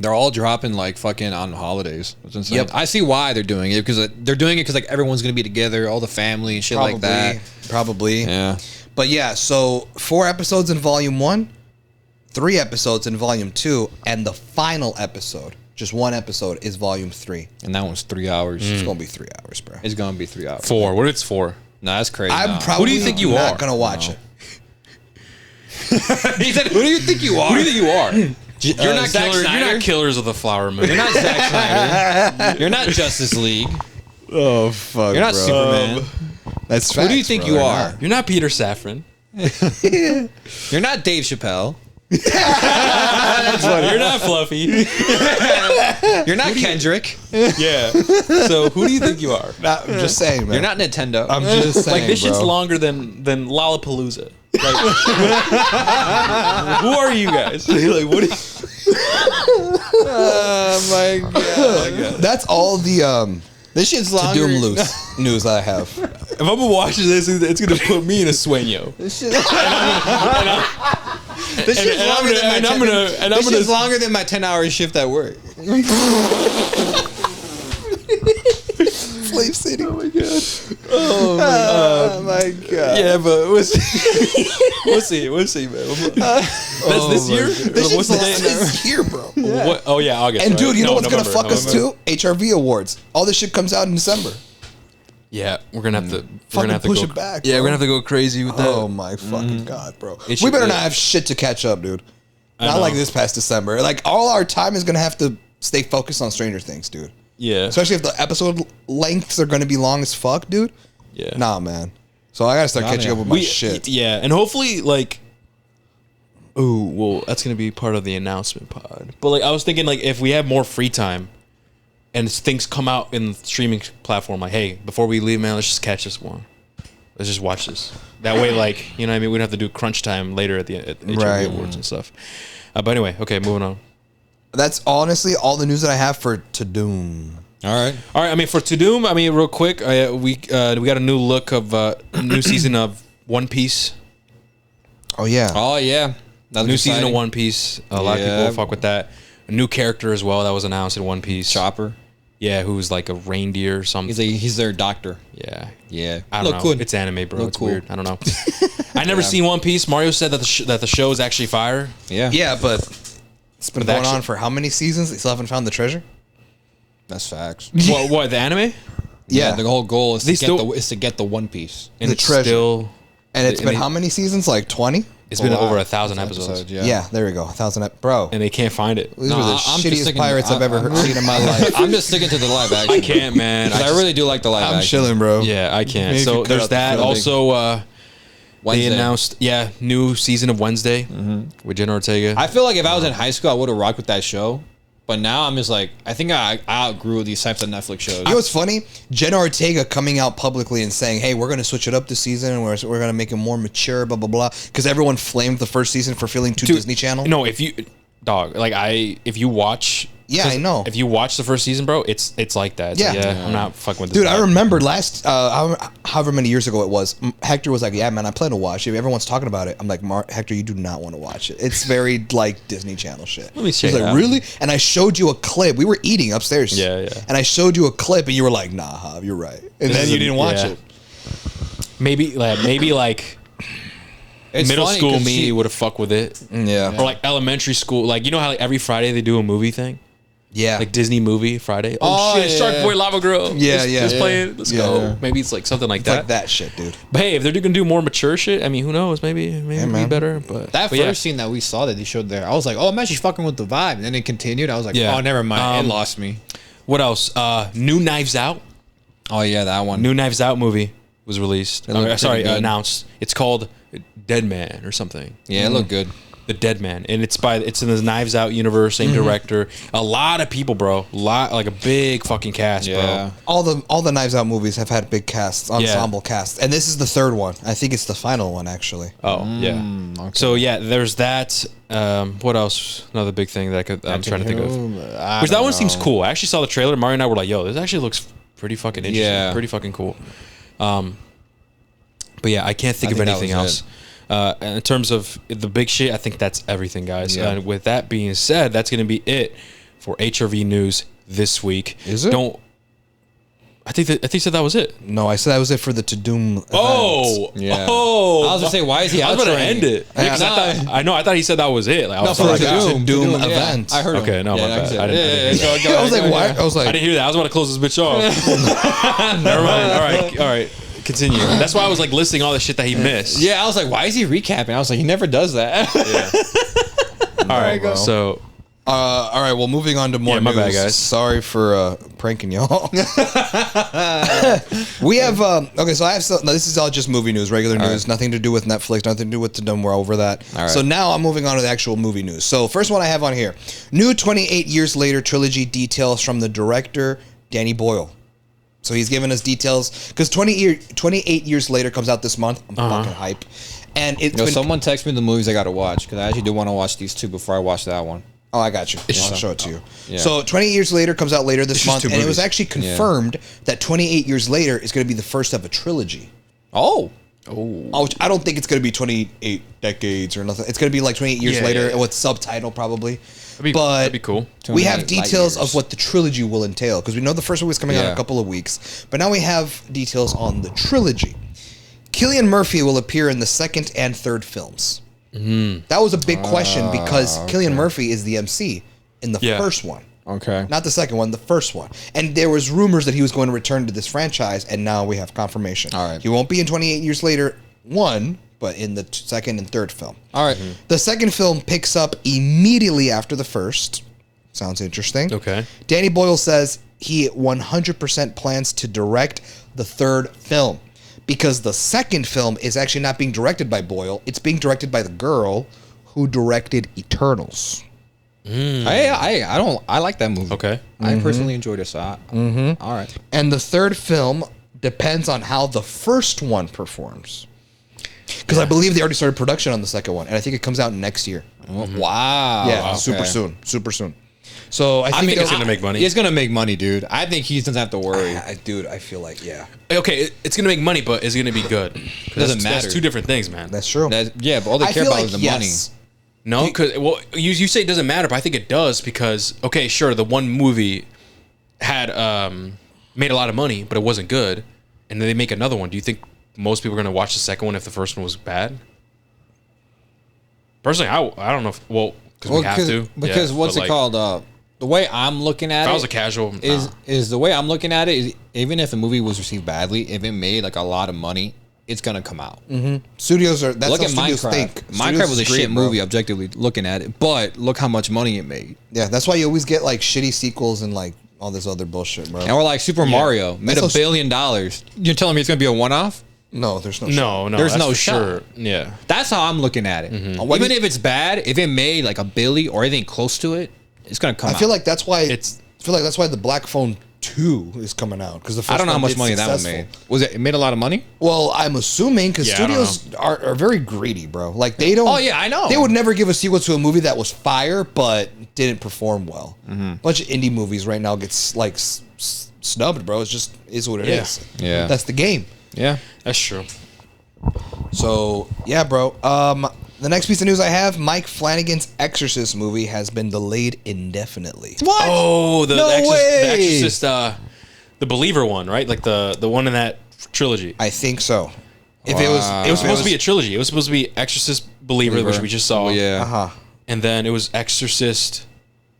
Speaker 2: They're all dropping like fucking on holidays. That's insane.
Speaker 3: Yep.
Speaker 2: I see why they're doing it because they're doing it because like everyone's gonna be together, all the family and shit like that.
Speaker 3: Probably.
Speaker 2: Yeah.
Speaker 3: But yeah, so 4 episodes in Volume 1, 3 episodes in Volume 2, and the final episode, just 1 episode, is Volume 3.
Speaker 2: And that one's 3 hours.
Speaker 3: It's gonna be 3 hours, bro.
Speaker 2: It's gonna be 3 hours.
Speaker 1: 4. What it's 4?
Speaker 2: No, that's crazy.
Speaker 3: I'm
Speaker 2: Nah.
Speaker 3: probably
Speaker 1: Who do you think you
Speaker 3: not
Speaker 1: are?
Speaker 3: gonna watch it.
Speaker 2: He said, "Who do you think you are?
Speaker 1: Who do you think you are? You're not
Speaker 2: Zack
Speaker 1: killer. You're
Speaker 2: Snyder?
Speaker 1: not Killers of the Flower Moon.
Speaker 2: You're not Zack Snyder. You're not Justice League.
Speaker 3: Oh fuck,
Speaker 2: You're not Superman.
Speaker 3: That's
Speaker 2: Who do you think you are?
Speaker 1: You're not Peter Safran.
Speaker 2: You're not Dave Chappelle.
Speaker 1: You're not Fluffy.
Speaker 2: You're not Kendrick.
Speaker 1: Yeah. So who do you think you are?
Speaker 3: I'm just saying, man.
Speaker 2: You're not Nintendo.
Speaker 3: I'm just saying,
Speaker 1: Like this shit's
Speaker 3: bro.
Speaker 1: longer than Lollapalooza. Like, who are you guys? Like, what?
Speaker 2: Oh my god.
Speaker 3: That's all the
Speaker 2: This shit's longer.
Speaker 3: Doom loose news I have.
Speaker 1: If I'm gonna watch this, it's gonna put me in a sueño.
Speaker 2: This shit's longer than my 10 longer than my 10-hour shift at work.
Speaker 3: Slave City. Oh my god.
Speaker 2: Oh my god.
Speaker 1: Yeah, but we'll see. We'll see, man. That's this year. What's the date?
Speaker 3: This year, bro.
Speaker 1: What? Oh yeah, August.
Speaker 3: And
Speaker 1: right?
Speaker 3: dude, you know
Speaker 1: No,
Speaker 3: what's
Speaker 1: November,
Speaker 3: gonna fuck us
Speaker 1: November.
Speaker 3: too? HRV awards. All this shit comes out in December.
Speaker 1: Yeah, we're gonna have to. We're
Speaker 3: Fucking
Speaker 1: gonna have to
Speaker 3: push
Speaker 1: go
Speaker 3: it back,
Speaker 1: Yeah,
Speaker 3: bro.
Speaker 1: we're gonna have to go crazy with that.
Speaker 3: Oh my fucking god, bro.
Speaker 1: It
Speaker 3: We
Speaker 1: should
Speaker 3: better
Speaker 1: be.
Speaker 3: not have shit to catch up, dude. Not
Speaker 1: know.
Speaker 3: like this past December. Like all our time is gonna have to stay focused on Stranger Things, dude.
Speaker 1: Yeah.
Speaker 3: Especially if the episode lengths are gonna be long as fuck, dude.
Speaker 1: Yeah.
Speaker 3: Nah, man. So I gotta start catching up with my shit.
Speaker 1: Yeah, and hopefully, like, ooh, well, that's gonna be part of the announcement pod. But like, I was thinking, like, if we have more free time, and things come out in the streaming platform, like, hey, before we leave, man, let's just catch this one. Let's just watch this. That way, like, you know what I mean? We don't have to do crunch time later at the HRV
Speaker 3: Right.
Speaker 1: Awards and stuff. But anyway, okay, moving on.
Speaker 3: That's honestly all the news that I have for To Doom.
Speaker 2: All right.
Speaker 1: All right, I mean, for To Doom, I mean, real quick, we got a new look of new season of One Piece.
Speaker 3: Oh yeah.
Speaker 2: Oh yeah. That's
Speaker 1: New season of
Speaker 2: exciting.
Speaker 1: One Piece. A lot of
Speaker 2: Yeah.
Speaker 1: people fuck with that. A new character as well that was announced in One Piece.
Speaker 2: Chopper.
Speaker 1: Yeah, who's like a reindeer or something.
Speaker 2: He's their doctor.
Speaker 1: Yeah.
Speaker 2: Yeah.
Speaker 1: I don't
Speaker 2: Look
Speaker 1: know.
Speaker 2: good.
Speaker 1: It's anime, bro.
Speaker 2: Look
Speaker 1: It's
Speaker 2: cool.
Speaker 1: weird. I don't know. I never seen One Piece. Mario said that the show is actually fire.
Speaker 2: Yeah.
Speaker 3: Yeah, but it's been
Speaker 1: But
Speaker 3: going
Speaker 1: actually-
Speaker 3: on for how many seasons? They still haven't found the treasure?
Speaker 2: That's facts.
Speaker 1: What, the anime?
Speaker 3: Yeah.
Speaker 2: The whole goal is
Speaker 1: They
Speaker 2: to get the One Piece.
Speaker 1: And
Speaker 3: The
Speaker 1: it's
Speaker 3: treasure.
Speaker 1: still
Speaker 3: And it's
Speaker 1: and
Speaker 3: been
Speaker 1: they-
Speaker 3: how many seasons? Like 20?
Speaker 1: it's been
Speaker 2: A lot.
Speaker 1: over 1,000 episodes.
Speaker 3: Yeah. There we go. 1,000 bro.
Speaker 1: And they can't find it.
Speaker 3: These
Speaker 2: No,
Speaker 3: were the
Speaker 2: I'm just
Speaker 3: shittiest
Speaker 2: sticking-
Speaker 3: pirates I've ever
Speaker 2: I'm-
Speaker 3: seen in my life.
Speaker 2: I'm just sticking to the live action.
Speaker 1: I can't, man.
Speaker 2: 'Cause I really do like the live
Speaker 3: I'm
Speaker 2: action.
Speaker 3: chilling, bro.
Speaker 1: Yeah, I can't.
Speaker 3: Maybe
Speaker 1: So
Speaker 3: cut
Speaker 1: there's
Speaker 3: out the
Speaker 1: that.
Speaker 3: filming.
Speaker 1: Also, they
Speaker 2: Wednesday.
Speaker 1: announced, new season of Wednesday with Jenna Ortega.
Speaker 2: I feel like if I was in high school, I would have rocked with that show. But now I'm just like, I think I outgrew these types of Netflix shows.
Speaker 3: You know what's funny? Jenna Ortega coming out publicly and saying, "Hey, we're going to switch it up this season. We're going to make it more mature." Blah blah blah. Because everyone flamed the first season for feeling too
Speaker 1: Dude,
Speaker 3: Disney Channel.
Speaker 1: No, if you if you watch,
Speaker 3: Yeah, I know.
Speaker 1: If you watch the first season, bro, it's like that. It's
Speaker 3: Yeah.
Speaker 1: like, I'm not fucking with this.
Speaker 3: Dude, I
Speaker 1: vibe.
Speaker 3: remember last, however many years ago it was, Hector was like, "Yeah, man, I plan to watch it. Everyone's talking about it." I'm like, Hector, you do not want to watch it. It's very like Disney Channel shit.
Speaker 1: Let me check
Speaker 3: He's
Speaker 1: it
Speaker 3: like,
Speaker 1: out.
Speaker 3: really? And I showed you a clip. We were eating upstairs.
Speaker 1: Yeah, yeah.
Speaker 3: And I showed you a clip, and you were like, "Nah, Hav, you're right." And
Speaker 1: This
Speaker 3: then
Speaker 1: is
Speaker 3: you
Speaker 1: a-
Speaker 3: didn't watch
Speaker 1: yeah.
Speaker 3: it.
Speaker 1: Maybe like
Speaker 2: It's
Speaker 1: middle
Speaker 2: funny
Speaker 1: school
Speaker 2: 'cause
Speaker 1: me
Speaker 2: she-
Speaker 1: would have fucked with it,
Speaker 3: Yeah.
Speaker 1: or like elementary school. Like, you know how like every Friday they do a movie thing,
Speaker 3: Yeah.
Speaker 1: like Disney movie Friday.
Speaker 2: Oh,
Speaker 1: shit,
Speaker 2: yeah.
Speaker 1: Shark Boy, Lava Girl.
Speaker 3: Yeah,
Speaker 1: let's,
Speaker 3: yeah.
Speaker 1: Let's
Speaker 3: Yeah.
Speaker 1: play it. Let's
Speaker 3: Yeah.
Speaker 1: go. Maybe it's like something like
Speaker 3: It's
Speaker 1: that.
Speaker 3: like that shit, dude.
Speaker 1: But hey, if they're gonna do more mature shit, I mean, who knows? Maybe it'd
Speaker 3: man.
Speaker 1: be better. But
Speaker 2: That
Speaker 1: but
Speaker 2: first
Speaker 1: yeah.
Speaker 2: scene that we saw that they showed there, I was like, oh, I'm actually fucking with the vibe. And then it continued. I was like,
Speaker 1: Yeah.
Speaker 2: oh, never mind. It
Speaker 1: Um,
Speaker 2: lost me.
Speaker 1: What else? New Knives Out.
Speaker 2: Oh, yeah, that one.
Speaker 1: New Knives Out movie was released.
Speaker 2: looked
Speaker 1: Sorry,
Speaker 2: pretty good.
Speaker 1: announced. It's called Dead Man or something.
Speaker 2: Yeah, it looked good.
Speaker 1: The Dead Man, and it's in the Knives Out universe, same director. A lot of people, bro. Like a big fucking cast, bro.
Speaker 3: All the Knives Out movies have had big casts, ensemble casts, and this is the third one. I think it's the final one, actually.
Speaker 1: Oh yeah. Okay. So yeah, there's that. What else? Another big thing that I'm trying to think of. Which that one seems cool. I actually saw the trailer. Mario and I were like, "Yo, this actually looks pretty fucking interesting.
Speaker 2: Yeah.
Speaker 1: Pretty fucking cool." But yeah, I can't think of anything else. In terms of the big shit, I think that's everything, guys.
Speaker 2: Yeah.
Speaker 1: And with that being said, that's going to be it for HRV news this week.
Speaker 3: Is it?
Speaker 1: I think you said that was it.
Speaker 3: No, I said that was it for the Tudum event.
Speaker 2: Yeah.
Speaker 1: Oh,
Speaker 2: I was gonna say, why is he
Speaker 1: I was going to
Speaker 2: outroing?
Speaker 1: end it. Yeah, 'cause I thought he said that was it. Like, I was
Speaker 2: for
Speaker 1: like,
Speaker 2: the
Speaker 3: Tudum
Speaker 2: yeah.
Speaker 3: event.
Speaker 2: I heard him.
Speaker 1: Okay, no, my bad. I didn't hear that.
Speaker 3: I was like, why? I was
Speaker 1: I
Speaker 3: like,
Speaker 1: didn't hear that. I was about to close this bitch off. Never mind. All right. Continue. That's why I was like listing all the shit that he missed.
Speaker 2: Yeah, I was like, why is he recapping? I was like, he never does that.
Speaker 1: All right,
Speaker 3: bro.
Speaker 1: so
Speaker 3: all right, well, moving on to more
Speaker 1: my
Speaker 3: news.
Speaker 1: bad, guys.
Speaker 3: Sorry for pranking y'all. We have okay, so I have no, this is all just movie news, regular news, nothing to do with Netflix, nothing to do with Tudum. We're over that.
Speaker 2: All right.
Speaker 3: So now I'm moving on to the actual movie news. So first one I have on here: new 28 Years Later trilogy details from the director Danny Boyle. So he's giving us details because 28 Years Later comes out this month. I'm fucking hype. And it's been,
Speaker 2: Someone text me the movies I got to watch because I actually do want to watch these two before I watch that one.
Speaker 3: oh, I got you. I'll show it to you.
Speaker 2: Yeah.
Speaker 3: So 28 Years Later comes out later this
Speaker 1: It's
Speaker 3: month,
Speaker 1: just two
Speaker 3: and it was
Speaker 1: movies.
Speaker 3: actually confirmed that 28 Years Later is going to be the first of a trilogy.
Speaker 2: Oh.
Speaker 3: Which I don't think it's going to be 28 decades or nothing. It's going to be like 28 years
Speaker 1: Yeah,
Speaker 3: later
Speaker 1: yeah.
Speaker 3: with subtitle probably.
Speaker 1: that'd be cool.
Speaker 3: We have
Speaker 2: 28 light
Speaker 3: details
Speaker 2: years.
Speaker 3: of what the trilogy will entail because we know the first one was coming out in a couple of weeks, but now we have details on the trilogy. Cillian Murphy will appear in the second and third films. That was a big question because Cillian Murphy is the MC in the first one.
Speaker 2: Okay.
Speaker 3: Not the second one, the first one. And there was rumors that he was going to return to this franchise, and now we have confirmation.
Speaker 2: All right.
Speaker 3: He won't be in 28 Years Later 1, but in the second and third film.
Speaker 2: All right.
Speaker 3: The second film picks up immediately after the first. Sounds interesting.
Speaker 1: Okay.
Speaker 3: Danny Boyle says he 100% plans to direct the third film because the second film is actually not being directed by Boyle. It's being directed by the girl who directed Eternals.
Speaker 2: I like that movie.
Speaker 1: Okay.
Speaker 2: I personally enjoyed it. So all right.
Speaker 3: And the third film depends on how the first one performs. Because I believe they already started production on the second one, and I think it comes out next year.
Speaker 2: Wow.
Speaker 3: Yeah,
Speaker 2: Okay.
Speaker 3: super soon. So I think
Speaker 1: it's gonna make money.
Speaker 2: It's gonna make money, dude. I think he doesn't have to worry.
Speaker 3: dude, I feel like
Speaker 1: Okay, it's gonna make money, but is it gonna be good?
Speaker 2: Doesn't matter.
Speaker 1: That's two different things, man.
Speaker 3: that's true.
Speaker 2: But all they
Speaker 3: I
Speaker 2: care
Speaker 3: feel
Speaker 2: about
Speaker 3: like
Speaker 2: is the money.
Speaker 1: No, because you say it doesn't matter, but I think it does because okay, sure, the one movie had made a lot of money, but it wasn't good, and then they make another one. Do you think most people are gonna watch the second one if the first one was bad? Personally, I don't know. Because we have to.
Speaker 2: Because
Speaker 1: Yeah,
Speaker 2: what's
Speaker 1: but,
Speaker 2: it
Speaker 1: like,
Speaker 2: called? The way I'm looking at
Speaker 1: If
Speaker 2: it,
Speaker 1: I was a casual,
Speaker 2: is the way I'm looking at it is even if the movie was received badly, if it made like a lot of money, it's gonna come out.
Speaker 3: Studios are. That's
Speaker 2: Look
Speaker 3: how
Speaker 2: at
Speaker 3: studios
Speaker 2: Minecraft.
Speaker 3: think.
Speaker 2: Minecraft
Speaker 3: Studios
Speaker 2: was a
Speaker 3: is great,
Speaker 2: shit
Speaker 3: bro.
Speaker 2: movie, objectively looking at it, but look how much money it made.
Speaker 3: Yeah, that's why you always get like shitty sequels and like all this other bullshit, bro.
Speaker 2: And we're like Super Mario made
Speaker 3: That's
Speaker 2: $1 billion. You're telling me it's gonna be a one-off?
Speaker 3: No, there's no.
Speaker 1: no,
Speaker 2: There's
Speaker 1: that's
Speaker 2: no
Speaker 1: for
Speaker 2: shot.
Speaker 1: sure. Yeah,
Speaker 2: That's how I'm looking at it.
Speaker 3: What
Speaker 2: Even
Speaker 3: do you-
Speaker 2: if it's bad, if it made like $1 billion or anything close to it, it's gonna come out.
Speaker 3: I feel like that's why
Speaker 1: It's-
Speaker 3: I feel like that's why the Black Phone 2 is coming out because the first
Speaker 2: I don't know how
Speaker 3: one
Speaker 2: much
Speaker 3: did
Speaker 2: money that one
Speaker 3: successful.
Speaker 2: made. Was it made a lot of money?
Speaker 3: Well, I'm assuming because
Speaker 1: Yeah, I don't
Speaker 3: studios are very greedy, bro. Like they don't.
Speaker 2: Oh, yeah, I know.
Speaker 3: They would never give a sequel to a movie that was fire but didn't perform well. A bunch of indie movies right now gets like snubbed, bro. It's just is what it is.
Speaker 2: Yeah.
Speaker 3: That's the game.
Speaker 2: Yeah.
Speaker 1: that's true.
Speaker 3: So yeah, bro. The next piece of news I have: Mike Flanagan's Exorcist movie has been delayed indefinitely.
Speaker 2: What?
Speaker 1: Oh, the
Speaker 3: No way!
Speaker 1: Exorcist, the Believer one, right? Like the one in that trilogy.
Speaker 3: I think so. If it was,
Speaker 1: It was supposed to be a trilogy. It was supposed to be Exorcist, Believer, which we just saw.
Speaker 2: Oh, yeah.
Speaker 3: Uh huh.
Speaker 1: And then it was Exorcist.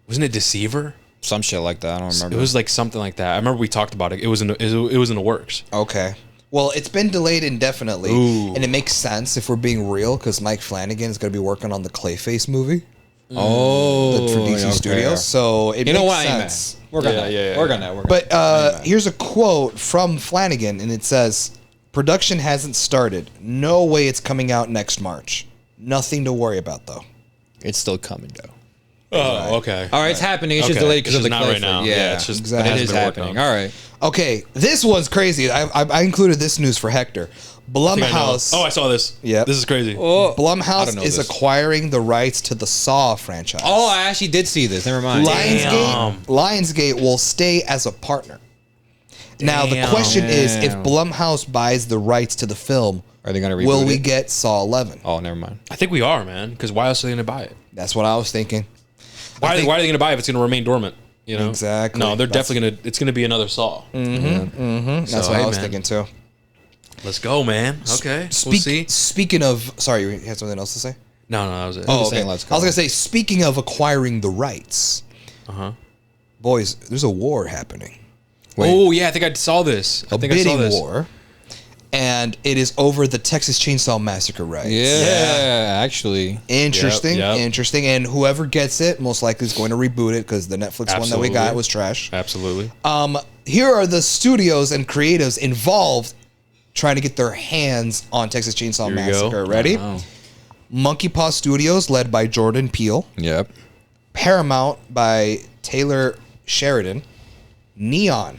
Speaker 1: Wasn't it Deceiver?
Speaker 2: Some shit like that. I don't remember.
Speaker 1: It was like something like that. I remember we talked about it. It was in the works.
Speaker 3: Okay. Well, it's been delayed indefinitely,
Speaker 1: Ooh.
Speaker 3: and it makes sense if we're being real, because Mike Flanagan is going to be working on the Clayface movie
Speaker 2: oh,
Speaker 3: for DC
Speaker 2: okay.
Speaker 3: Studios. So it
Speaker 2: You know
Speaker 3: makes
Speaker 2: what? I
Speaker 3: sense.
Speaker 2: Work on
Speaker 1: Yeah,
Speaker 2: that.
Speaker 1: yeah,
Speaker 2: Work
Speaker 1: yeah.
Speaker 2: on that.
Speaker 3: But here's a quote from Flanagan, and it says, "Production hasn't started. No way it's coming out next March. Nothing to worry about, though."
Speaker 2: It's still coming though.
Speaker 1: Oh, okay.
Speaker 2: All right, it's happening. It's just delayed because of the
Speaker 1: not right now.
Speaker 2: Yeah,
Speaker 1: it's just
Speaker 3: exactly.
Speaker 2: but it
Speaker 1: has
Speaker 2: is
Speaker 1: been worked
Speaker 2: happening.
Speaker 1: on.
Speaker 2: All right.
Speaker 3: Okay, this one's crazy. I included this news for Hector.
Speaker 1: I think I know.
Speaker 3: Blumhouse.
Speaker 1: Oh, I saw this.
Speaker 3: Yep.
Speaker 1: This is crazy.
Speaker 2: I don't
Speaker 3: Blumhouse
Speaker 2: know
Speaker 3: is
Speaker 2: this.
Speaker 3: acquiring the rights to the Saw franchise.
Speaker 2: Oh, I actually did see this. Never mind.
Speaker 3: Lionsgate will stay as a partner. Now the
Speaker 1: Damn.
Speaker 3: question is, if Blumhouse buys the rights to the film,
Speaker 2: Are they gonna reboot
Speaker 3: will we
Speaker 2: it?
Speaker 3: get Saw 11?
Speaker 2: Oh, never mind.
Speaker 1: I think we are, man. Because why else are they going to buy it?
Speaker 3: That's what I was thinking.
Speaker 1: Why are they going to buy it if it's going to remain dormant? You know?
Speaker 3: Exactly.
Speaker 1: No, they're definitely going to. It's going to be another Saw.
Speaker 3: That's
Speaker 1: So,
Speaker 3: what
Speaker 1: hey,
Speaker 3: I was
Speaker 1: man.
Speaker 3: thinking too.
Speaker 1: Let's go, man. Okay, we'll see.
Speaker 3: Speaking of, sorry, you had something else to say?
Speaker 1: No, that was it.
Speaker 3: Oh,
Speaker 2: saying
Speaker 3: okay.
Speaker 2: let's
Speaker 3: I was
Speaker 2: go.
Speaker 3: gonna say, speaking of acquiring the rights, boys, there's a war happening,
Speaker 1: Oh yeah, I think I saw this. I
Speaker 3: a
Speaker 1: think I saw
Speaker 3: bidding
Speaker 1: this.
Speaker 3: war, and it is over the Texas Chainsaw Massacre rights.
Speaker 2: Yeah, actually.
Speaker 3: Interesting,
Speaker 1: Yep.
Speaker 3: interesting, and whoever gets it most likely is going to reboot it because the Netflix one that we got
Speaker 1: Absolutely.
Speaker 3: was trash.
Speaker 1: Absolutely.
Speaker 3: Here are the studios and creatives involved trying to get their hands on Texas Chainsaw
Speaker 1: Here we
Speaker 3: Massacre.
Speaker 1: go.
Speaker 3: Ready?
Speaker 1: Oh.
Speaker 3: Monkey Paw Studios, led by Jordan Peele.
Speaker 2: Yep.
Speaker 3: Paramount by Taylor Sheridan. Neon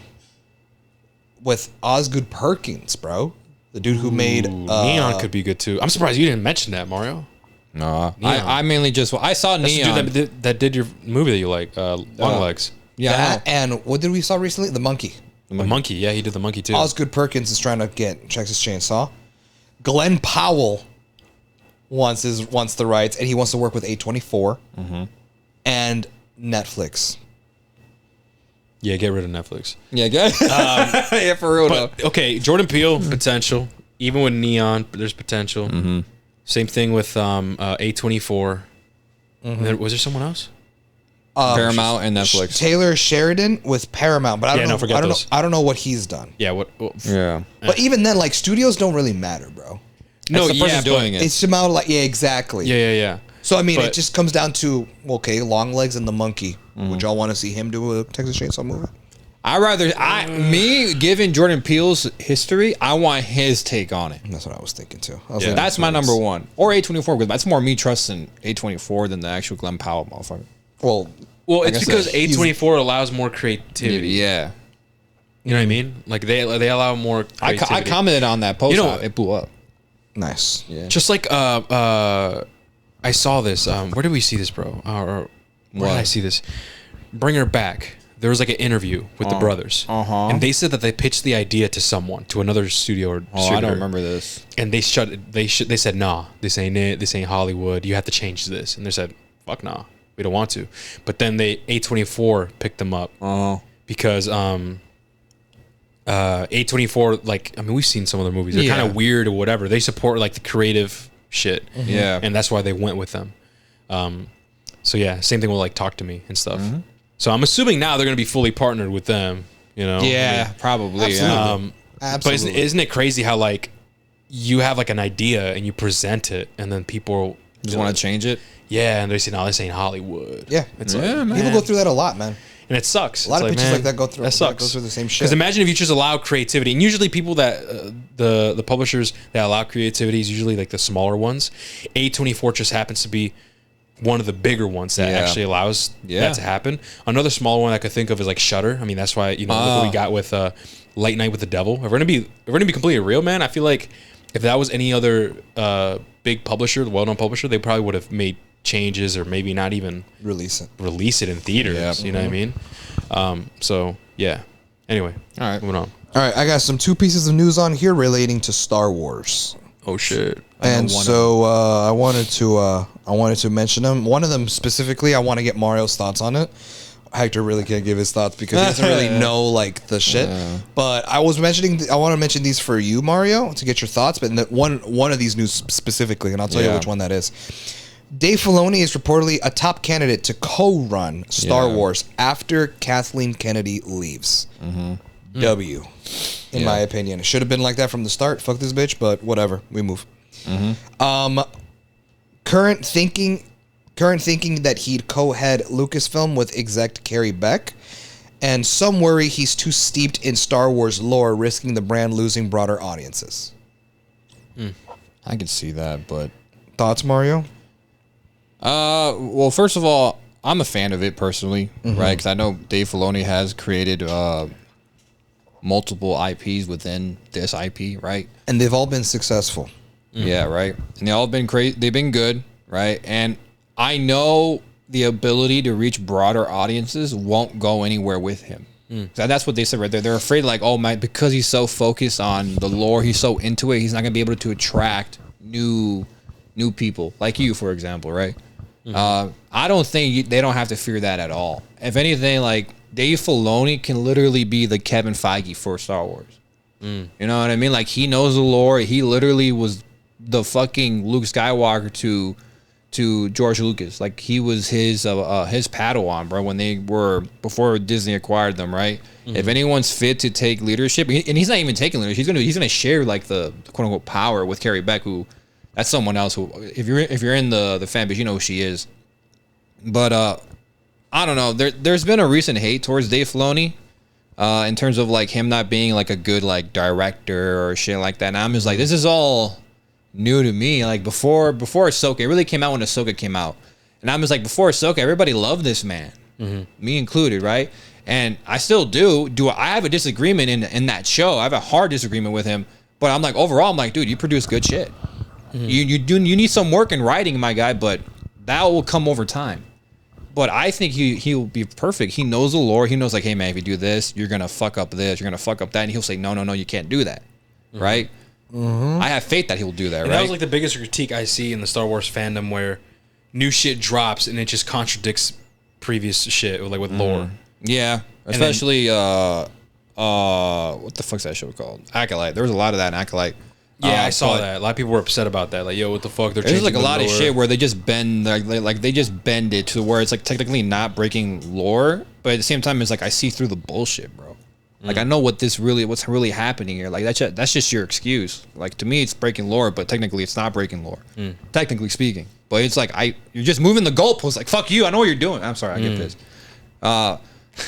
Speaker 3: with Osgood Perkins, bro. The dude who made
Speaker 1: Neon could be good too. I'm surprised you didn't mention that, Mario.
Speaker 2: No,
Speaker 1: Neon.
Speaker 2: I mainly just I saw
Speaker 1: That's the
Speaker 2: Neon.
Speaker 1: dude that did your movie that you like, Long Legs.
Speaker 2: Yeah, I
Speaker 3: that
Speaker 2: know.
Speaker 3: and what did we saw recently? The Monkey.
Speaker 1: The monkey. Yeah, he did the monkey too.
Speaker 3: Osgood Perkins is trying to get Texas Chainsaw. Glenn Powell wants the rights, and he wants to work with A24 and Netflix.
Speaker 1: Yeah, get rid of Netflix.
Speaker 2: Yeah, good. Yeah, for real though.
Speaker 1: But okay, Jordan Peele potential. Even with Neon, there's potential. Same thing with A24. And then, was there someone else?
Speaker 2: Paramount and Netflix.
Speaker 3: Taylor Sheridan with Paramount, but I don't know.
Speaker 1: forget
Speaker 3: I don't know.
Speaker 1: those.
Speaker 3: I don't know what he's done.
Speaker 1: Yeah. What?
Speaker 2: Yeah.
Speaker 3: But even then, like studios don't really matter, bro.
Speaker 1: No,
Speaker 2: the person
Speaker 1: yeah,
Speaker 2: doing it.
Speaker 3: It's about like exactly.
Speaker 1: Yeah.
Speaker 3: So I mean, it
Speaker 1: But-
Speaker 3: just comes down to okay, Long Legs and the Monkey. Would y'all want to see him do a Texas Chainsaw movie?
Speaker 2: Me given Jordan Peele's history, I want his take on it.
Speaker 3: That's what I was thinking too. I was
Speaker 1: Yeah.
Speaker 3: like,
Speaker 2: That's my number one. Or A24, because that's more me trusting A24 than the actual Glenn Powell motherfucker.
Speaker 3: well,
Speaker 1: Well,
Speaker 2: Like
Speaker 1: it's
Speaker 2: I
Speaker 1: because
Speaker 2: said,
Speaker 1: A24 allows more creativity.
Speaker 2: Yeah.
Speaker 1: You know what I mean? Like they allow more
Speaker 2: I
Speaker 1: creativity.
Speaker 2: commented on that post.
Speaker 1: You know-
Speaker 2: It blew up.
Speaker 3: nice.
Speaker 2: Yeah.
Speaker 1: Just like I saw this. Where did we see this, bro? Or where did I see this? Bring Her Back. There was like an interview with the brothers, and they said that they pitched the idea to someone, to another studio or
Speaker 2: Oh, I
Speaker 1: distributor,
Speaker 2: don't remember this.
Speaker 1: and they shut it. They said, "Nah, this ain't it. This ain't Hollywood. You have to change this." And they said, "Fuck nah, we don't want to." But then A24 picked them up
Speaker 2: Oh.
Speaker 1: because A24, like, I mean, we've seen some of their movies. They're
Speaker 2: Yeah.
Speaker 1: kind of weird or whatever. They support like the creative shit.
Speaker 2: Yeah.
Speaker 1: And that's why they went with them. So yeah, same thing with like Talk to Me and stuff. So I'm assuming now they're going to be fully partnered with them, you know?
Speaker 2: Yeah, probably.
Speaker 3: Absolutely.
Speaker 2: Yeah.
Speaker 1: But
Speaker 3: Absolutely.
Speaker 1: isn't it crazy how like you have like an idea and you present it and then people
Speaker 2: Just want to change it.
Speaker 1: yeah, and they say, no, this ain't Hollywood.
Speaker 3: Yeah.
Speaker 1: It's
Speaker 2: Yeah,
Speaker 1: like,
Speaker 2: man.
Speaker 3: People go through that a lot, man.
Speaker 1: and it sucks.
Speaker 3: A lot
Speaker 1: It's
Speaker 3: of pictures
Speaker 1: man,
Speaker 3: like that go through.
Speaker 1: That sucks.
Speaker 3: Go through the same shit.
Speaker 1: Because imagine if you just allow creativity, and usually people that the publishers that allow creativity is usually like the smaller ones. A24 just happens to be one of the bigger ones that
Speaker 2: Yeah.
Speaker 1: actually allows
Speaker 2: Yeah.
Speaker 1: that to happen. Another smaller one I could think of is like Shudder. I mean, that's why look what we got with Late Night with the Devil. If we're gonna be completely real, man, I feel like if that was any other big publisher, the well-known publisher, they probably would have made changes or maybe not even
Speaker 3: release it.
Speaker 1: release it in theaters.
Speaker 2: Yeah.
Speaker 1: You know what I mean? So yeah. Anyway,
Speaker 2: All right.
Speaker 1: moving on.
Speaker 3: All right, I got some two pieces of news on here relating to Star Wars.
Speaker 1: Oh shit.
Speaker 3: And so I wanted to mention them. One of them specifically, I want to get Mario's thoughts on it. Hector really can't give his thoughts because he doesn't really know like the shit. But I want to mention these for you, Mario, to get your thoughts. But one of these news specifically, and I'll tell you
Speaker 2: Yeah.
Speaker 3: which one that is. Dave Filoni is reportedly a top candidate to co-run Star
Speaker 2: Yeah.
Speaker 3: Wars after Kathleen Kennedy leaves. W, in my opinion, it should have been like that from the start. Fuck this bitch, but whatever. We move. Current thinking that he'd co-head Lucasfilm with exec Carrie Beck, and some worry he's too steeped in Star Wars lore, risking the brand losing broader audiences.
Speaker 2: I can see that, but
Speaker 3: Thoughts, Mario?
Speaker 2: Well, first of all, I'm a fan of it personally, right? Because I know Dave Filoni has created multiple IPs within this IP, right?
Speaker 3: And they've all been successful.
Speaker 2: Yeah, right. And they all been crazy. They've been good, right? And I know the ability to reach broader audiences won't go anywhere with him. So that's what they said right there. They're afraid, like, oh my, because he's so focused on the lore, he's so into it, he's not gonna be able to attract new people like you, for example, right? I don't think they don't have to fear that at all. If anything, like Dave Filoni can literally be the Kevin Feige for Star Wars. You know what I mean? Like he knows the lore. He literally was the fucking Luke Skywalker to George Lucas. Like he was his Padawan, bro, when they were before Disney acquired them, right? If anyone's fit to take leadership, and he's not even taking leadership, he's gonna share like the quote unquote power with Carrie Beck, who that's someone else who if you're in the fan base, you know who she is. But I don't know. There's been a recent hate towards Dave Filoni in terms of like him not being like a good like director or shit like that. And I'm just like, this is all new to me. Like before Ahsoka, it really came out when Ahsoka came out, and I'm just like, before Ahsoka, everybody loved this man, me included, right? And I still do. I have a disagreement in that show? I have a hard disagreement with him, but I'm like, overall, I'm like, dude, you produce good shit. You need some work in writing, my guy, but that will come over time. But I think he'll be perfect. He knows the lore. He knows like, hey man, if you do this, you're gonna fuck up this, you're gonna fuck up that, and he'll say, no, you can't do that, right? I have faith that he'll do that, right?
Speaker 1: That was like the biggest critique I see in the Star Wars fandom, where new shit drops and it just contradicts previous shit, like with lore.
Speaker 2: Yeah, especially what the fuck's that show called? Acolyte. There was a lot of that in Acolyte.
Speaker 1: Yeah, I saw that. A lot of people were upset about that. Like, yo, what the fuck?
Speaker 2: There's like a lot of shit where they just bend, like they just bend it to where it's like technically not breaking lore, but at the same time, it's like I see through the bullshit, bro. Like I know what's really happening here. Like that's just your excuse. Like to me, it's breaking lore, but technically, it's not breaking lore. Technically speaking, but it's like you're just moving the goalposts. Like fuck you, I know what you're doing. I'm sorry, I get pissed. But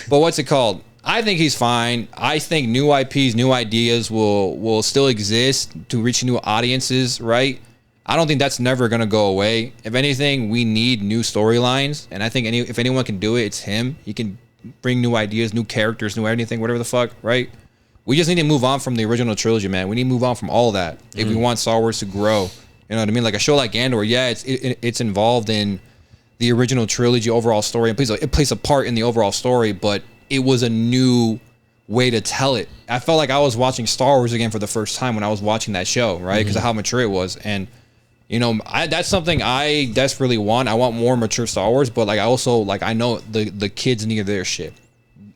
Speaker 2: what's it called? I think he's fine. I think new IPs, new ideas will still exist to reach new audiences, right? I don't think that's never going to go away. If anything, we need new storylines. And I think if anyone can do it, it's him. He can bring new ideas, new characters, new anything, whatever the fuck, right? We just need to move on from the original trilogy, man. We need to move on from all of that if we want Star Wars to grow. You know what I mean? Like a show like Andor, yeah, it's involved in the original trilogy overall story. It plays a part in the overall story, but it was a new way to tell it. I felt like I was watching Star Wars again for the first time when I was watching that show, right? Because of how mature it was. And, you know, that's something I desperately want. I want more mature Star Wars, but like I also, like, I know the kids need their shit.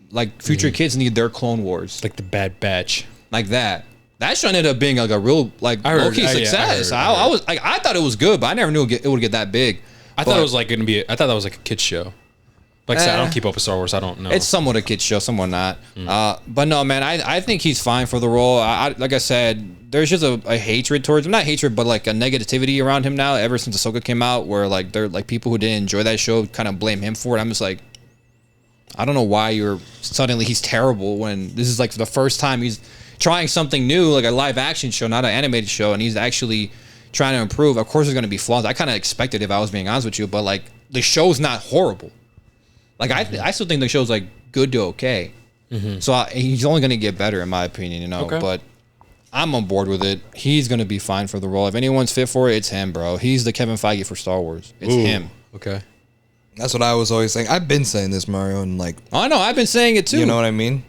Speaker 2: Like future kids need their Clone Wars.
Speaker 1: Like the Bad Batch.
Speaker 2: Like that. That show ended up being like a real, like, low-key success. I was like, I thought it was good, but I never knew it would get that big.
Speaker 1: I thought it was like going to be, I thought that was like a kid's show. Like I said, I don't keep up with Star Wars. I don't know.
Speaker 2: It's somewhat a kid's show, somewhat not. But no, man, I think he's fine for the role. Like I said, there's just a hatred towards him. Not hatred, but like a negativity around him now ever since Ahsoka came out, where like they're like people who didn't enjoy that show kind of blame him for it. I'm just like, I don't know why he's terrible when this is like the first time he's trying something new, like a live action show, not an animated show, and he's actually trying to improve. Of course there's going to be flaws. I kind of expected, if I was being honest with you, but like the show's not horrible. Like I still think the show's like good to okay. So he's only going to get better in my opinion, you know. Okay. But I'm on board with it. He's going to be fine for the role. If anyone's fit for it, it's him, bro. He's the Kevin Feige for Star Wars. It's him.
Speaker 1: Okay.
Speaker 3: That's what I was always saying. I've been saying this, Mario, and like,
Speaker 2: I know I've been saying it too.
Speaker 3: You know what I mean?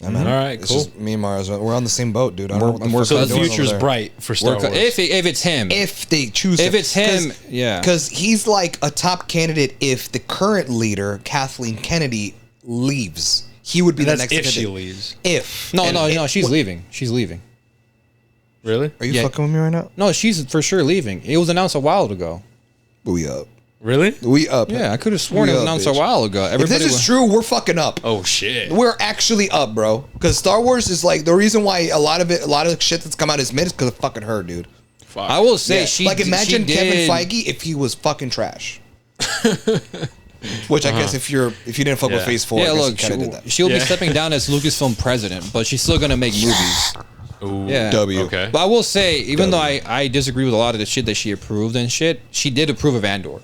Speaker 1: All right,
Speaker 3: it's
Speaker 1: cool.
Speaker 3: Just me and Mario, we're on the same boat, dude. I don't know what
Speaker 1: so the future's bright for Star Wars.
Speaker 2: If it's him,
Speaker 3: if they choose,
Speaker 2: if it's him, yeah,
Speaker 3: because he's like a top candidate. If the current leader, Kathleen Kennedy, leaves, he would be the next.
Speaker 1: If she leaves,
Speaker 2: no, she's leaving. She's leaving.
Speaker 1: Really?
Speaker 3: Are you fucking with me right now?
Speaker 2: No, she's for sure leaving. It was announced a while ago.
Speaker 3: We up.
Speaker 1: Really?
Speaker 3: We up.
Speaker 2: Yeah, I could have sworn it was announced a while ago.
Speaker 3: If this is true, we're fucking up.
Speaker 1: Oh shit.
Speaker 3: We're actually up, bro. Because Star Wars is like the reason why a lot of shit that's come out is mid is because of fucking her, dude.
Speaker 2: Fuck. I will say
Speaker 3: imagine Kevin Feige if he was fucking trash. Which I guess if you didn't fuck with Phase 4, I guess you kind of did that.
Speaker 2: She'll be stepping down as Lucasfilm president, but she's still gonna make movies.
Speaker 1: Ooh,
Speaker 2: yeah.
Speaker 3: W.
Speaker 1: Okay.
Speaker 2: But I will say, even though I disagree with a lot of the shit that she approved and shit, she did approve of Andor.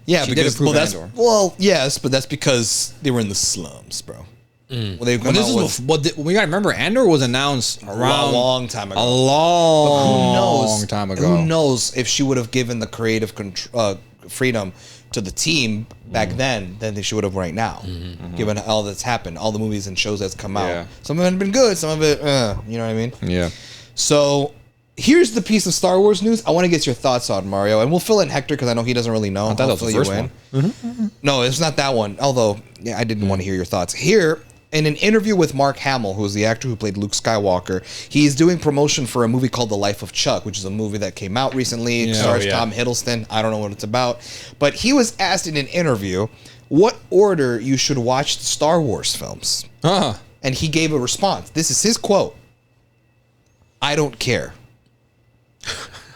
Speaker 3: Yeah,
Speaker 2: She did
Speaker 3: because
Speaker 2: approve
Speaker 3: that's
Speaker 2: Andor.
Speaker 3: well, yes, but that's because they were in the slums, bro. Well, they
Speaker 2: But this is we gotta remember Andor was announced around
Speaker 3: long time ago.
Speaker 2: A long
Speaker 3: Who
Speaker 2: time ago.
Speaker 3: Who knows if she would have given the creative freedom to the team back then than she would have right now, given all that's happened, all the movies and shows that's come out.
Speaker 2: Yeah.
Speaker 3: Some of it have been good, some of it, you know what I mean?
Speaker 2: Yeah.
Speaker 3: So here's the piece of Star Wars news I want to get your thoughts on, Mario, and we'll fill in Hector because I know he doesn't really know.
Speaker 2: I thought that was the first one.
Speaker 3: No, it's not that one. Although, yeah, I didn't want to hear your thoughts. Here, in an interview with Mark Hamill, who's the actor who played Luke Skywalker, he's doing promotion for a movie called The Life of Chuck, which is a movie that came out recently. It stars Tom Hiddleston. I don't know what it's about. But he was asked in an interview what order you should watch the Star Wars films. And he gave a response. This is his quote. I don't care.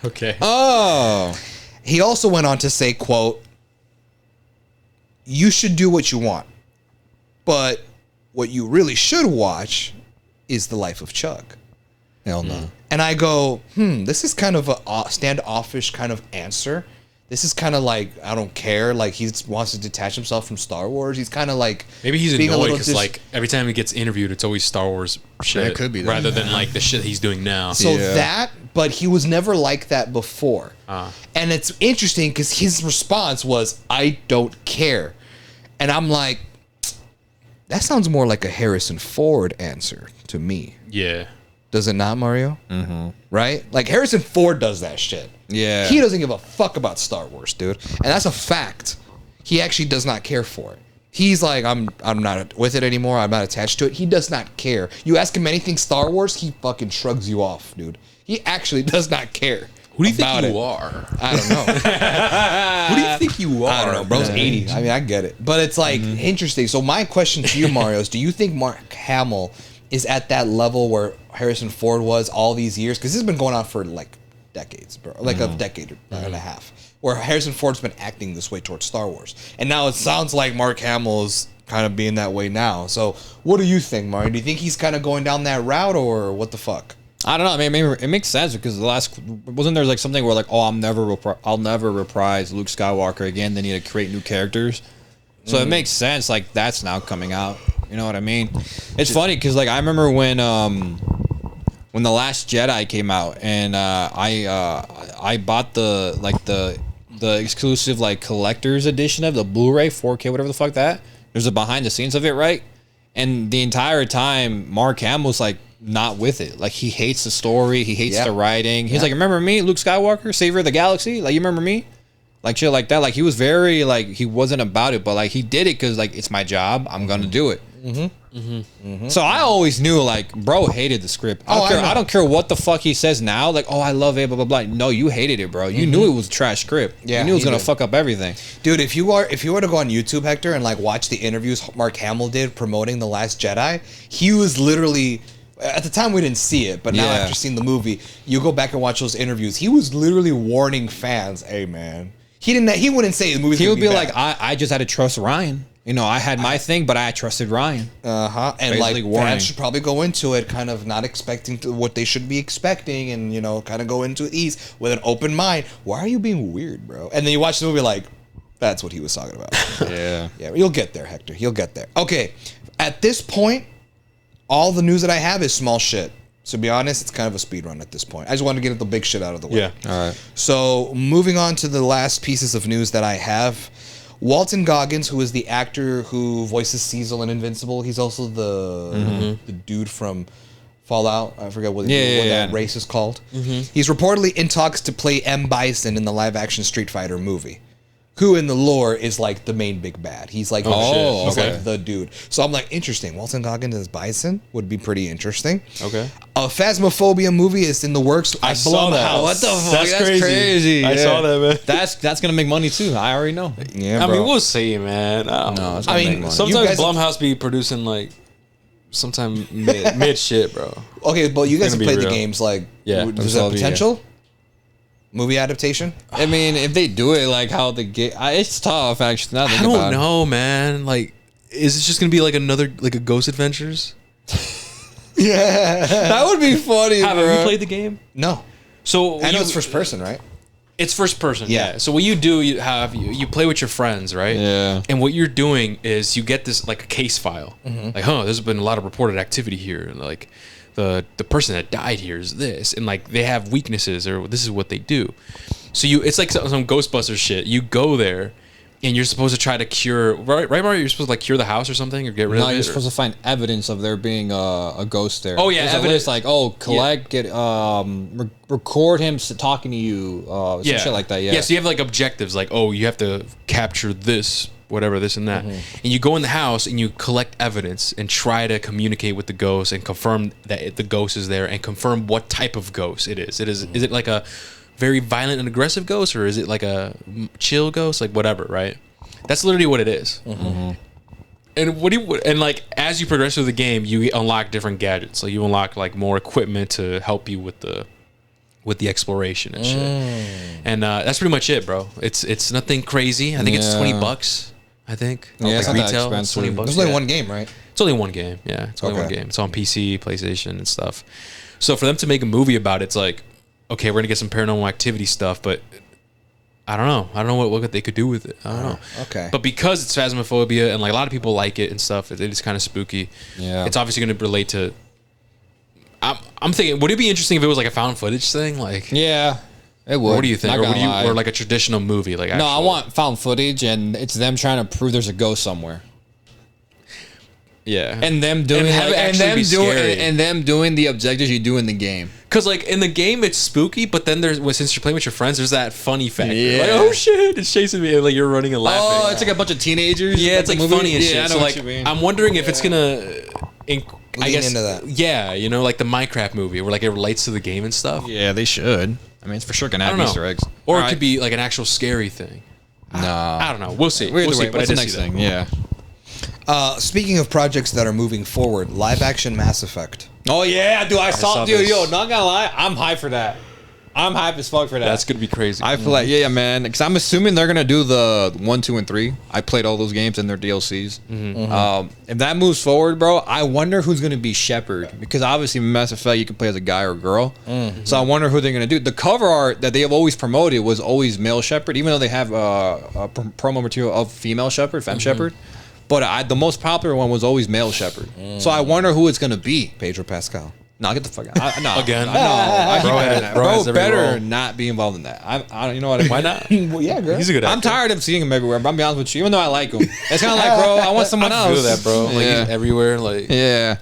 Speaker 1: Okay.
Speaker 2: Oh.
Speaker 3: He also went on to say, quote, you should do what you want, but what you really should watch is The Life of Chuck.
Speaker 2: Hell no.
Speaker 3: And I go, this is kind of a standoffish kind of answer. This is kind of like, I don't care. Like, he wants to detach himself from Star Wars. He's kind of like...
Speaker 1: Maybe he's
Speaker 3: being a
Speaker 1: annoyed
Speaker 3: little
Speaker 1: because, like, every time he gets interviewed, it's always Star Wars shit.
Speaker 2: That could be that.
Speaker 1: rather than, like, the shit he's doing now.
Speaker 3: So
Speaker 2: Yeah.
Speaker 3: that, but he was never like that before. And it's interesting because his response was, I don't care. And I'm like, that sounds more like a Harrison Ford answer to me.
Speaker 1: Yeah.
Speaker 3: Does it not, Mario? Mm-hmm. Right? Like, Harrison Ford does that shit.
Speaker 2: Yeah.
Speaker 3: He doesn't give a fuck about Star Wars, dude. And that's a fact. He actually does not care for it. He's like, I'm not with it anymore. I'm not attached to it. He does not care. You ask him anything Star Wars, he fucking shrugs you off, dude. He actually does not care.
Speaker 1: Who do you think
Speaker 3: about
Speaker 1: you
Speaker 3: it.
Speaker 1: are?
Speaker 3: I don't know.
Speaker 1: Who do you think you are?
Speaker 3: I don't know. Bro's 80. I mean, I get it. But it's like interesting. So my question to you, Mario, is do you think Mark Hamill is at that level where Harrison Ford was all these years? Because this has been going on for like decades, bro. Like a decade and a half. Where Harrison Ford's been acting this way towards Star Wars. And now it sounds like Mark Hamill is kind of being that way now. So what do you think, Mario? Do you think he's kind of going down that route or what the fuck?
Speaker 2: I don't know. I mean, maybe it makes sense because wasn't there like something where like, oh, I'll never reprise Luke Skywalker again. They need to create new characters. So it makes sense. Like that's now coming out. You know what I mean? It's funny because like I remember when The Last Jedi came out and I bought the exclusive like collector's edition of the Blu-ray 4K whatever the fuck that. There's a behind the scenes of it, right? And the entire time Mark Hamill's like not with it. Like he hates the story, he hates the writing. He's like, remember me, Luke Skywalker, savior of the galaxy? Like you remember me? Like shit like that. Like he was very like he wasn't about it, but like he did it because like it's my job. I'm gonna do it. So I always knew like bro hated the script. I don't care what the fuck he says now. Like I love it, blah blah blah. No, you hated it, bro. You knew it was a trash script.
Speaker 3: Yeah,
Speaker 2: you knew it was gonna
Speaker 3: did.
Speaker 2: fuck up everything.
Speaker 3: Dude, if you were to go on YouTube, Hector, and like watch the interviews Mark Hamill did promoting The Last Jedi, he was literally at the time we didn't see it, but now after seeing the movie, you go back and watch those interviews. He was literally warning fans, "Hey, man." He wouldn't say the movie's
Speaker 2: He
Speaker 3: gonna
Speaker 2: would be
Speaker 3: bad.
Speaker 2: like, I just had to trust Ryan. You know, I had my thing, but I trusted Ryan.
Speaker 3: And
Speaker 2: Basically
Speaker 3: like
Speaker 2: warning.
Speaker 3: fans should probably go into it kind of not expecting what they should be expecting, and you know, kind of go into ease with an open mind. Why are you being weird, bro? And then you watch the movie like, that's what he was talking about.
Speaker 2: Yeah.
Speaker 3: Yeah, you'll get there, Hector. You'll get there. Okay, at this point, all the news that I have is small shit. To be honest, it's kind of a speed run at this point. I just wanted to get the big shit out of the way.
Speaker 1: Yeah.
Speaker 2: All right.
Speaker 3: So moving on to the last pieces of news that I have. Walton Goggins, who is the actor who voices Cecil in Invincible, he's also the dude from Fallout. I forget what that race is called. He's reportedly in talks to play M. Bison in the live-action Street Fighter movie. Who in the lore is like the main big bad. He's like, he's like the dude. So I'm like, interesting. Walton Goggins as Bison would be pretty interesting.
Speaker 1: Okay.
Speaker 3: A Phasmophobia movie is in the works.
Speaker 1: I saw that.
Speaker 2: What the fuck?
Speaker 1: That's crazy. I saw that, man.
Speaker 2: That's gonna make money too. I already know.
Speaker 3: Yeah,
Speaker 1: I
Speaker 3: bro.
Speaker 1: mean, we'll see, man. I don't know.
Speaker 2: it's gonna make money.
Speaker 1: Sometimes
Speaker 3: You guys-
Speaker 1: Blumhouse be producing like sometime mid shit, bro.
Speaker 3: Okay, but you guys have
Speaker 1: gonna be
Speaker 3: played the
Speaker 1: real.
Speaker 3: games. Like,
Speaker 1: Yeah.
Speaker 3: there's that potential? Movie adaptation?
Speaker 2: I mean, if they do it like how the game, it's tough actually. Now
Speaker 1: I don't know, man. Like, is it just gonna be like another like a Ghost Adventures?
Speaker 3: Yeah.
Speaker 2: That would be funny,
Speaker 1: Have
Speaker 2: bro.
Speaker 1: you played the game?
Speaker 3: No.
Speaker 1: So
Speaker 3: I know it's first person, right?
Speaker 1: It's first person.
Speaker 3: Yeah.
Speaker 1: Yeah. So what you do, you play with your friends, right?
Speaker 2: Yeah.
Speaker 1: And what you're doing is you get this like a case file. Like, there's been a lot of reported activity here, and like the person that died here is this, and like they have weaknesses, or this is what they do. So it's like some Ghostbusters shit. You go there, and you're supposed to try to cure, right, Mario? You're supposed to like cure the house or something, or get rid of it.
Speaker 2: No, you're supposed to find evidence of there being a ghost there.
Speaker 1: Oh, yeah,
Speaker 2: There's
Speaker 1: evidence.
Speaker 2: like, collect, get, record him talking to you, some shit like that. Yeah.
Speaker 1: Yeah. So you have like objectives, like, you have to capture this, whatever, this and that, and you go in the house and you collect evidence and try to communicate with the ghost and confirm that the ghost is there and confirm what type of ghost it is. Is it like a very violent and aggressive ghost, or is it like a chill ghost, like whatever, right? That's literally what it is. And like as you progress through the game, you unlock different gadgets. So you unlock like more equipment to help you with the exploration and shit. And that's pretty much it, bro. It's nothing crazy. I think it's $20. I think.
Speaker 2: Yeah, it's
Speaker 1: like
Speaker 2: not that
Speaker 1: retail.
Speaker 2: expensive.
Speaker 1: $20.
Speaker 3: There's only
Speaker 1: yeah.
Speaker 3: one game, right?
Speaker 1: It's only one game. Yeah, it's only one game. It's on PC, PlayStation, and stuff. So for them to make a movie about it, it's like, okay, we're gonna get some paranormal activity stuff, but I don't know. I don't know what they could do with it. I don't know.
Speaker 3: Okay.
Speaker 1: But because it's phasmophobia and like a lot of people like it and stuff, it is kind of spooky.
Speaker 2: Yeah.
Speaker 1: It's obviously gonna relate to. I'm thinking, would it be interesting if it was like a found footage thing, like?
Speaker 2: Yeah. It would.
Speaker 1: What do you think?
Speaker 2: Not
Speaker 1: Or
Speaker 2: gonna lie.
Speaker 1: or like a traditional movie, like?
Speaker 2: No, I
Speaker 1: actual-
Speaker 2: want found footage, and it's them trying to prove there's a ghost somewhere,
Speaker 1: Yeah.
Speaker 2: and them doing
Speaker 1: And have it actually be scary.
Speaker 2: and them doing the objectives you do in the game.
Speaker 1: Because like in the game it's spooky, but then since you're playing with your friends, there's that funny factor.
Speaker 2: Yeah.
Speaker 1: Like, oh shit, it's chasing me, and like you're running and laughing.
Speaker 2: Oh, it's like a bunch of teenagers.
Speaker 1: Yeah, it's like
Speaker 2: the movie.
Speaker 1: funny and
Speaker 2: Yeah,
Speaker 1: shit.
Speaker 2: I know
Speaker 1: So
Speaker 2: what
Speaker 1: like,
Speaker 2: you mean.
Speaker 1: I'm wondering if it's gonna, I
Speaker 3: Lean
Speaker 1: guess,
Speaker 3: into that.
Speaker 1: Yeah, like the Minecraft movie, where like it relates to the game and stuff.
Speaker 2: Yeah, they should. I mean, it's for sure gonna
Speaker 1: I
Speaker 2: have
Speaker 1: don't know.
Speaker 2: Easter eggs.
Speaker 1: Or it
Speaker 2: Alright.
Speaker 1: could be like an actual scary thing.
Speaker 2: No.
Speaker 1: I don't know. We'll see.
Speaker 2: Either
Speaker 1: We'll see.
Speaker 2: way,
Speaker 1: But I
Speaker 2: what's the
Speaker 1: did
Speaker 2: next
Speaker 1: see that.
Speaker 2: thing? Yeah.
Speaker 3: Speaking of projects that are moving forward, live action Mass Effect.
Speaker 2: Oh yeah, dude! I saw, dude.
Speaker 1: this.
Speaker 2: Yo, not gonna lie, I'm hyped for that. I'm hyped as fuck for that.
Speaker 1: That's gonna be crazy.
Speaker 2: I feel like, yeah, man. Because I'm assuming they're gonna do the 1, 2, and 3. I played all those games and their DLCs. If that moves forward, bro, I wonder who's gonna be Shepard. Because obviously, in Mass Effect, you can play as a guy or a girl. So I wonder who they're gonna do. The cover art that they have always promoted was always male Shepard, even though they have a promo material of female Shepard, femme Shepard. But the most popular one was always male Shepard. So I wonder who it's gonna be.
Speaker 3: Pedro Pascal.
Speaker 2: No, get the fuck out. No,
Speaker 1: Again.
Speaker 2: No, I
Speaker 1: Bro
Speaker 2: better,
Speaker 1: has- bro has every
Speaker 2: better
Speaker 1: role.
Speaker 2: not be involved in that. I you know what I mean?
Speaker 1: Why not?
Speaker 3: Well, yeah, girl.
Speaker 1: He's a good actor.
Speaker 2: I'm tired of seeing him everywhere. But I'm be honest with you, even though I like him, it's kind of like, bro, I want someone
Speaker 1: I
Speaker 2: else.
Speaker 1: feel that, bro. Like
Speaker 2: yeah.
Speaker 1: he's everywhere. Like
Speaker 2: Yeah.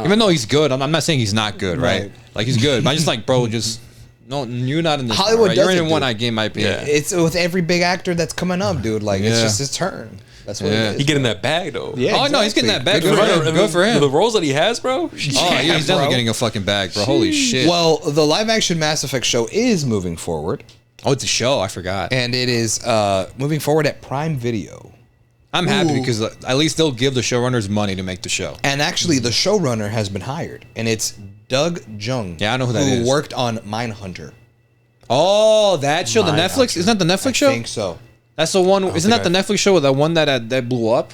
Speaker 2: Even though he's good, I'm not saying he's not good, right?
Speaker 3: Right.
Speaker 2: Like he's good, but I'm just like, bro, just no, you're not in this.
Speaker 3: Hollywood
Speaker 2: one, right? You're
Speaker 3: does
Speaker 2: in
Speaker 3: it,
Speaker 2: one
Speaker 3: dude.
Speaker 2: eye game, might be.
Speaker 1: Yeah.
Speaker 3: It's with every big actor that's coming up, dude. Like it's
Speaker 2: Yeah.
Speaker 3: just his turn. That's what
Speaker 2: Yeah.
Speaker 3: it is.
Speaker 1: he getting that bag though.
Speaker 3: Yeah,
Speaker 2: Oh no, he's getting that bag.
Speaker 3: Good
Speaker 2: Good
Speaker 3: for
Speaker 2: for
Speaker 3: him.
Speaker 2: him. Good for him.
Speaker 1: The roles that he has, bro.
Speaker 2: Oh, yeah, he's definitely getting a fucking bag, bro. Holy shit.
Speaker 3: Well, the live action Mass Effect show is moving forward,
Speaker 2: Oh, it's a show. I forgot.
Speaker 3: and it is moving forward at Prime Video.
Speaker 2: I'm happy
Speaker 3: Ooh.
Speaker 2: because at least they'll give the showrunners money to make the show.
Speaker 3: And actually, the showrunner has been hired, and it's Doug Jung.
Speaker 2: Yeah, I know who that
Speaker 3: who
Speaker 2: is.
Speaker 3: worked on Mindhunter.
Speaker 2: Oh, that show, the
Speaker 1: My
Speaker 2: Netflix.
Speaker 1: Hunter.
Speaker 2: Isn't that the Netflix
Speaker 3: I
Speaker 2: show?
Speaker 3: think so.
Speaker 2: That's the one. Isn't that
Speaker 3: think
Speaker 2: the Netflix show with that one that blew up?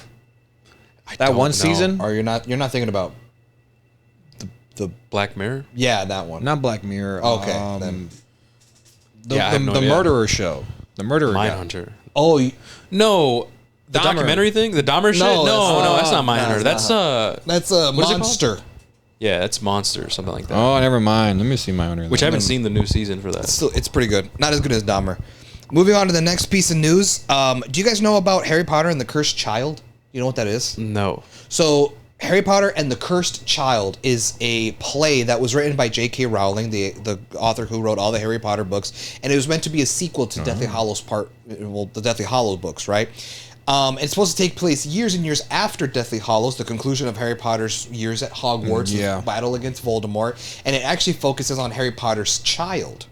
Speaker 2: That
Speaker 1: don't
Speaker 2: one
Speaker 1: know.
Speaker 2: season?
Speaker 3: Or you're not thinking about the
Speaker 1: Black Mirror.
Speaker 3: yeah, that one.
Speaker 2: Not Black Mirror.
Speaker 3: Okay, then.
Speaker 2: The,
Speaker 1: Yeah, I
Speaker 2: the,
Speaker 1: have no
Speaker 2: the
Speaker 1: idea.
Speaker 2: murderer show. The murderer guy.
Speaker 1: Mindhunter.
Speaker 3: Oh,
Speaker 1: No, the
Speaker 2: Dahmer.
Speaker 1: documentary thing, the Dahmer shit.
Speaker 3: No,
Speaker 1: No,
Speaker 3: that's
Speaker 1: that's not
Speaker 3: not-
Speaker 1: Mindhunter.
Speaker 3: that's
Speaker 1: That's
Speaker 3: that's a
Speaker 1: is it called?
Speaker 3: monster.
Speaker 1: yeah, that's Monster or something like that.
Speaker 2: Oh, never mind. Let me see my Hunter.
Speaker 1: Which I haven't seen the new season for that.
Speaker 3: Still, it's pretty good. Not as good as Dahmer. Moving on to the next piece of news. Do you guys know about Harry Potter and the Cursed Child? You know what that is?
Speaker 1: No.
Speaker 3: So, Harry Potter and the Cursed Child is a play that was written by J.K. Rowling, the author who wrote all the Harry Potter books, and it was meant to be a sequel to Deathly Hallows the Deathly Hallows books, right? It's supposed to take place years and years after Deathly Hallows, the conclusion of Harry Potter's years at Hogwarts,
Speaker 2: Yeah.
Speaker 3: his battle against Voldemort, and it actually focuses on Harry Potter's child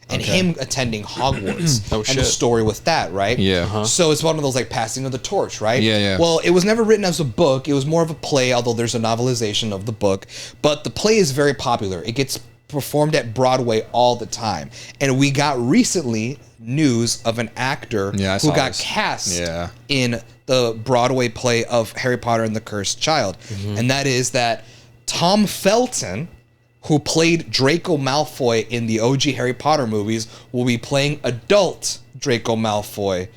Speaker 3: and him attending Hogwarts
Speaker 1: Oh,
Speaker 3: and the
Speaker 1: shit.
Speaker 3: story with that, right?
Speaker 2: Yeah. Uh-huh.
Speaker 3: So it's one of those like passing of the torch, right?
Speaker 2: Yeah, yeah.
Speaker 3: Well, it was never written as a book. It was more of a play, although there's a novelization of the book. But the play is very popular. It gets performed at Broadway all the time. And we got recently news of an actor
Speaker 2: Yeah, I
Speaker 3: who
Speaker 2: saw
Speaker 3: got
Speaker 2: this.
Speaker 3: cast
Speaker 2: Yeah.
Speaker 3: in the Broadway play of Harry Potter and the Cursed Child. And that is that Tom Felton who played Draco Malfoy in the OG Harry Potter movies, will be playing adult Draco Malfoy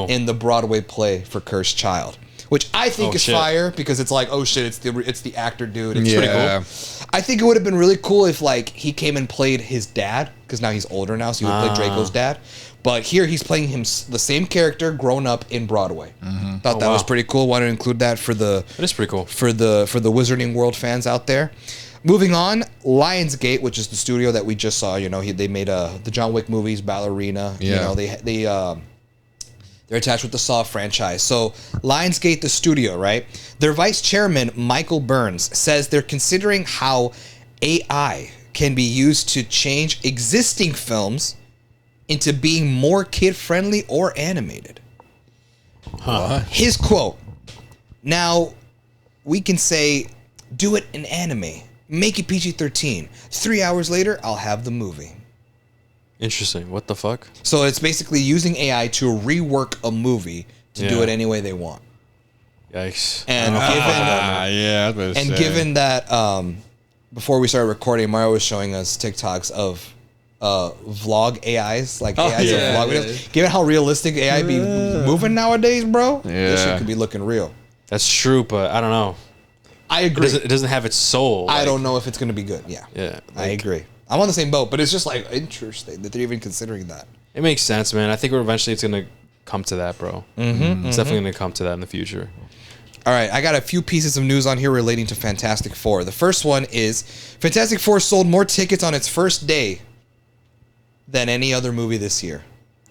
Speaker 3: in the Broadway play for Cursed Child. Which I think is fire because it's like, oh shit, it's the actor dude. It's pretty cool. I think it would have been really cool if like he came and played his dad, because now he's older now, so he would play Draco's dad. But here he's playing him the same character grown up in Broadway. Thought that was pretty cool. Wanted to include that for the
Speaker 1: That is pretty cool.
Speaker 3: for the Wizarding World fans out there. Moving on, Lionsgate, which is the studio that we just saw. You know, they made the John Wick movies, Ballerina. You know, they're attached with the Saw franchise. So Lionsgate, the studio, right? Their vice chairman, Michael Burns, says they're considering how AI can be used to change existing films into being more kid-friendly or animated. His quote, now, we can say, do it in anime. Make it PG-13. 3 hours later, I'll have the movie.
Speaker 1: Interesting. What the fuck?
Speaker 3: So it's basically using AI to rework a movie to do it any way they want.
Speaker 1: Yikes.
Speaker 3: And given that before we started recording, Mario was showing us TikToks of vlog AIs, like AIs of vlog videos. Given how realistic AI be moving nowadays, bro, this shit could be looking real.
Speaker 1: That's true, but I don't know.
Speaker 3: I agree.
Speaker 1: It doesn't have its soul.
Speaker 3: I don't know if it's going to be good. Yeah.
Speaker 1: Yeah.
Speaker 3: I agree. I'm on the same boat, but it's just like interesting that they're even considering that.
Speaker 1: It makes sense, man. I think eventually it's going to come to that, bro. It's definitely going to come to that in the future.
Speaker 3: All right, I got a few pieces of news on here relating to Fantastic Four. The first one is Fantastic Four sold more tickets on its first day than any other movie this year.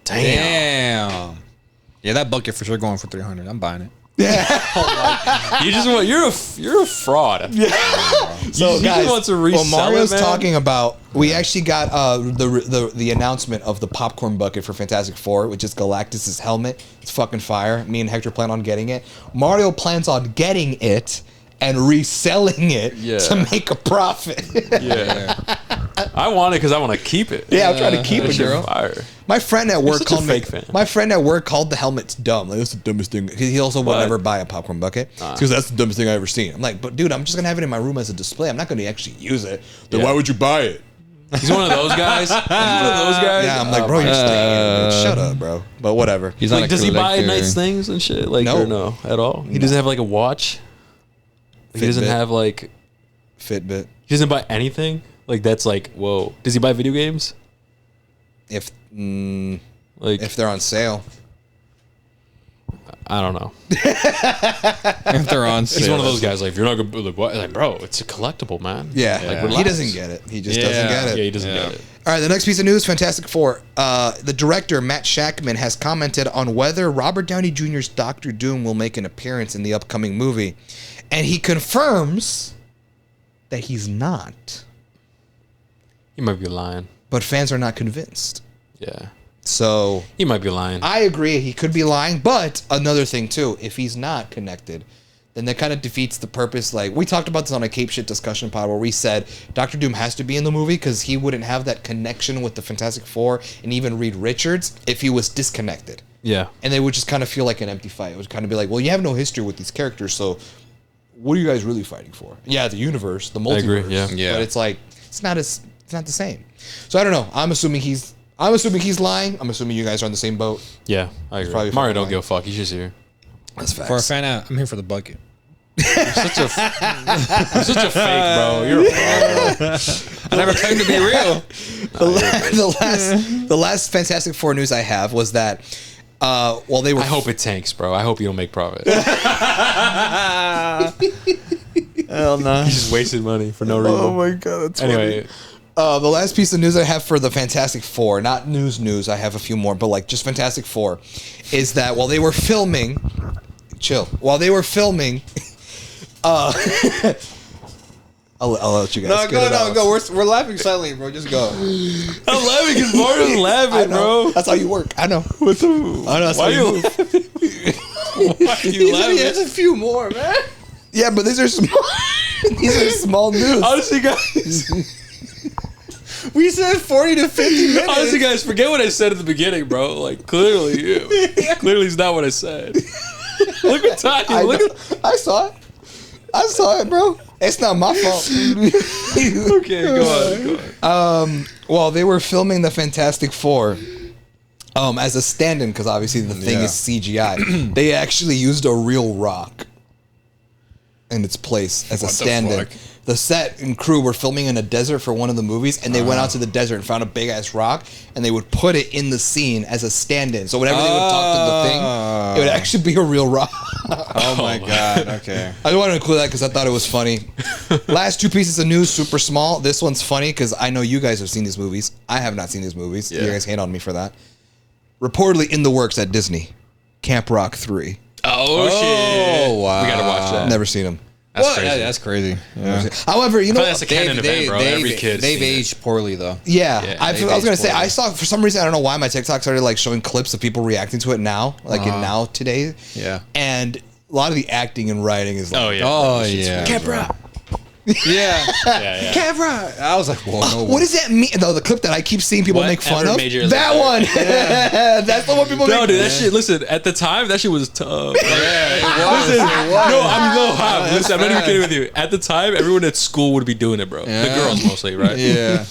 Speaker 2: Damn. Yeah, that bucket for sure going for 300. I'm buying it.
Speaker 3: Yeah.
Speaker 1: You're a fraud. Yeah.
Speaker 3: So guys,
Speaker 1: want to resell
Speaker 3: Mario's
Speaker 1: it, man?
Speaker 3: talking about, we actually got the announcement of the popcorn bucket for Fantastic Four, which is Galactus's helmet. It's fucking fire. Me and Hector plan on getting it. Mario plans on getting it and reselling it to make a profit.
Speaker 1: Yeah. I want it because I want to keep it.
Speaker 3: Yeah, I'm trying to keep it, bro.
Speaker 1: Fire.
Speaker 3: My friend at work called me.
Speaker 1: fan.
Speaker 3: My friend at work called the helmets dumb. Like, that's the dumbest thing. He also would never buy a popcorn bucket because that's the dumbest thing I ever seen. I'm like, but dude, I'm just gonna have it in my room as a display. I'm not gonna actually use it. Then why would you buy it?
Speaker 1: He's one of those guys.
Speaker 3: Yeah, I'm like, bro, you're staying. Shut up, bro. But whatever.
Speaker 2: He's
Speaker 1: like, does he buy nice things and shit? Like,
Speaker 3: No.
Speaker 1: or no, at all. He doesn't have like a watch. He doesn't
Speaker 3: Fitbit.
Speaker 1: have like.
Speaker 3: Fitbit.
Speaker 1: He doesn't buy anything. Like that's like whoa. Does he buy video games?
Speaker 3: If
Speaker 1: Like
Speaker 3: they're on sale.
Speaker 1: I don't know.
Speaker 2: If they're on sale.
Speaker 1: He's one of those guys. Like if you're not gonna like, what? Like bro, it's a collectible, man.
Speaker 3: Yeah.
Speaker 1: Like,
Speaker 3: He
Speaker 1: relax.
Speaker 3: doesn't get it. He just doesn't get it.
Speaker 1: Yeah, he doesn't get it.
Speaker 3: All right, the next piece of news, Fantastic Four. The director, Matt Shackman, has commented on whether Robert Downey Jr.'s Doctor Doom will make an appearance in the upcoming movie. And he confirms that he's not.
Speaker 1: He might be lying.
Speaker 3: But fans are not convinced.
Speaker 1: Yeah.
Speaker 3: So
Speaker 1: He might be lying.
Speaker 3: I agree, he could be lying. But another thing, too, if he's not connected, then that kind of defeats the purpose. Like, we talked about this on a Cape Shit discussion pod where we said Doctor Doom has to be in the movie because he wouldn't have that connection with the Fantastic Four and even Reed Richards if he was disconnected.
Speaker 1: Yeah.
Speaker 3: And they would just kind of feel like an empty fight. It would kind of be like, well, you have no history with these characters, so what are you guys really fighting for? Yeah, the universe, the multiverse.
Speaker 1: agree, yeah.
Speaker 3: But it's like, it's not the same. So I don't know. I'm assuming he's lying. I'm assuming you guys are on the same boat.
Speaker 1: Yeah, I agree.
Speaker 3: probably
Speaker 1: Mario
Speaker 3: fucking
Speaker 1: don't
Speaker 3: lying.
Speaker 1: give a fuck. He's just here.
Speaker 3: That's facts.
Speaker 2: For a fan out, I'm here for the bucket.
Speaker 1: You're such a fake, bro. You're a fraud.
Speaker 2: I never claimed to be real.
Speaker 3: the last Fantastic Four news I have was that they were.
Speaker 1: I hope it tanks, bro. I hope you don't make profit.
Speaker 2: Hell no.
Speaker 1: You just wasted money for no reason.
Speaker 3: Oh my god, that's
Speaker 1: Anyway,
Speaker 3: the last piece of news I have for the Fantastic Four, not news, I have a few more, but like just Fantastic Four, is that while they were filming, while they were filming, I'll let you guys.
Speaker 2: Go. We're laughing silently, bro. Just go.
Speaker 1: I'm laughing because Mario's laughing, bro.
Speaker 3: That's how you work. I know.
Speaker 1: What the?
Speaker 3: I know. That's
Speaker 1: Why
Speaker 3: how you
Speaker 1: you?
Speaker 3: move.
Speaker 1: Why are you laughing?
Speaker 2: There's a few more, man.
Speaker 3: Yeah, but these are small. These are small news.
Speaker 1: Honestly, guys.
Speaker 2: We said 40 to 50 minutes.
Speaker 1: Honestly, guys, forget what I said at the beginning, bro. Like clearly it's not what I said. Look at time.
Speaker 3: I saw it. I saw it, bro. It's not my fault.
Speaker 1: Okay, go on.
Speaker 3: Well, they were filming the Fantastic Four as a stand-in because obviously the thing is CGI. They actually used a real rock in its place as a stand-in. The set and crew were filming in a desert for one of the movies, and they went out to the desert and found a big ass rock, and they would put it in the scene as a stand-in. So whenever they would talk to the thing, it would actually be a real rock.
Speaker 2: Oh my god. Okay.
Speaker 3: I just wanted to include that because I thought it was funny. Last two pieces of news, super small. This one's funny because I know you guys have seen these movies. I have not seen these movies. You guys hate on me for that. Reportedly in the works at Disney, Camp Rock 3.
Speaker 1: Oh shit!
Speaker 2: Wow.
Speaker 1: We gotta watch that.
Speaker 3: Never seen them.
Speaker 1: That's
Speaker 2: What?
Speaker 1: crazy.
Speaker 2: Yeah, that's crazy. Yeah.
Speaker 3: However, you know,
Speaker 1: That's a canon event, bro. Every kid.
Speaker 2: They've aged poorly though.
Speaker 3: I was gonna
Speaker 2: aged
Speaker 3: say
Speaker 2: poorly.
Speaker 3: I saw for some reason I don't know why my TikTok started like showing clips of people reacting to it now, like in now today.
Speaker 2: Yeah.
Speaker 3: And a lot of the acting and writing is like,
Speaker 1: Oh yeah.
Speaker 2: Oh yeah.
Speaker 3: Camp Rock.
Speaker 2: Yeah.
Speaker 1: Yeah.
Speaker 2: Camp Rock. I was like, whoa, no.
Speaker 3: What does that mean? Though the clip that I keep seeing people make fun
Speaker 1: Whatever
Speaker 3: of,
Speaker 1: made you
Speaker 3: that
Speaker 1: like
Speaker 3: one. That's the one people
Speaker 1: No,
Speaker 3: make.
Speaker 1: dude, that shit. Listen, at the time, that shit was tough.
Speaker 2: Yeah, it was.
Speaker 1: Listen,
Speaker 2: It was.
Speaker 1: no, listen, I'm not even kidding with you. At the time, everyone at school would be doing it, bro. The
Speaker 2: Yeah.
Speaker 1: girls mostly, right?
Speaker 2: Yeah.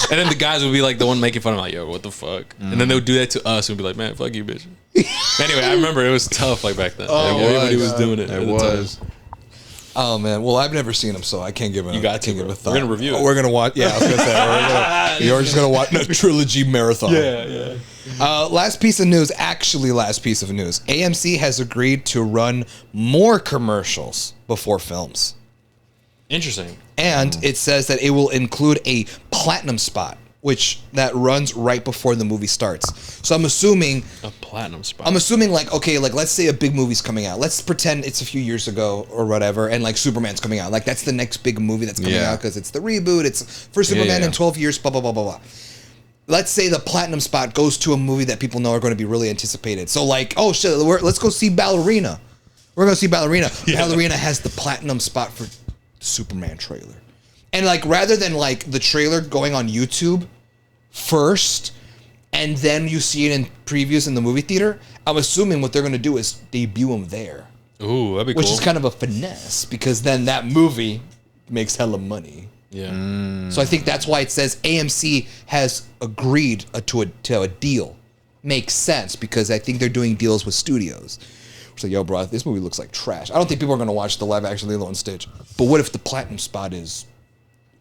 Speaker 1: And then the guys would be like the one making fun of, like, yo, what the fuck? And then they would do that to us and be like, man, fuck you, bitch. Anyway, I remember it was tough like back then. Like, everybody was doing it.
Speaker 2: It
Speaker 1: at the
Speaker 2: was.
Speaker 1: time.
Speaker 3: Oh man, well I've never seen them, so I can't give it.
Speaker 1: You got to,
Speaker 3: give
Speaker 1: bro.
Speaker 3: a thought.
Speaker 1: We're gonna review it.
Speaker 3: We're gonna watch. Yeah, I was gonna say you're just gonna watch a trilogy marathon.
Speaker 1: Yeah.
Speaker 3: Last piece of news. Actually, last piece of news. AMC has agreed to run more commercials before films,
Speaker 1: Interesting.
Speaker 3: and it says that it will include a platinum spot, which that runs right before the movie starts. So I'm assuming.
Speaker 1: A platinum spot.
Speaker 3: I'm assuming like, okay, like let's say a big movie's coming out. Let's pretend it's a few years ago or whatever, and like Superman's coming out. Like that's the next big movie that's coming out because it's the reboot. It's for Superman in 12 years, blah, blah, blah, blah, blah. Let's say the platinum spot goes to a movie that people know are going to be really anticipated. So like, oh shit, let's go see Ballerina. We're going to see Ballerina. Ballerina has the platinum spot for the Superman trailer. And like, rather than like the trailer going on YouTube first, and then you see it in previews in the movie theater, I'm assuming what they're going to do is debut them there.
Speaker 1: Ooh, that'd be cool.
Speaker 3: Which is kind of a finesse, because then that movie makes hella money.
Speaker 1: Yeah.
Speaker 3: So I think that's why it says AMC has agreed to a deal. Makes sense, because I think they're doing deals with studios. So, yo, bro, this movie looks like trash. I don't think people are going to watch the live action Lilo on stage. But what if the platinum spot is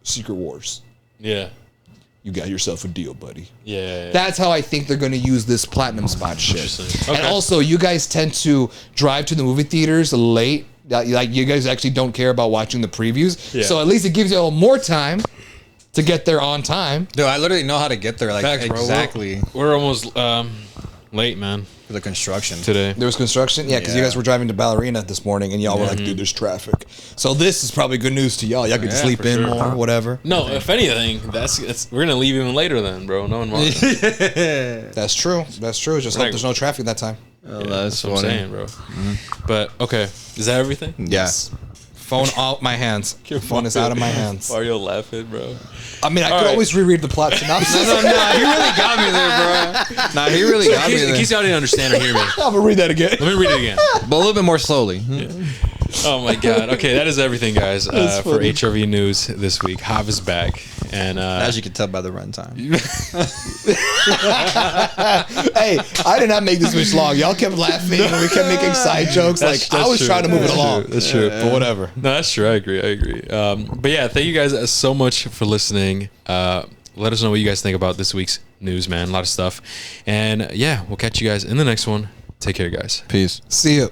Speaker 3: Secret Wars?
Speaker 1: Yeah.
Speaker 3: You got yourself a deal, buddy.
Speaker 1: Yeah.
Speaker 3: That's how I think they're going to use this platinum spot shit.
Speaker 1: Interesting.
Speaker 3: And
Speaker 1: Okay.
Speaker 3: also, you guys tend to drive to the movie theaters late. Like, you guys actually don't care about watching the previews.
Speaker 1: Yeah.
Speaker 3: So at least it gives you a little more time to get there on time.
Speaker 2: Dude, I literally know how to get there. Like
Speaker 1: Facts, bro.
Speaker 2: exactly
Speaker 1: We're almost late, man,
Speaker 2: for the construction.
Speaker 1: today.
Speaker 3: There was construction? Yeah, because you
Speaker 2: Yeah.
Speaker 3: guys were driving to Ballerina this morning, and y'all were like, dude, there's traffic. So this is probably good news to y'all. Y'all could
Speaker 2: Yeah,
Speaker 3: sleep
Speaker 2: for
Speaker 3: in
Speaker 2: sure.
Speaker 3: more, whatever.
Speaker 1: No, if anything, we're gonna leave even later then, bro. No one wants.
Speaker 3: That's true. That's true. Just hope
Speaker 1: Like-
Speaker 3: there's no traffic that time.
Speaker 2: Oh,
Speaker 1: That's what I'm saying, bro. But okay, is that everything?
Speaker 2: Yes.
Speaker 3: Phone out my hands. Phone is out of my hands.
Speaker 1: Why are you laughing, bro?
Speaker 3: I mean, I
Speaker 1: All
Speaker 3: could
Speaker 1: right.
Speaker 3: always reread the plot synopsis.
Speaker 2: No, he really got me there, bro. Nah, he really got me
Speaker 1: In
Speaker 2: there.
Speaker 1: case y'all didn't understand or hear me,
Speaker 3: I'm gonna read that again.
Speaker 1: let me read it again.
Speaker 2: But a little bit more slowly.
Speaker 1: Oh my god. Okay, that is everything, guys, for
Speaker 3: funny.
Speaker 1: HRV news this week. Hav is back, and
Speaker 2: As you can tell by the runtime.
Speaker 3: Hey, I did not make this much long. Y'all kept laughing and we kept making side jokes.
Speaker 1: That's
Speaker 3: I was
Speaker 1: true.
Speaker 3: trying to move it
Speaker 1: That's
Speaker 3: along.
Speaker 1: true. That's true.
Speaker 3: But whatever.
Speaker 1: No, that's true. I agree. But yeah, thank you guys so much for listening. Let us know what you guys think about this week's news, man. A lot of stuff. And yeah, we'll catch you guys in the next one. Take care, guys.
Speaker 2: Peace.
Speaker 3: See you.